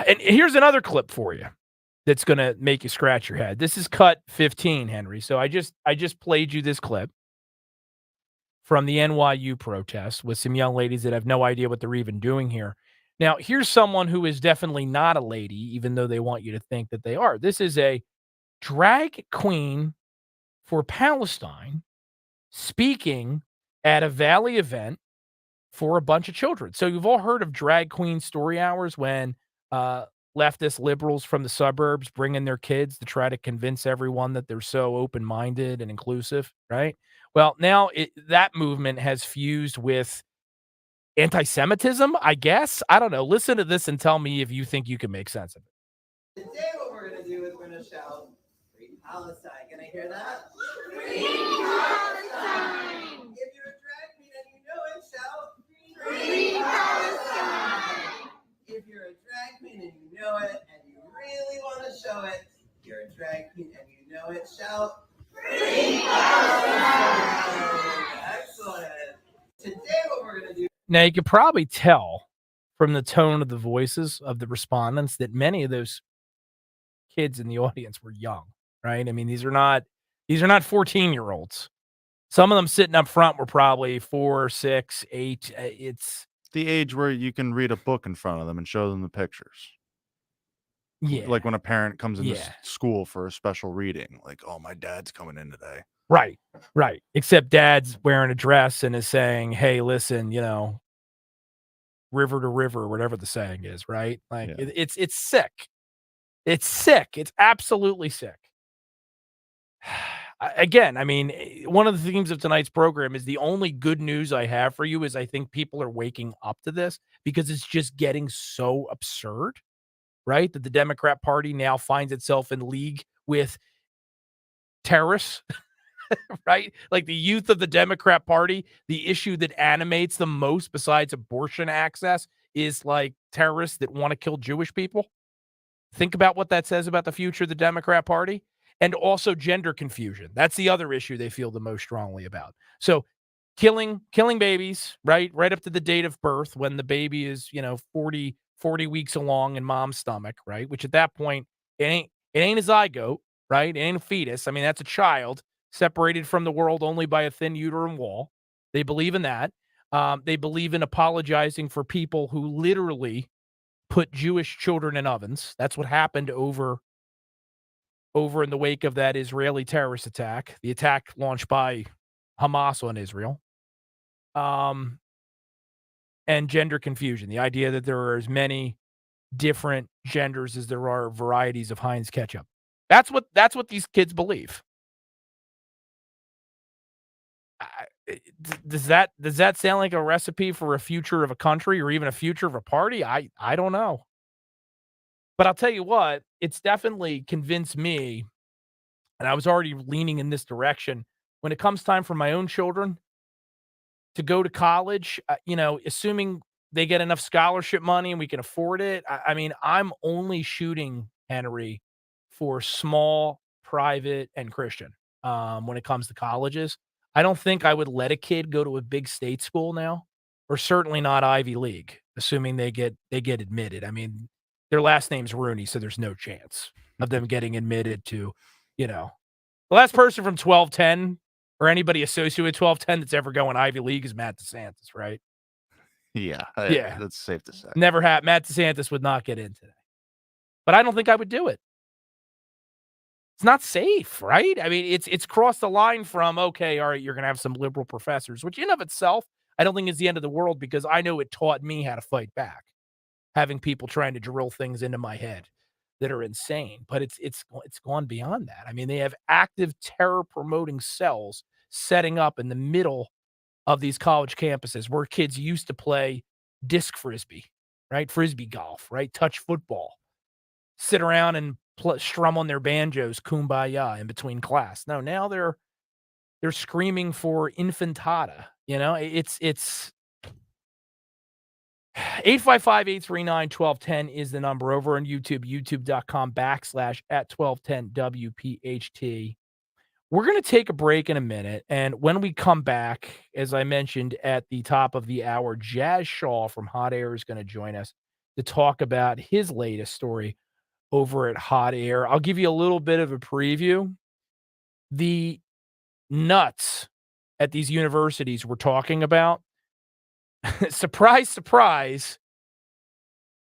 And here's another clip for you that's going to make you scratch your head. This is cut 15, Henry. So I just played you this clip from the NYU protest with some young ladies that have no idea what they're even doing here. Now, here's someone who is definitely not a lady, even though they want you to think that they are. This is a drag queen for Palestine speaking at a Valley event for a bunch of children. So you've all heard of drag queen story hours when leftist liberals from the suburbs bringing their kids to try to convince everyone that they're so open-minded and inclusive, right? Well, now that movement has fused with anti-Semitism, I guess. I don't know. Listen to this and tell me if you think you can make sense of it. Today what we're going to do is we're going to shout, Free Palestine. Can I hear that? Free Palestine! If you're a drag queen and you know it, shout, Free Palestine! If you're a drag queen and you know it and you really want to show it, you're a drag queen and you know it, shout, Free Palestine! Excellent. Today what we're going to do. Now, you could probably tell from the tone of the voices of the respondents that many of those kids in the audience were young, right? I mean, these are not 14-year-olds. Some of them sitting up front were probably 4, 6, 8. It's the age where you can read a book in front of them and show them the pictures. Yeah. Like when a parent comes into Yeah. school for a special reading, like, oh, my dad's coming in today. Right. Except dad's wearing a dress and is saying, hey, listen, river to river, whatever the saying is, right? Like it's sick. It's sick. It's absolutely sick. Again, I mean, one of the themes of tonight's program is the only good news I have for you is I think people are waking up to this because it's just getting so absurd, right? That the Democrat Party now finds itself in league with terrorists. Right? Like the youth of the Democrat Party, the issue that animates them most besides abortion access is like terrorists that want to kill Jewish people. Think about what that says about the future of the Democrat Party. And also gender confusion. That's the other issue they feel the most strongly about. So killing babies, right up to the date of birth when the baby is, 40 weeks along in mom's stomach, right? Which at that point, it ain't a zygote, right? It ain't a fetus. I mean, that's a child separated from the world only by a thin uterine wall. They believe in that. They believe in apologizing for people who literally put Jewish children in ovens. That's what happened over in the wake of that Israeli terrorist attack, the attack launched by Hamas on Israel. And gender confusion, the idea that there are as many different genders as there are varieties of Heinz ketchup. That's what these kids believe. Does that sound like a recipe for a future of a country or even a future of a party? I don't know. But I'll tell you what, it's definitely convinced me, and I was already leaning in this direction, when it comes time for my own children to go to college, assuming they get enough scholarship money and we can afford it. I mean, I'm only shooting, Henry, for small, private, and Christian when it comes to colleges. I don't think I would let a kid go to a big state school now, or certainly not Ivy League, assuming they get admitted. I mean, their last name's Rooney, so there's no chance of them getting admitted to, the last person from 1210 or anybody associated with 1210 that's ever going Ivy League is Matt DeSantis, right? Yeah. Yeah. That's safe to say. Never had. Matt DeSantis would not get in today. But I don't think I would do it. It's not safe, right? I mean, it's crossed the line from, okay, all right, you're going to have some liberal professors, which in of itself, I don't think is the end of the world because I know it taught me how to fight back, having people trying to drill things into my head that are insane. But it's gone beyond that. I mean, they have active terror-promoting cells setting up in the middle of these college campuses where kids used to play disc frisbee, right? Frisbee golf, right? Touch football, sit around and strum on their banjos, kumbaya in between class. No, now they're screaming for infantada. It's 855-839-1210 is the number. Over on YouTube, youtube.com/@1210WPHT. We're going to take a break in a minute. And when we come back, as I mentioned at the top of the hour, Jazz Shaw from Hot Air is going to join us to talk about his latest story over at Hot Air. I'll give you a little bit of a preview. The nuts at these universities we're talking about, surprise, surprise,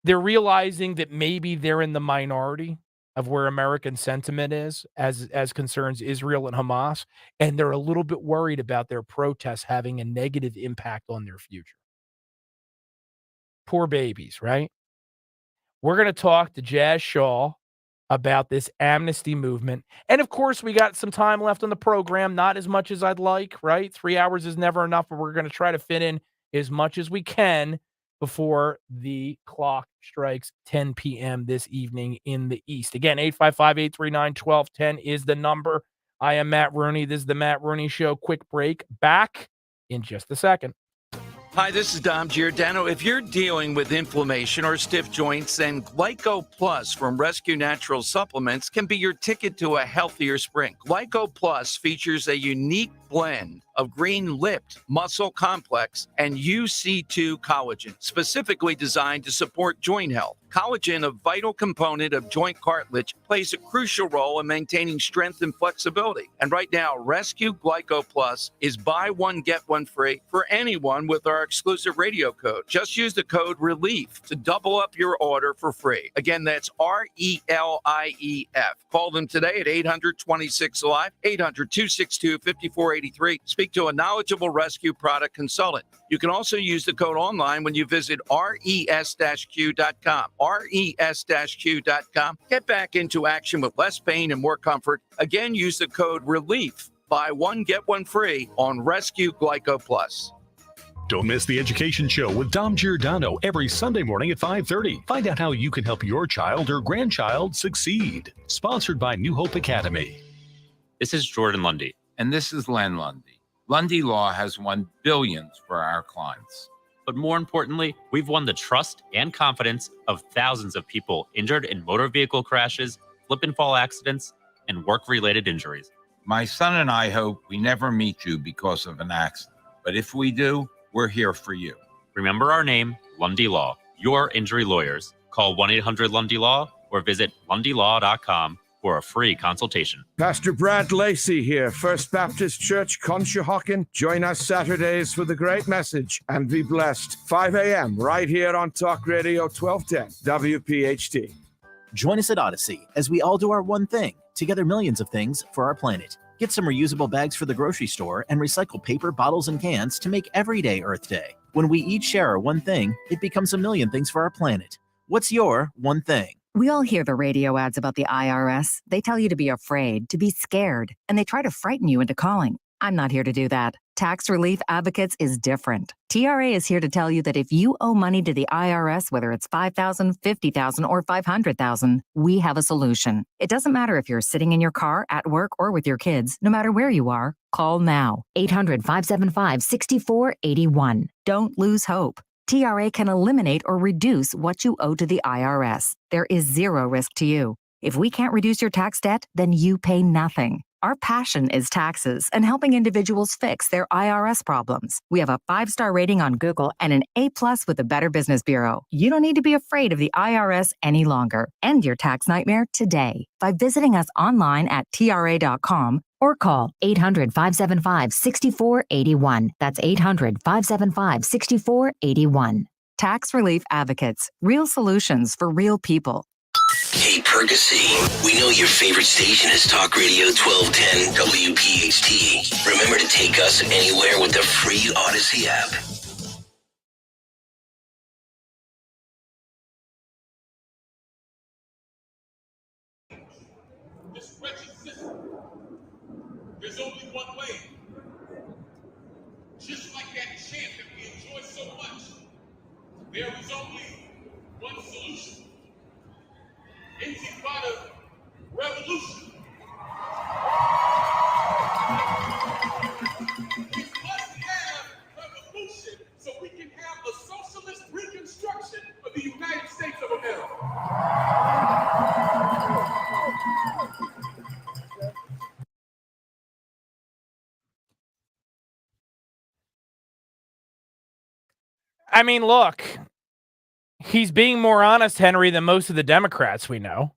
they're realizing that maybe they're in the minority of where American sentiment is as concerns Israel and Hamas, and they're a little bit worried about their protests having a negative impact on their future. Poor babies, right? We're going to talk to Jazz Shaw about this amnesty movement. And of course, we got some time left on the program, not as much as I'd like, right? 3 hours is never enough, but we're going to try to fit in as much as we can before the clock strikes 10 p.m. this evening in the East. Again, 855-839-1210 is the number. I am Matt Rooney. This is the Matt Rooney Show. Quick break. Back in just a second. Hi, this is Dom Giordano. If you're dealing with inflammation or stiff joints, then Glyco Plus from Rescue Natural Supplements can be your ticket to a healthier spring. Glyco Plus features a unique blend of green-lipped muscle complex and UC2 collagen, specifically designed to support joint health. Collagen, a vital component of joint cartilage, plays a crucial role in maintaining strength and flexibility. And right now, Rescue Glyco Plus is buy one, get one free for anyone with our exclusive radio code. Just use the code RELIEF to double up your order for free. Again, that's RELIEF. Call them today at 800-26-ALIVE, 800-262-5483. Speak to a knowledgeable rescue product consultant. You can also use the code online when you visit res-q.com. res-q.com. Get back into action with less pain and more comfort. Again, use the code RELIEF. Buy one, get one free on Rescue Glyco Plus. Don't miss the Education Show with Dom Giordano every Sunday morning at 5:30. Find out how you can help your child or grandchild succeed. Sponsored by New Hope Academy. This is Jordan Lundy. And this is Len Lundy. Lundy Law has won billions for our clients. But more importantly, we've won the trust and confidence of thousands of people injured in motor vehicle crashes, slip and fall accidents, and work-related injuries. My son and I hope we never meet you because of an accident. But if we do, we're here for you. Remember our name, Lundy Law, your injury lawyers. Call 1-800-LUNDY-LAW or visit lundylaw.com for a free consultation. Pastor Brad Lacey here, First Baptist Church, Conshohocken. Join us Saturdays for the great message and be blessed. 5 a.m. right here on Talk Radio 1210 WPHT. Join us at Odyssey as we all do our one thing, together millions of things for our planet. Get some reusable bags for the grocery store and recycle paper, bottles, and cans to make every day Earth Day. When we each share our one thing, it becomes a million things for our planet. What's your one thing? We all hear the radio ads about the IRS. They tell you to be afraid, to be scared, and they try to frighten you into calling. I'm not here to do that. Tax Relief Advocates is different. TRA is here to tell you that if you owe money to the IRS, whether it's $5,000, $50,000, or $500,000, we have a solution. It doesn't matter if you're sitting in your car, at work, or with your kids. No matter where you are, call now. 800-575-6481. Don't lose hope. TRA can eliminate or reduce what you owe to the IRS. There is zero risk to you. If we can't reduce your tax debt, then you pay nothing. Our passion is taxes and helping individuals fix their IRS problems. We have a 5-star rating on Google and an A+ with the Better Business Bureau. You don't need to be afraid of the IRS any longer. End your tax nightmare today by visiting us online at tra.com or call 800-575-6481. That's 800-575-6481. Tax Relief Advocates. Real solutions for real people. Hey, Percy, we know your favorite station is Talk Radio 1210 WPHT. Remember to take us anywhere with the free Odyssey app. This wretched system, there's only one way. Just like that chant that we enjoy so much, there is only one solution. Intifada revolution. We must have revolution so we can have a socialist reconstruction of the United States of America. I mean, look, he's being more honest, Henry, than most of the Democrats we know.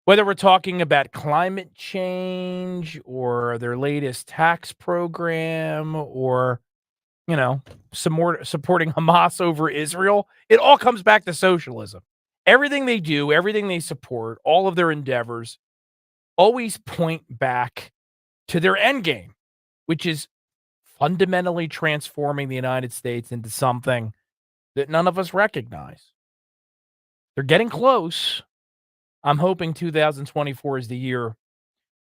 Whether we're talking about climate change or their latest tax program or, you know, some more supporting Hamas over Israel, it all comes back to socialism. Everything they do, everything they support, all of their endeavors always point back to their end game, which is fundamentally transforming the United States into something that none of us recognize. They're getting close. I'm hoping 2024 is the year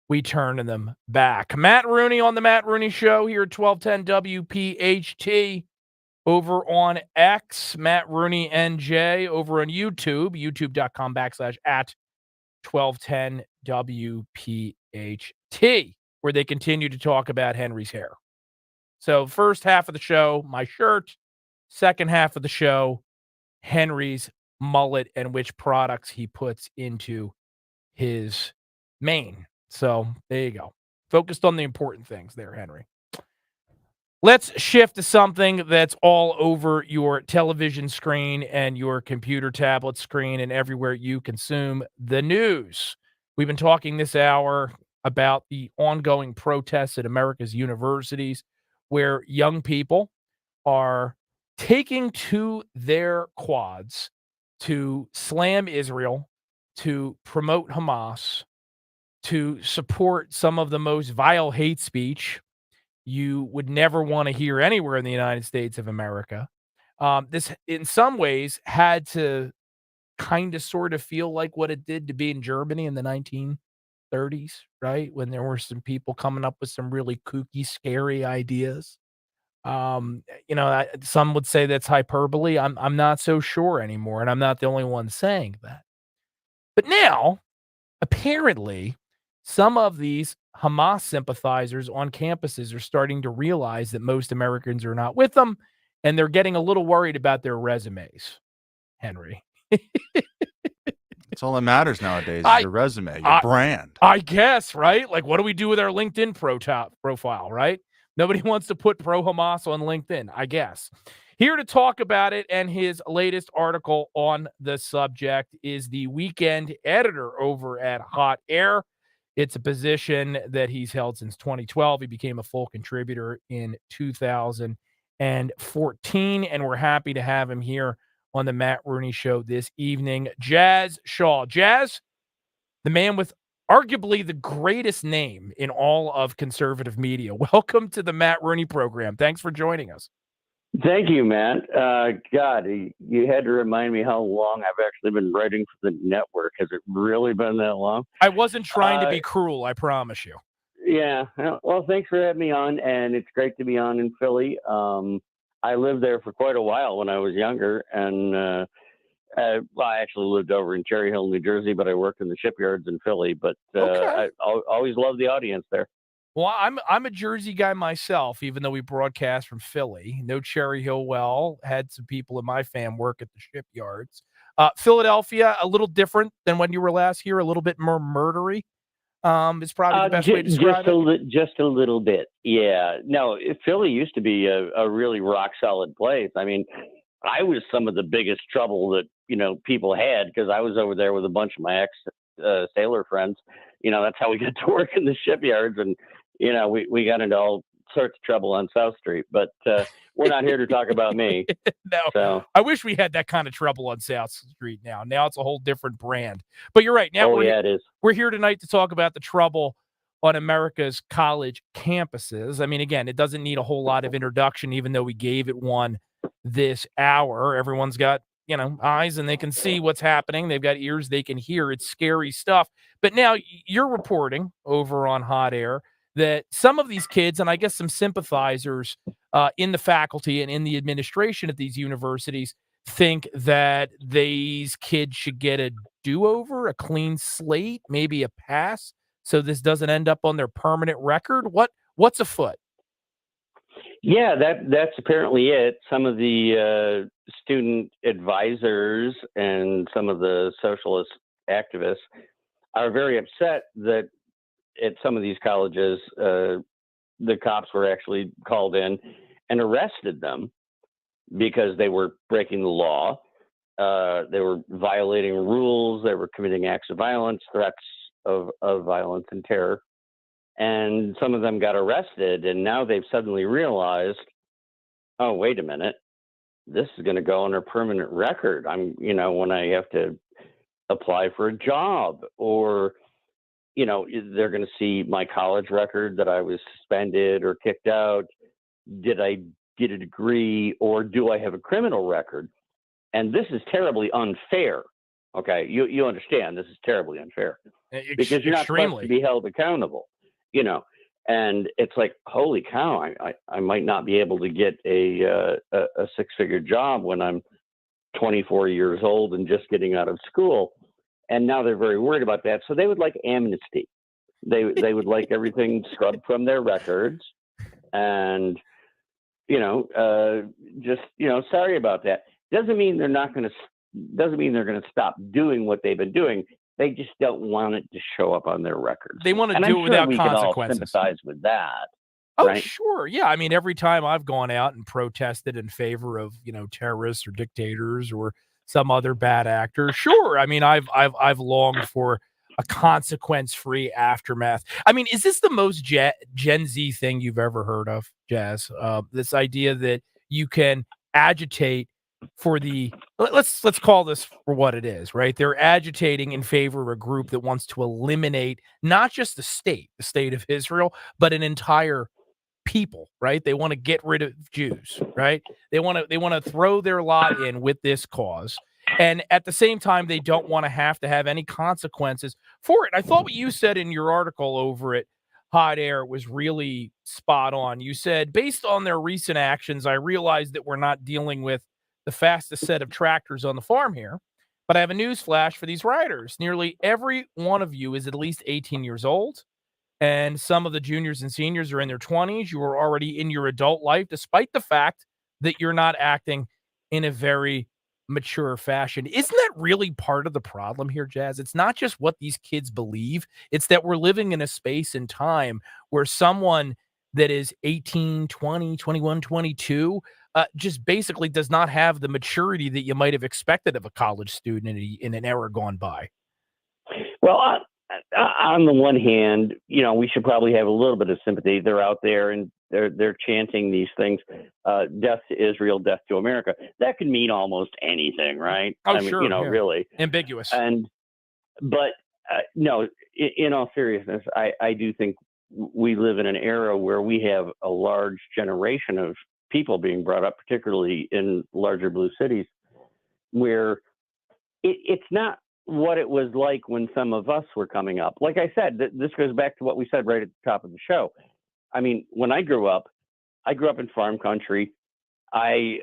we turn them back. Matt Rooney on the Matt Rooney Show here at 1210 WPHT. Over on X, Matt Rooney NJ. Over on YouTube, youtube.com/@1210 WPHT, where they continue to talk about Henry's hair. So first half of the show, my shirt. Second half of the show, Henry's mullet and which products he puts into his mane. So there you go. Focused on the important things there, Henry. Let's shift to something that's all over your television screen and your computer tablet screen and everywhere you consume the news. We've been talking this hour about the ongoing protests at America's universities, where young people are taking to their quads to slam Israel, to promote Hamas, to support some of the most vile hate speech you would never want to hear anywhere in the United States of America. This, in some ways, had to kind of sort of feel like what it did to be in Germany in the 1930s, right? When there were some people coming up with some really kooky, scary ideas. Some would say that's hyperbole. I'm not so sure anymore, and I'm not the only one saying that. But now, apparently, some of these Hamas sympathizers on campuses are starting to realize that most Americans are not with them, and they're getting a little worried about their resumes, Henry. That's all that matters nowadays is your resume, your brand. I guess, right? Like, what do we do with our LinkedIn profile, right? Nobody wants to put pro-Hamas on LinkedIn, I guess. Here to talk about it and his latest article on the subject is the weekend editor over at Hot Air. It's a position that he's held since 2012. He became a full contributor in 2014, and we're happy to have him here on the Matt Rooney Show this evening. Jazz Shaw. Jazz, the man with arguably the greatest name in all of conservative media. Welcome to the Matt Rooney program. Thanks for joining us. Thank you, Matt. God, you had to remind me how long I've actually been writing for the network. Has it really been that long? I wasn't trying to be cruel, I promise you. Yeah. Well, thanks for having me on, and it's great to be on in Philly. I lived there for quite a while when I was younger, and I actually lived over in Cherry Hill, New Jersey, but I worked in the shipyards in Philly. But I always loved the audience there. Well, I'm a Jersey guy myself, even though we broadcast from Philly. No Cherry Hill well. Had some people in my fam work at the shipyards. Philadelphia, a little different than when you were last here, a little bit more murdery. Is probably the best way to describe it. Just a little bit, yeah. No, Philly used to be a really rock solid place. I mean, I was some of the biggest trouble that people had because I was over there with a bunch of my ex sailor friends. That's how we got to work in the shipyards, and we got into all sorts of trouble on South Street. But we're not here to talk about me. No, so. I wish we had that kind of trouble on South Street now. Now it's a whole different brand. But you're right. Now it is. We're here tonight to talk about the trouble on America's college campuses. I mean, again, it doesn't need a whole lot of introduction, even though we gave it one this hour. Everyone's got eyes and they can see what's happening. They've got ears they can hear. It's scary stuff. But now you're reporting over on Hot Air that some of these kids, and I guess some sympathizers in the faculty and in the administration at these universities, think that these kids should get a do-over, a clean slate, maybe a pass, so this doesn't end up on their permanent record. What's afoot? Yeah, that's apparently it. Some of the student advisors and some of the socialist activists are very upset that at some of these colleges, the cops were actually called in and arrested them because they were breaking the law. They were violating rules. They were committing acts of violence, threats of violence and terror. And some of them got arrested, and now they've suddenly realized, oh, wait a minute, this is going to go on their permanent record. When I have to apply for a job, or, they're going to see my college record that I was suspended or kicked out. Did I get a degree, or do I have a criminal record? And this is terribly unfair Okay, you understand this is terribly unfair because you're not supposed Extremely. to be held accountable, you know. And it's like, holy cow, I might not be able to get a six-figure job when I'm 24 years old and just getting out of school. And now they're very worried about that. So they would like amnesty. They would like everything scrubbed from their records, and just sorry about that. Doesn't mean they're not going to. Doesn't mean they're going to stop doing what they've been doing. They just don't want it to show up on their records. They want to And do I'm it sure without we can all consequences. sympathize with that. Oh, right? sure. Yeah. I mean, every time I've gone out and protested in favor of, terrorists or dictators or some other bad actor, sure. I mean, I've longed for a consequence-free aftermath. I mean, is this the most Gen Z thing you've ever heard of, Jazz? This idea that you can agitate for let's call this for what it is, right? They're agitating in favor of a group that wants to eliminate not just the state of Israel, but an entire people, right? They want to get rid of Jews, right? They want to throw their lot in with this cause. And at the same time, they don't want to have any consequences for it. I thought what you said in your article over at Hot Air was really spot on. You said, based on their recent actions, I realized that we're not dealing with the fastest set of tractors on the farm here. But I have a news flash for these riders. Nearly every one of you is at least 18 years old. And some of the juniors and seniors are in their 20s. You are already in your adult life, despite the fact that you're not acting in a very mature fashion. Isn't that really part of the problem here, Jazz? It's not just what these kids believe. It's that we're living in a space and time where someone that is 18, 20, 21, 22 just basically does not have the maturity that you might have expected of a college student in an era gone by. Well, on the one hand, we should probably have a little bit of sympathy. They're out there and they're chanting these things, death to Israel, death to America. That could mean almost anything, right? Oh, I mean, sure. Yeah. really. Ambiguous. But no, in all seriousness, I do think we live in an era where we have a large generation of people being brought up, particularly in larger blue cities, where it's not what it was like when some of us were coming up. Like I said, this goes back to what we said right at the top of the show. I mean, when I grew up in farm country. I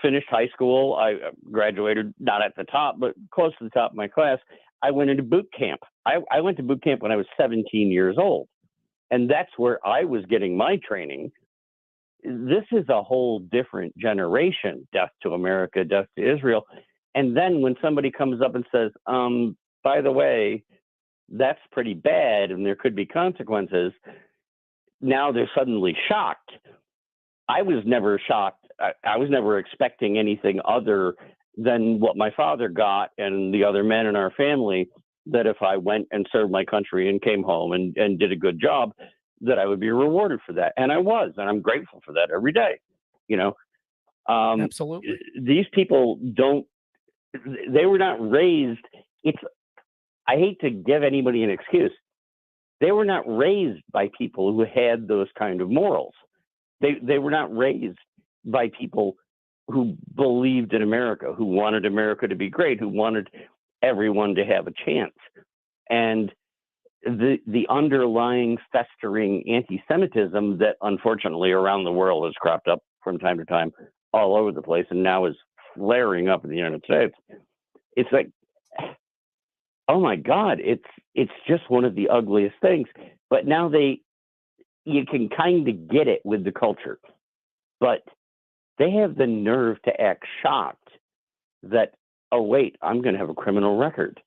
finished high school. I graduated not at the top, but close to the top of my class. I went into boot camp. I went to boot camp when I was 17 years old. And that's where I was getting my training. This is a whole different generation, death to America, death to Israel. And then when somebody comes up and says, by the way, that's pretty bad and there could be consequences, now they're suddenly shocked. I was never shocked. I was never expecting anything other than what my father got and the other men in our family, that if I went and served my country and came home and did a good job, that I would be rewarded for that. And I was, and I'm grateful for that every day, Absolutely. These people they were not raised. I hate to give anybody an excuse. They were not raised by people who had those kind of morals. They were not raised by people who believed in America, who wanted America to be great, who wanted everyone to have a chance. And the underlying festering anti-Semitism that unfortunately around the world has cropped up from time to time all over the place and now is flaring up in the United States. It's like, oh my God, it's just one of the ugliest things. But now you can kind of get it with the culture, but they have the nerve to act shocked that, oh wait, I'm going to have a criminal record.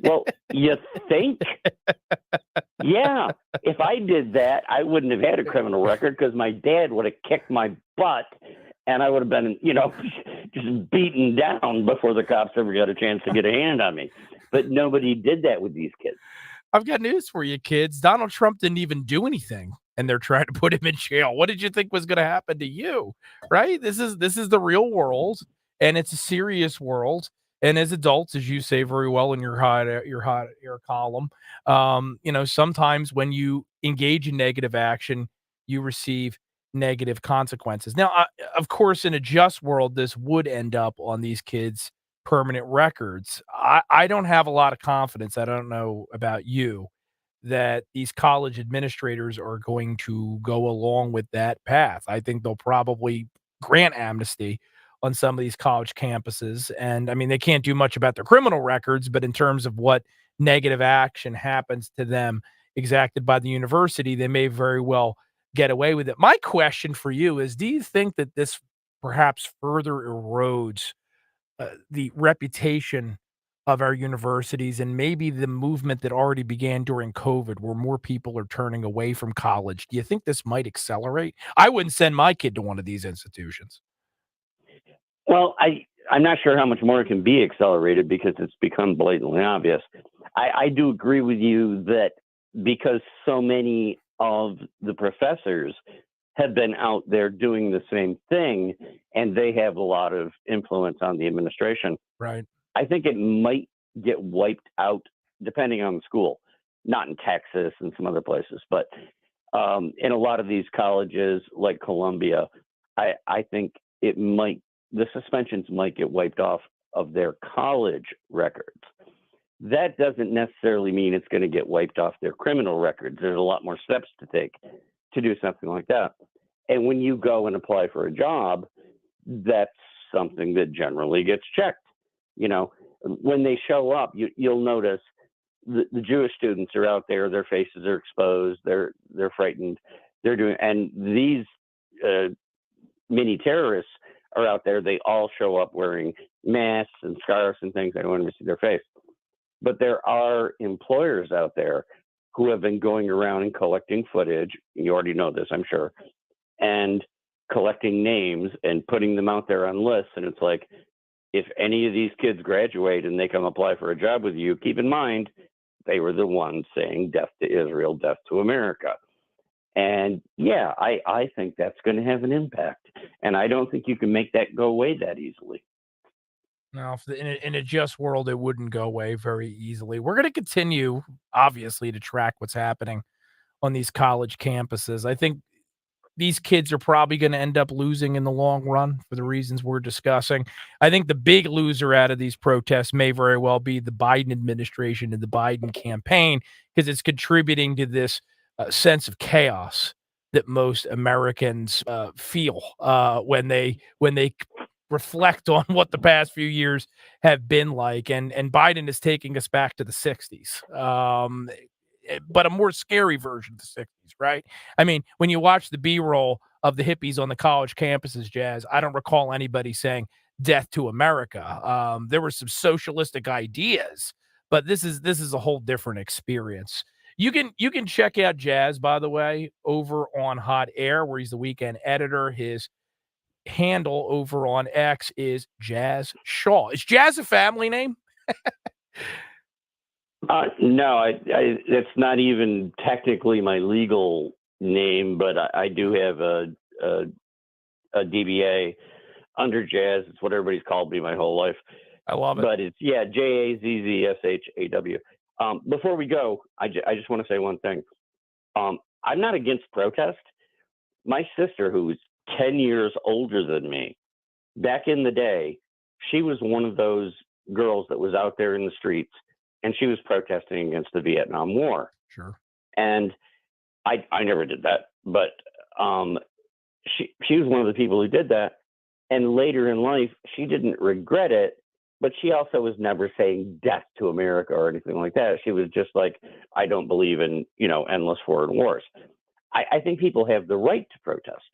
Well, you think? Yeah. If I did that, I wouldn't have had a criminal record because my dad would have kicked my butt and I would have been, just beaten down before the cops ever got a chance to get a hand on me. But nobody did that with these kids. I've got news for you, kids. Donald Trump didn't even do anything, and they're trying to put him in jail. What did you think was going to happen to you? Right? This is the real world, and it's a serious world. And as adults, as you say very well in your hot air column, sometimes when you engage in negative action, you receive negative consequences. Now, of course, in a just world, this would end up on these kids permanent records. I don't have a lot of confidence. I don't know about you, that these college administrators are going to go along with that path. I think they'll probably grant amnesty on some of these college campuses. And I mean, they can't do much about their criminal records, but in terms of what negative action happens to them exacted by the university, they may very well get away with it. My question for you is, do you think that this perhaps further erodes the reputation of our universities and maybe the movement that already began during COVID, where more people are turning away from college? Do you think this might accelerate? I wouldn't send my kid to one of these institutions. Well, I'm not sure how much more it can be accelerated because it's become blatantly obvious. I do agree with you that because so many of the professors have been out there doing the same thing and they have a lot of influence on the administration. Right. I think it might get wiped out depending on the school, not in Texas and some other places, but in a lot of these colleges like Columbia, I think the suspensions might get wiped off of their college records. That doesn't necessarily mean it's going to get wiped off their criminal records. There's a lot more steps to take to do something like that. And when you go and apply for a job, that's something that generally gets checked. You know, when they show up, you'll notice the Jewish students are out there, their faces are exposed, they're frightened, and these mini terrorists are out there. They all show up wearing masks and scarves and things. I don't want to see their face. But there are employers out there who have been going around and collecting footage. You already know this, I'm sure, and collecting names and putting them out there on lists. And it's like, if any of these kids graduate and they come apply for a job with you, keep in mind, they were the ones saying death to Israel, death to America. And yeah, I think that's going to have an impact. And I don't think you can make that go away that easily. No, in a just world, it wouldn't go away very easily. We're going to continue, obviously, to track what's happening on these college campuses. I think these kids are probably going to end up losing in the long run for the reasons we're discussing. I think the big loser out of these protests may very well be the Biden administration and the Biden campaign, because it's contributing to this sense of chaos that most Americans feel when they reflect on what the past few years have been like. And Biden is taking us back to the 60s. But a more scary version of the 60s, right? I mean, when you watch the B-roll of the hippies on the college campuses, Jazz, I don't recall anybody saying death to America. There were some socialistic ideas, but this is a whole different experience. You can check out Jazz, by the way, over on Hot Air, where he's the weekend editor. His handle over on X is Jazz Shaw. Is Jazz a family name? No, it's not even technically my legal name, but I do have a DBA under Jazz. It's what everybody's called me my whole life. I love it. But it's, JAZZSHAW. Before we go, I just want to say one thing. I'm not against protest. My sister, who's 10 years older than me, back in the day, she was one of those girls that was out there in the streets, and she was protesting against the Vietnam War. Sure. And I never did that, but she was one of the people who did that. And later in life, she didn't regret it, but she also was never saying death to America or anything like that. She was just like, I don't believe in, endless foreign wars. I think people have the right to protest.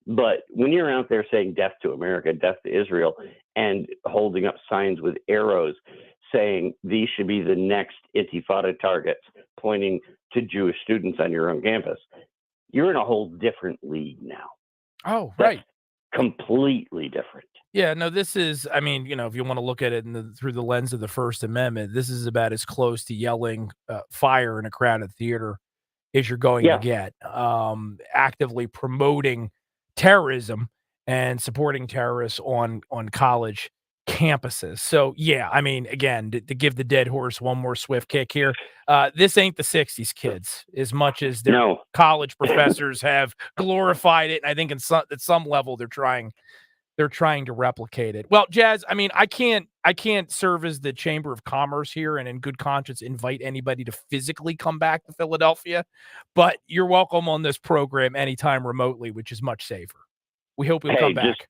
But when you're out there saying death to America, death to Israel, and holding up signs with arrows saying these should be the next intifada targets, pointing to Jewish students on your own campus, you're in a whole different league now. Oh, right. That's completely different. Yeah, no, this is, I mean, if you want to look at it through the lens of the First Amendment, this is about as close to yelling fire in a crowded theater as you're going to get. Actively promoting terrorism and supporting terrorists on college campuses. So, yeah, I mean, again, to give the dead horse one more swift kick here, this ain't the 60s, kids, as much as their college professors have glorified it. And I think at some level they're trying they're trying to replicate it. Well, Jazz, I mean, I can't serve as the Chamber of Commerce here and in good conscience invite anybody to physically come back to Philadelphia, but you're welcome on this program anytime remotely, which is much safer. We hope you'll come back. Just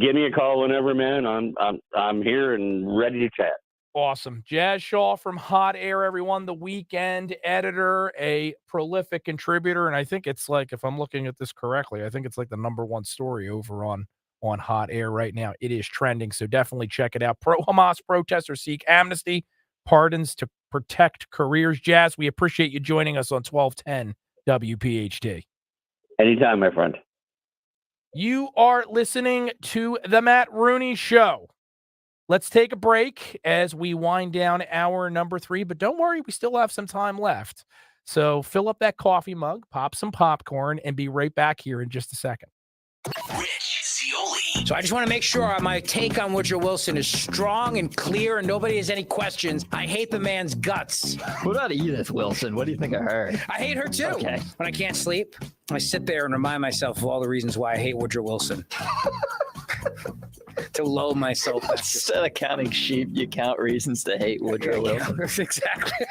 give me a call whenever, man. I'm here and ready to chat. Awesome. Jazz Shaw from Hot Air, everyone, the weekend editor, a prolific contributor. And I think it's like, if I'm looking at this correctly, I think it's like the #1 story over on Hot Air right now. It is trending, so definitely check it out. Pro-Hamas protesters seek amnesty, pardons to protect careers. Jazz, we appreciate you joining us on 1210 WPHT. Anytime, my friend. You are listening to The Matt Rooney Show. Let's take a break as we wind down hour number 3, but don't worry, we still have some time left. So fill up that coffee mug, pop some popcorn, and be right back here in just a second. Rich Zioli. So I just want to make sure my take on Woodrow Wilson is strong and clear and nobody has any questions. I hate the man's guts. What about Edith Wilson? What do you think of her? I hate her too. Okay. When I can't sleep, I sit there and remind myself of all the reasons why I hate Woodrow Wilson. To lull myself. Instead of counting sheep, you count reasons to hate Woodrow Wilson. Exactly.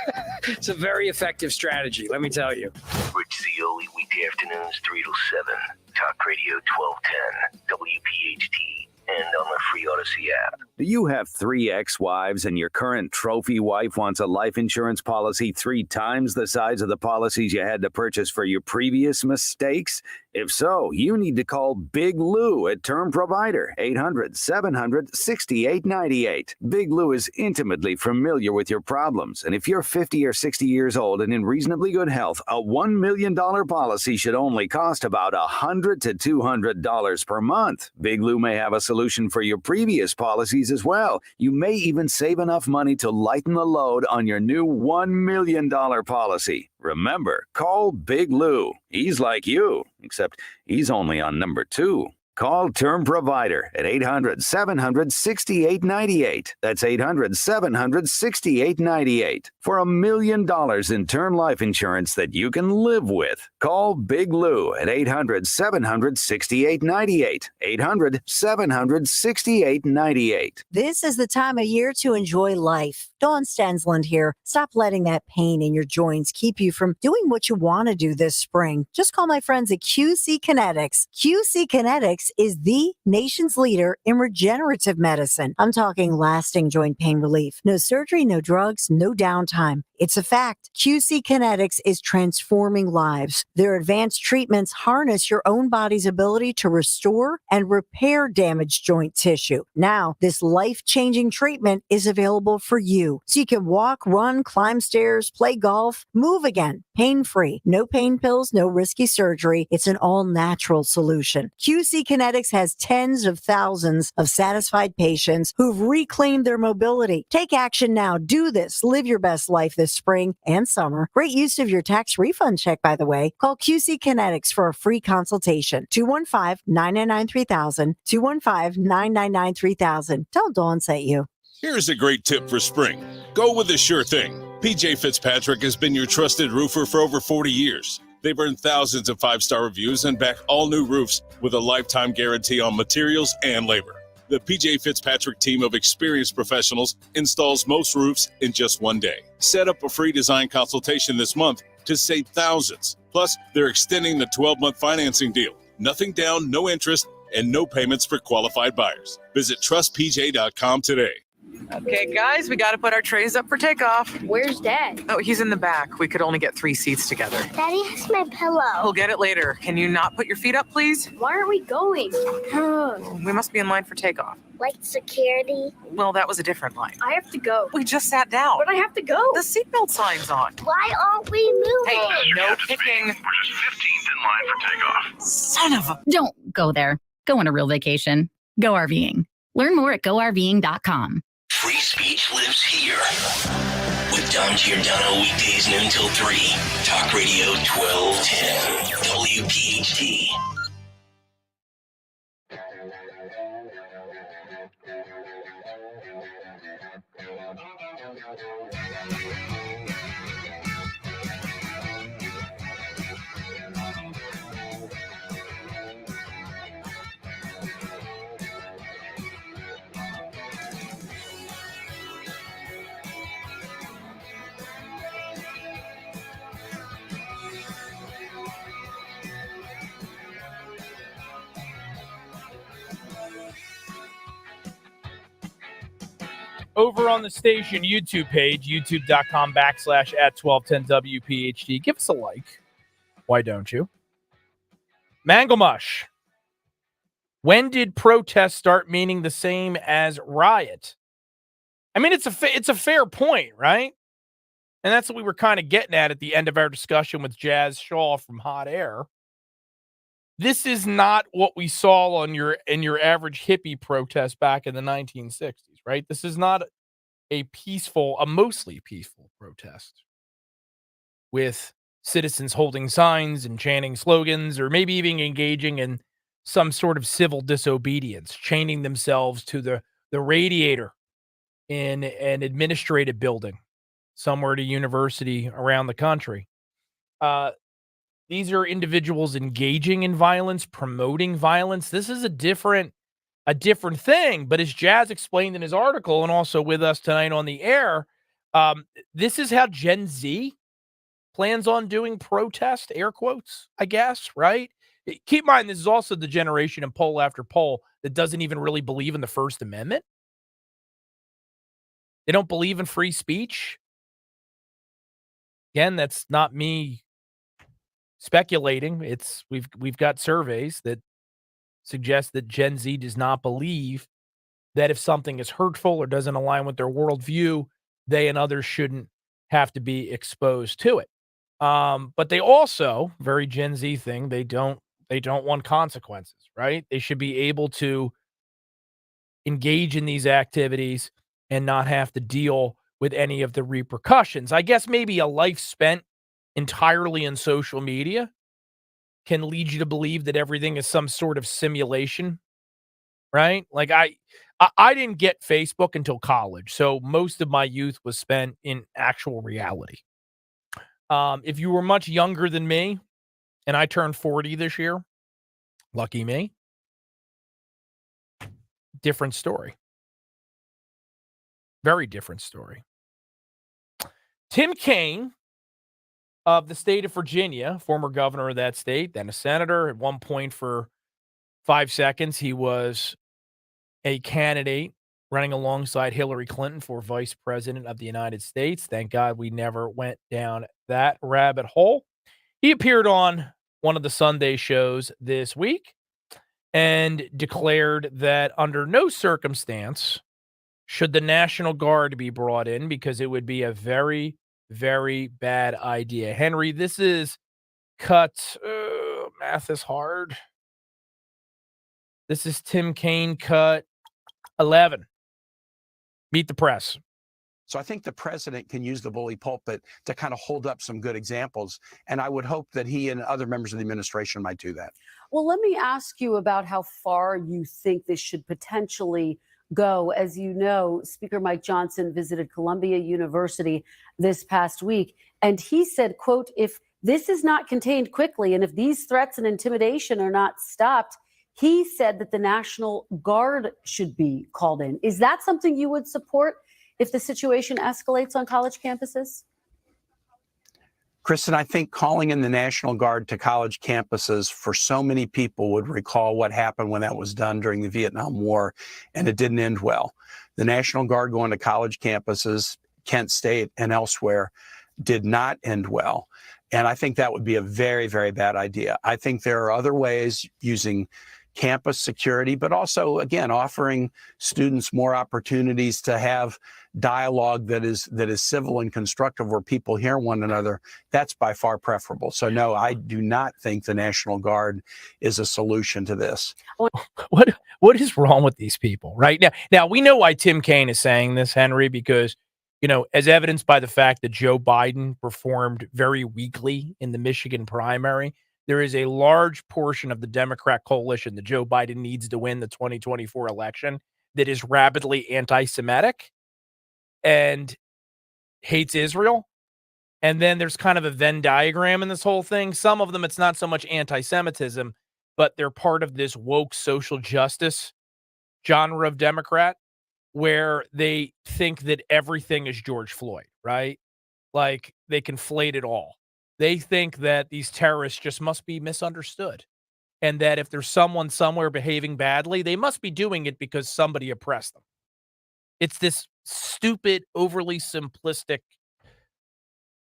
It's a very effective strategy, let me tell you. Rich Zioli, weekday afternoons 3 to 7. Talk Radio 1210, WPHT, and on the free Odyssey app. Do you have 3 ex-wives and your current trophy wife wants a life insurance policy 3 times the size of the policies you had to purchase for your previous mistakes? If so, you need to call Big Lou at Term Provider, 800-700-6898. Big Lou is intimately familiar with your problems, and if you're 50 or 60 years old and in reasonably good health, a $1 million policy should only cost about $100 to $200 per month. Big Lou may have a solution for your previous policies as well. You may even save enough money to lighten the load on your new $1 million policy. Remember, call Big Lou. He's like you, except he's only on number 2. Call Term Provider at 800-700-6898. That's 800-700-6898 for $1 million in term life insurance that you can live with. Call Big Lou at 800-700-6898. 800-700-6898. This is the time of year to enjoy life. Dawn Stansland here. Stop letting that pain in your joints keep you from doing what you want to do this spring. Just call my friends at QC Kinetics. QC Kinetics is the nation's leader in regenerative medicine. I'm talking lasting joint pain relief. No surgery, no drugs, no downtime. It's a fact. QC Kinetics is transforming lives. Their advanced treatments harness your own body's ability to restore and repair damaged joint tissue. Now, this life-changing treatment is available for you. So you can walk, run, climb stairs, play golf, move again, pain-free. No pain pills, no risky surgery. It's an all-natural solution. QC Kinetics has tens of thousands of satisfied patients who've reclaimed their mobility. Take action now. Do this. Live your best life this spring and summer. Great use of your tax refund check, by the way. Call QC Kinetics for a free consultation. 215-999-3000. 215-999-3000. Tell Dawn sent you. Here's a great tip for spring. Go with the sure thing. PJ Fitzpatrick has been your trusted roofer for over 40 years. They've earned thousands of 5-star reviews and back all new roofs with a lifetime guarantee on materials and labor. The PJ Fitzpatrick team of experienced professionals installs most roofs in just one day. Set up a free design consultation this month to save thousands. Plus, they're extending the 12-month financing deal. Nothing down, no interest, and no payments for qualified buyers. Visit trustpj.com today. Okay, guys, we got to put our trays up for takeoff. Where's Dad? Oh, he's in the back. We could only get 3 seats together. Daddy has my pillow. We'll get it later. Can you not put your feet up, please? Why are we going? We must be in line for takeoff. Like security? Well, that was a different line. I have to go. We just sat down. But I have to go. The seatbelt sign's on. Why aren't we moving? Hey, no kicking. We're just 15th in line for takeoff. Son of a... Don't go there. Go on a real vacation. Go RVing. Learn more at GoRVing.com. Free speech lives here. With Dom Giordano weekdays noon till 3. Talk Radio 1210. WPHT. over on the station YouTube page, youtube.com/@1210WPHT. Give us a like. Why don't you? Mango Mush. When did protest start meaning the same as riot? I mean, it's a fair point, right? And that's what we were kind of getting at the end of our discussion with Jazz Shaw from Hot Air. This is not what we saw in your average hippie protest back in the 1960s, right? This is not a mostly peaceful protest with citizens holding signs and chanting slogans, or maybe even engaging in some sort of civil disobedience, chaining themselves to the radiator in an administrative building somewhere at a university around the country. These are individuals engaging in violence, promoting violence. This is a different thing. But as Jazz explained in his article, and also with us tonight on the air, this is how Gen Z plans on doing protest, air quotes, I guess, right? Keep in mind, this is also the generation in poll after poll that doesn't even really believe in the First Amendment. They don't believe in free speech. Again, that's not me speculating. We've got surveys that suggest that Gen Z does not believe that if something is hurtful or doesn't align with their worldview, they and others shouldn't have to be exposed to it. But they also, very Gen Z thing, they don't want consequences, right? They should be able to engage in these activities and not have to deal with any of the repercussions. I guess maybe a life spent entirely in social media can lead you to believe that everything is some sort of simulation, right? Like I didn't get Facebook until college, so most of my youth was spent in actual reality. If you were much younger than me, and I turned 40 this year, lucky me, different story. Very different story. Tim Kaine of the state of Virginia, former governor of that state, then a senator. At one point for 5 seconds, he was a candidate running alongside Hillary Clinton for vice president of the United States. Thank God we never went down that rabbit hole. He appeared on one of the Sunday shows this week and declared that under no circumstance should the National Guard be brought in, because it would be a very, very bad idea. Henry, this is cut. Math is hard. This is Tim Kaine cut 11. Meet the press. So I think the president can use the bully pulpit to kind of hold up some good examples. And I would hope that he and other members of the administration might do that. Well, let me ask you about how far you think this should potentially go. As you know, Speaker Mike Johnson visited Columbia University this past week, and he said, quote, if this is not contained quickly and if these threats and intimidation are not stopped, he said that the National Guard should be called in. Is that something you would support if the situation escalates on college campuses? Kristen, I think calling in the National Guard to college campuses for so many people would recall what happened when that was done during the Vietnam War, and it didn't end well. The National Guard going to college campuses, Kent State and elsewhere, did not end well. And I think that would be a very, very bad idea. I think there are other ways, using campus security, but also, again, offering students more opportunities to have dialogue that is civil and constructive, where people hear one another. That's by far preferable. So no, I do not think the National Guard is a solution to this. What is wrong with these people right now? We know why Tim Kaine is saying this, Henry, because, as evidenced by the fact that Joe Biden performed very weakly in the Michigan primary, there is a large portion of the Democrat coalition that Joe Biden needs to win the 2024 election that is rabidly anti-Semitic and hates Israel. And then there's kind of a Venn diagram in this whole thing. Some of them, it's not so much anti-Semitism, but they're part of this woke social justice genre of Democrat, where they think that everything is George Floyd, right? Like, they conflate it all. They think that these terrorists just must be misunderstood, and that if there's someone somewhere behaving badly, they must be doing it because somebody oppressed them. It's this stupid, overly simplistic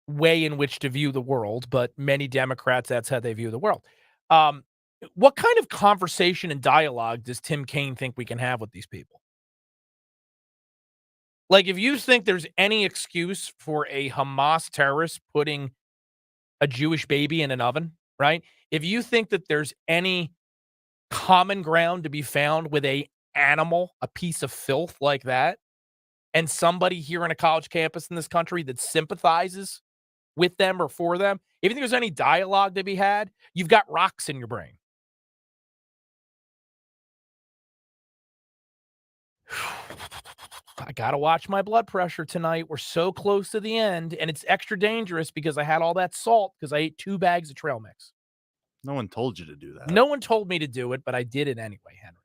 way in which to view the world, but many Democrats, that's how they view the world. What kind of conversation and dialogue does Tim Kaine think we can have with these people? Like, if you think there's any excuse for a Hamas terrorist putting a Jewish baby in an oven, right? If you think that there's any common ground to be found with a animal, a piece of filth like that, and somebody here on a college campus in this country that sympathizes with them or for them, if you think there's any dialogue to be had, you've got rocks in your brain. I got to watch my blood pressure tonight. We're so close to the end, and it's extra dangerous because I had all that salt because I ate 2 bags of trail mix. No one told you to do that. No one told me to do it, but I did it anyway, Henry.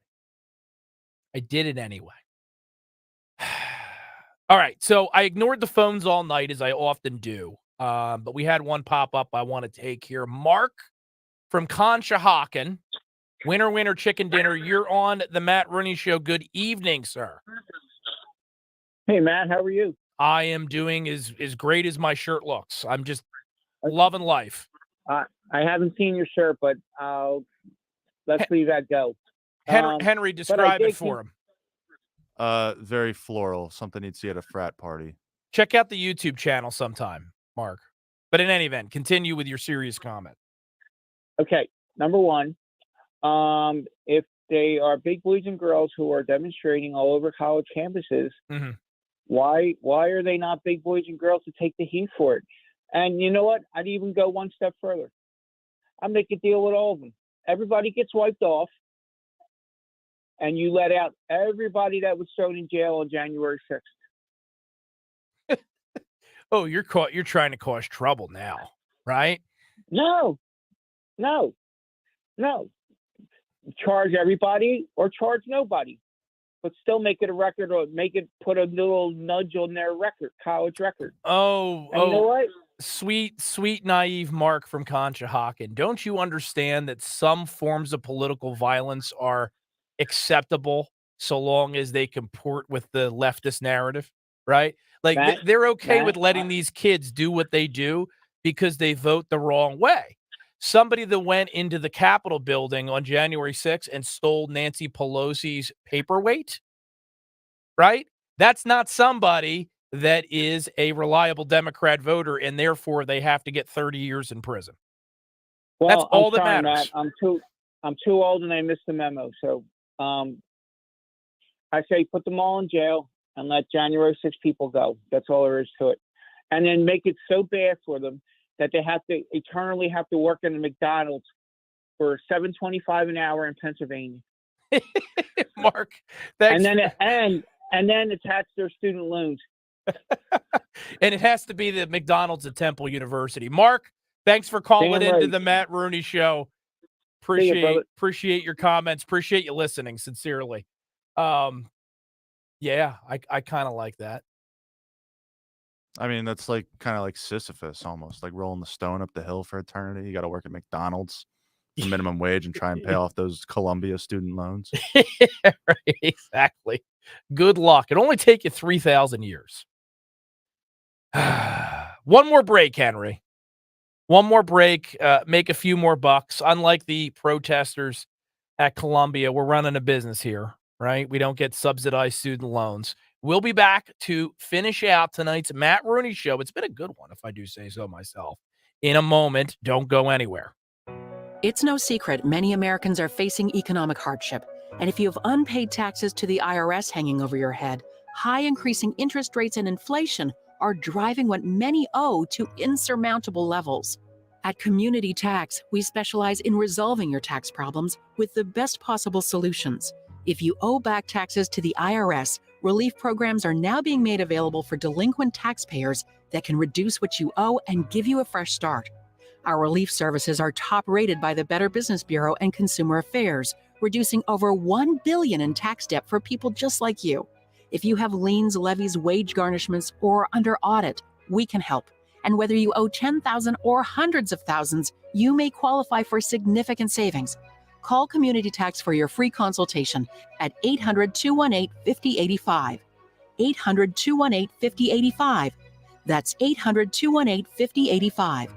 I did it anyway. All right, so I ignored the phones all night, as I often do, but we had one pop up I want to take here. Mark from Conshohocken. Winner, winner, chicken dinner. You're on the Matt Rooney Show. Good evening, sir. Hey, Matt, how are you? I am doing as great as my shirt looks. I'm just loving life. I haven't seen your shirt, but let's leave that go. Henry, describe it for him. Very floral. Something you'd see at a frat party. Check out the YouTube channel sometime, Mark. But in any event, continue with your serious comment. Okay, number one, if they are big boys and girls who are demonstrating all over college campuses, why are they not big boys and girls to take the heat for it? And you know what? I'd even go one step further. I'd make a deal with all of them. Everybody gets wiped off, and you let out everybody that was thrown in jail on January 6th. Oh, you're trying to cause trouble now, right? No. Charge everybody or charge nobody, but still make it a record or put a little nudge on their record, college record. You know what? Sweet, naive Mark from Conshohocken. Don't you understand that some forms of political violence are acceptable so long as they comport with the leftist narrative, right? Like they're okay with letting these kids do what they do because they vote the wrong way. Somebody that went into the Capitol building on January 6th and stole Nancy Pelosi's paperweight, right? That's not somebody that is a reliable Democrat voter, and therefore they have to get 30 years in prison. Well, that's all that sorry, matters. Matt, I'm too old and I missed the memo. So I say put them all in jail and let January 6 people go. That's all there is to it. And then make it so bad for them that they have to eternally have to work in a McDonald's for $7.25 an hour in Pennsylvania. Mark, thanks. And then attach their student loans. And it has to be the McDonald's at Temple University. Mark, thanks for calling into the Matt Rooney Show. Appreciate your comments. Appreciate you listening, sincerely. Yeah, I kind of like that. I mean, that's like kind of like Sisyphus almost, like rolling the stone up the hill for eternity. You got to work at McDonald's for minimum wage and try and pay off those Columbia student loans. Right, exactly. Good luck. It'll only take you 3,000 years. One more break, Henry. One more break. Make a few more bucks. Unlike the protesters at Columbia, we're running a business here, right? We don't get subsidized student loans. We'll be back to finish out tonight's Matt Rooney Show. It's been a good one, if I do say so myself. In a moment, don't go anywhere. It's no secret many Americans are facing economic hardship. And if you have unpaid taxes to the IRS hanging over your head, high increasing interest rates and inflation are driving what many owe to insurmountable levels. At Community Tax, we specialize in resolving your tax problems with the best possible solutions. If you owe back taxes to the IRS, relief programs are now being made available for delinquent taxpayers that can reduce what you owe and give you a fresh start. Our relief services are top-rated by the Better Business Bureau and Consumer Affairs, reducing over $1 billion in tax debt for people just like you. If you have liens, levies, wage garnishments, or under audit, we can help. And whether you owe $10,000 or hundreds of thousands, you may qualify for significant savings. Call Community Tax for your free consultation at 800-218-5085. 800-218-5085. That's 800-218-5085.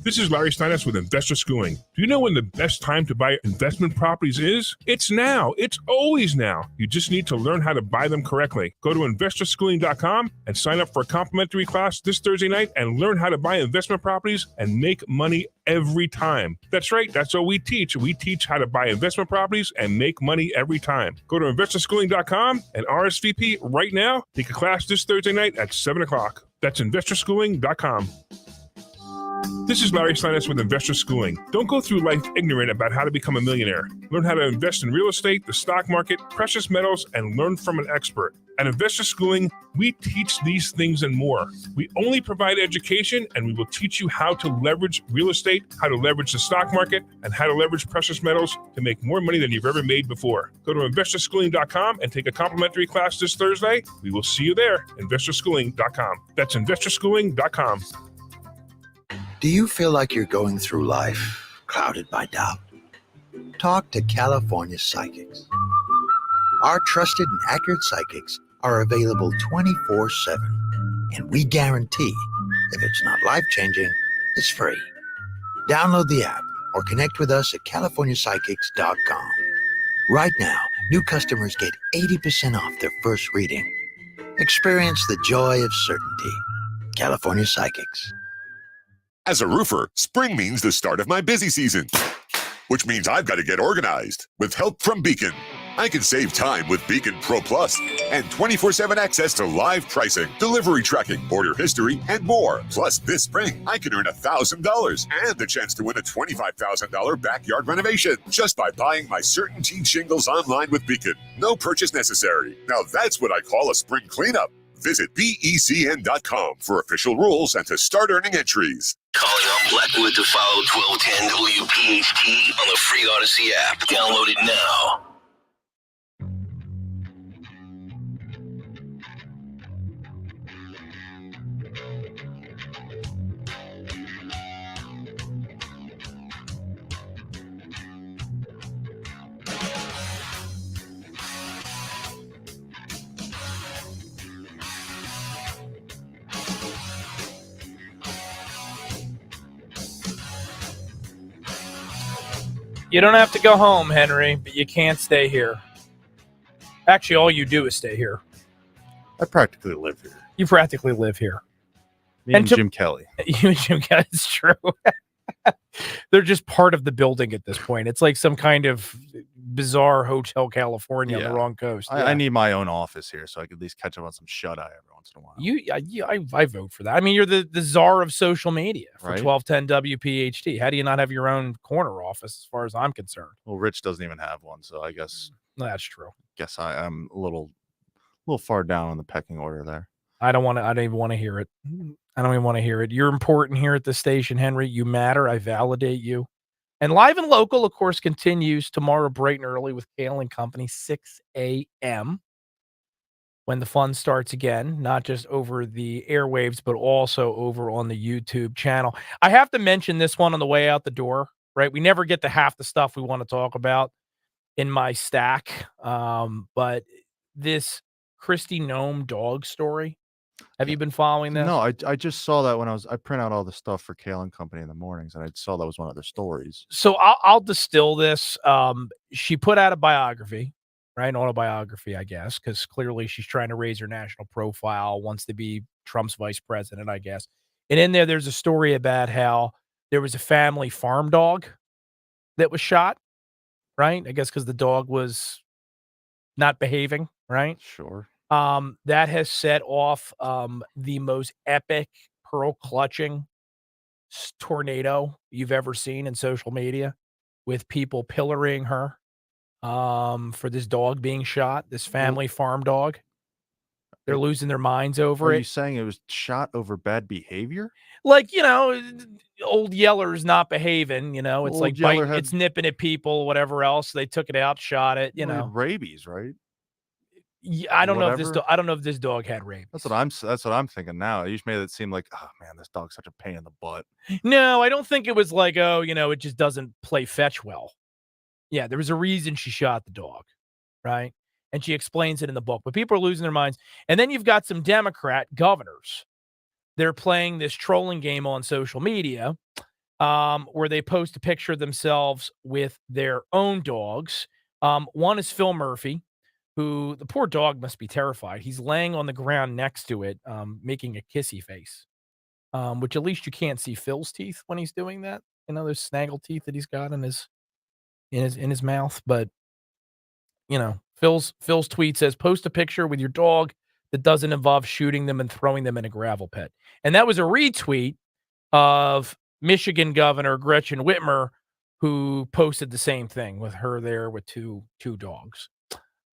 This is Larry Steiness with Investor Schooling. Do you know when the best time to buy investment properties is? It's now. It's always now. You just need to learn how to buy them correctly. Go to investorschooling.com and sign up for a complimentary class this Thursday night and learn how to buy investment properties and make money every time. That's right. That's what we teach. We teach how to buy investment properties and make money every time. Go to investorschooling.com and RSVP right now. Take a class this Thursday night at 7 o'clock. That's investorschooling.com. This is Larry Steiness with Investor Schooling. Don't go through life ignorant about how to become a millionaire. Learn how to invest in real estate, the stock market, precious metals, and learn from an expert. At Investor Schooling, we teach these things and more. We only provide education, and we will teach you how to leverage real estate, how to leverage the stock market, and how to leverage precious metals to make more money than you've ever made before. Go to investorschooling.com and take a complimentary class this Thursday. We will see you there. Investorschooling.com. That's investorschooling.com. Do you feel like you're going through life clouded by doubt? Talk to California Psychics. Our trusted and accurate psychics are available 24/7, and we guarantee if it's not life-changing, it's free. Download the app or connect with us at californiapsychics.com. Right now, new customers get 80% off their first reading. Experience the joy of certainty. California Psychics. As a roofer, spring means the start of my busy season, which means I've got to get organized. With help from Beacon, I can save time with Beacon Pro Plus and 24/7 access to live pricing, delivery tracking, order history, and more. Plus, this spring, I can earn $1,000 and the chance to win a $25,000 backyard renovation just by buying my Certainty shingles online with Beacon. No purchase necessary. Now that's what I call a spring cleanup. Visit BECN.com for official rules and to start earning entries. Calling on Blackwood to follow 1210 WPHT on the free Odyssey app. Download it now. You don't have to go home, Henry, but you can't stay here. Actually, all you do is stay here. I practically live here. You practically live here. Me and Jim Kelly. You and Jim Kelly, it's true. They're just part of the building at this point. It's like some kind of bizarre Hotel California on the wrong coast. I need my own office here so I could at least catch up on some shut-eye every once in a while. I vote for that. I mean, you're the czar of social media for Right. 1210 WPHT. How do you not have your own corner office as far as I'm concerned? Well, Rich doesn't even have one, so I guess That's true. I am a little far down on the pecking order there. I don't even want to hear it. I don't even want to hear it. You're important here at the station, Henry. You matter. I validate you. And Live and Local, of course, continues tomorrow bright and early with Kale and Company, 6 a.m. when the fun starts again, not just over the airwaves, but also over on the YouTube channel. I have to mention this one on the way out the door, right? We never get to half the stuff we want to talk about in my stack. But this Christy Gnome dog story, have you been following this? No, I just saw that when I print out all the stuff for Kale and Company in the mornings, and I saw that was one of their stories. So I'll distill this. She put out a biography, right? An autobiography, I guess, because clearly she's trying to raise her national profile, wants to be Trump's vice president, I guess. And in there's a story about how there was a family farm dog that was shot, right? I guess because the dog was not behaving, right? Sure. That has set off the most epic pearl clutching tornado you've ever seen in social media, with people pillorying her for this dog being shot, this family farm dog. They're losing their minds over Are it. you saying it was shot over bad behavior? Like, old Yeller's not behaving, it's Old like Yeller biting, it's nipping at people, whatever else. They took it out, shot it, Well, he had rabies, right? Yeah, I don't know if Whatever. this dog had rabies. That's what I'm thinking now. You just made it seem like, oh man, this dog's such a pain in the butt. No, I don't think it was like, it just doesn't play fetch well. Yeah, there was a reason she shot the dog, right? And she explains it in the book. But people are losing their minds. And then you've got some Democrat governors. They're playing this trolling game on social media where they post a picture of themselves with their own dogs. One is Phil Murphy, who the poor dog must be terrified. He's laying on the ground next to it, making a kissy face, which at least you can't see Phil's teeth when he's doing that. You know, those snaggle teeth that he's got in his mouth. But you know, Phil's tweet says, "Post a picture with your dog that doesn't involve shooting them and throwing them in a gravel pit." And that was a retweet of Michigan Governor Gretchen Whitmer, who posted the same thing with her there with two dogs.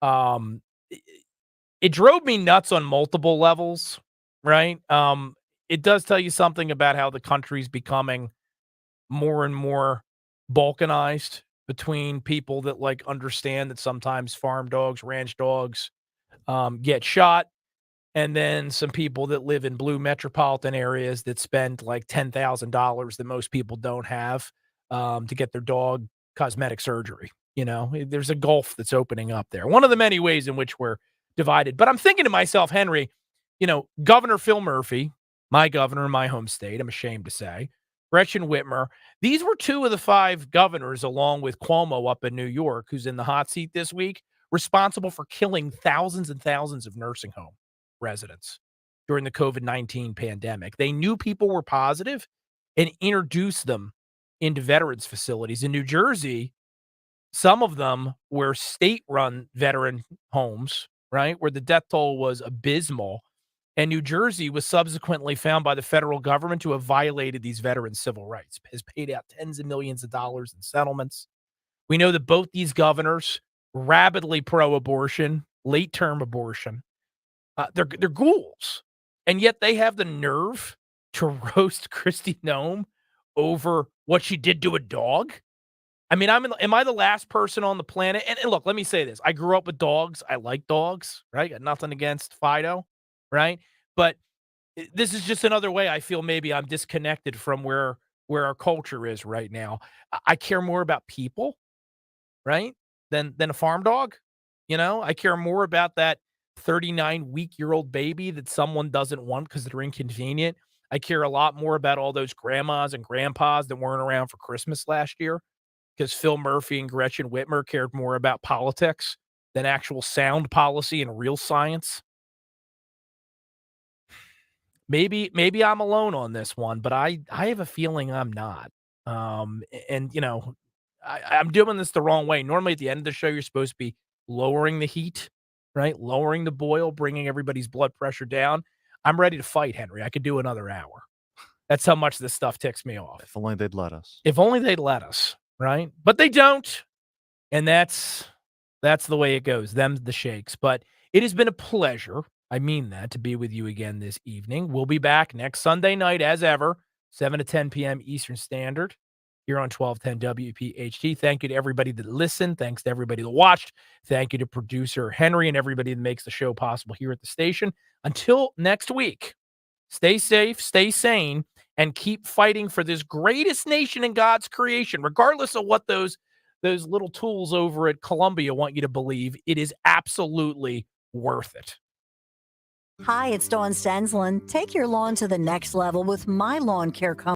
It drove me nuts on multiple levels, right? It does tell you something about how the country's becoming more and more balkanized between people that like understand that sometimes farm dogs, ranch dogs get shot, and then some people that live in blue metropolitan areas that spend like $10,000 that most people don't have to get their dog cosmetic surgery. You know, there's a gulf that's opening up there. One of the many ways in which we're divided. But I'm thinking to myself, Henry, you know, Governor Phil Murphy, my governor in my home state, I'm ashamed to say, Gretchen Whitmer, these were two of the 5 governors, along with Cuomo up in New York, who's in the hot seat this week, responsible for killing thousands and thousands of nursing home residents during the COVID-19 pandemic. They knew people were positive and introduced them into veterans facilities. In New Jersey, some of them were state-run veteran homes, right, where the death toll was abysmal. And New Jersey was subsequently found by the federal government to have violated these veterans' civil rights, has paid out tens of millions of dollars in settlements. We know that both these governors, rabidly pro-abortion, late-term abortion, they're ghouls. And yet they have the nerve to roast Kristi Noem over what she did to a dog. I mean, am I the last person on the planet? And look, let me say this. I grew up with dogs. I like dogs, right? Got nothing against Fido, right? But this is just another way I feel maybe I'm disconnected from where our culture is right now. I care more about people, right, than a farm dog. You know, I care more about that 39-week-old baby that someone doesn't want because they're inconvenient. I care a lot more about all those grandmas and grandpas that weren't around for Christmas last year because Phil Murphy and Gretchen Whitmer cared more about politics than actual sound policy and real science. Maybe I'm alone on this one, but I have a feeling I'm not. And you know, I'm doing this the wrong way. Normally at the end of the show, you're supposed to be lowering the heat, right? Lowering the boil, bringing everybody's blood pressure down. I'm ready to fight, Henry. I could do another hour. That's how much this stuff ticks me off. If only they'd let us. If only they'd let us, right? But they don't. And that's the way it goes. Them's the shakes. But it has been a pleasure, I mean that, to be with you again this evening. We'll be back next Sunday night, as ever, 7 to 10 p.m. Eastern Standard, here on 1210 WPHT. Thank you to everybody that listened. Thanks to everybody that watched. Thank you to producer Henry and everybody that makes the show possible here at the station. Until next week, stay safe, stay sane, and keep fighting for this greatest nation in God's creation, regardless of what those little tools over at Columbia want you to believe. It is absolutely worth it. Hi, it's Dawn Stanslin. Take your lawn to the next level with my lawn care company.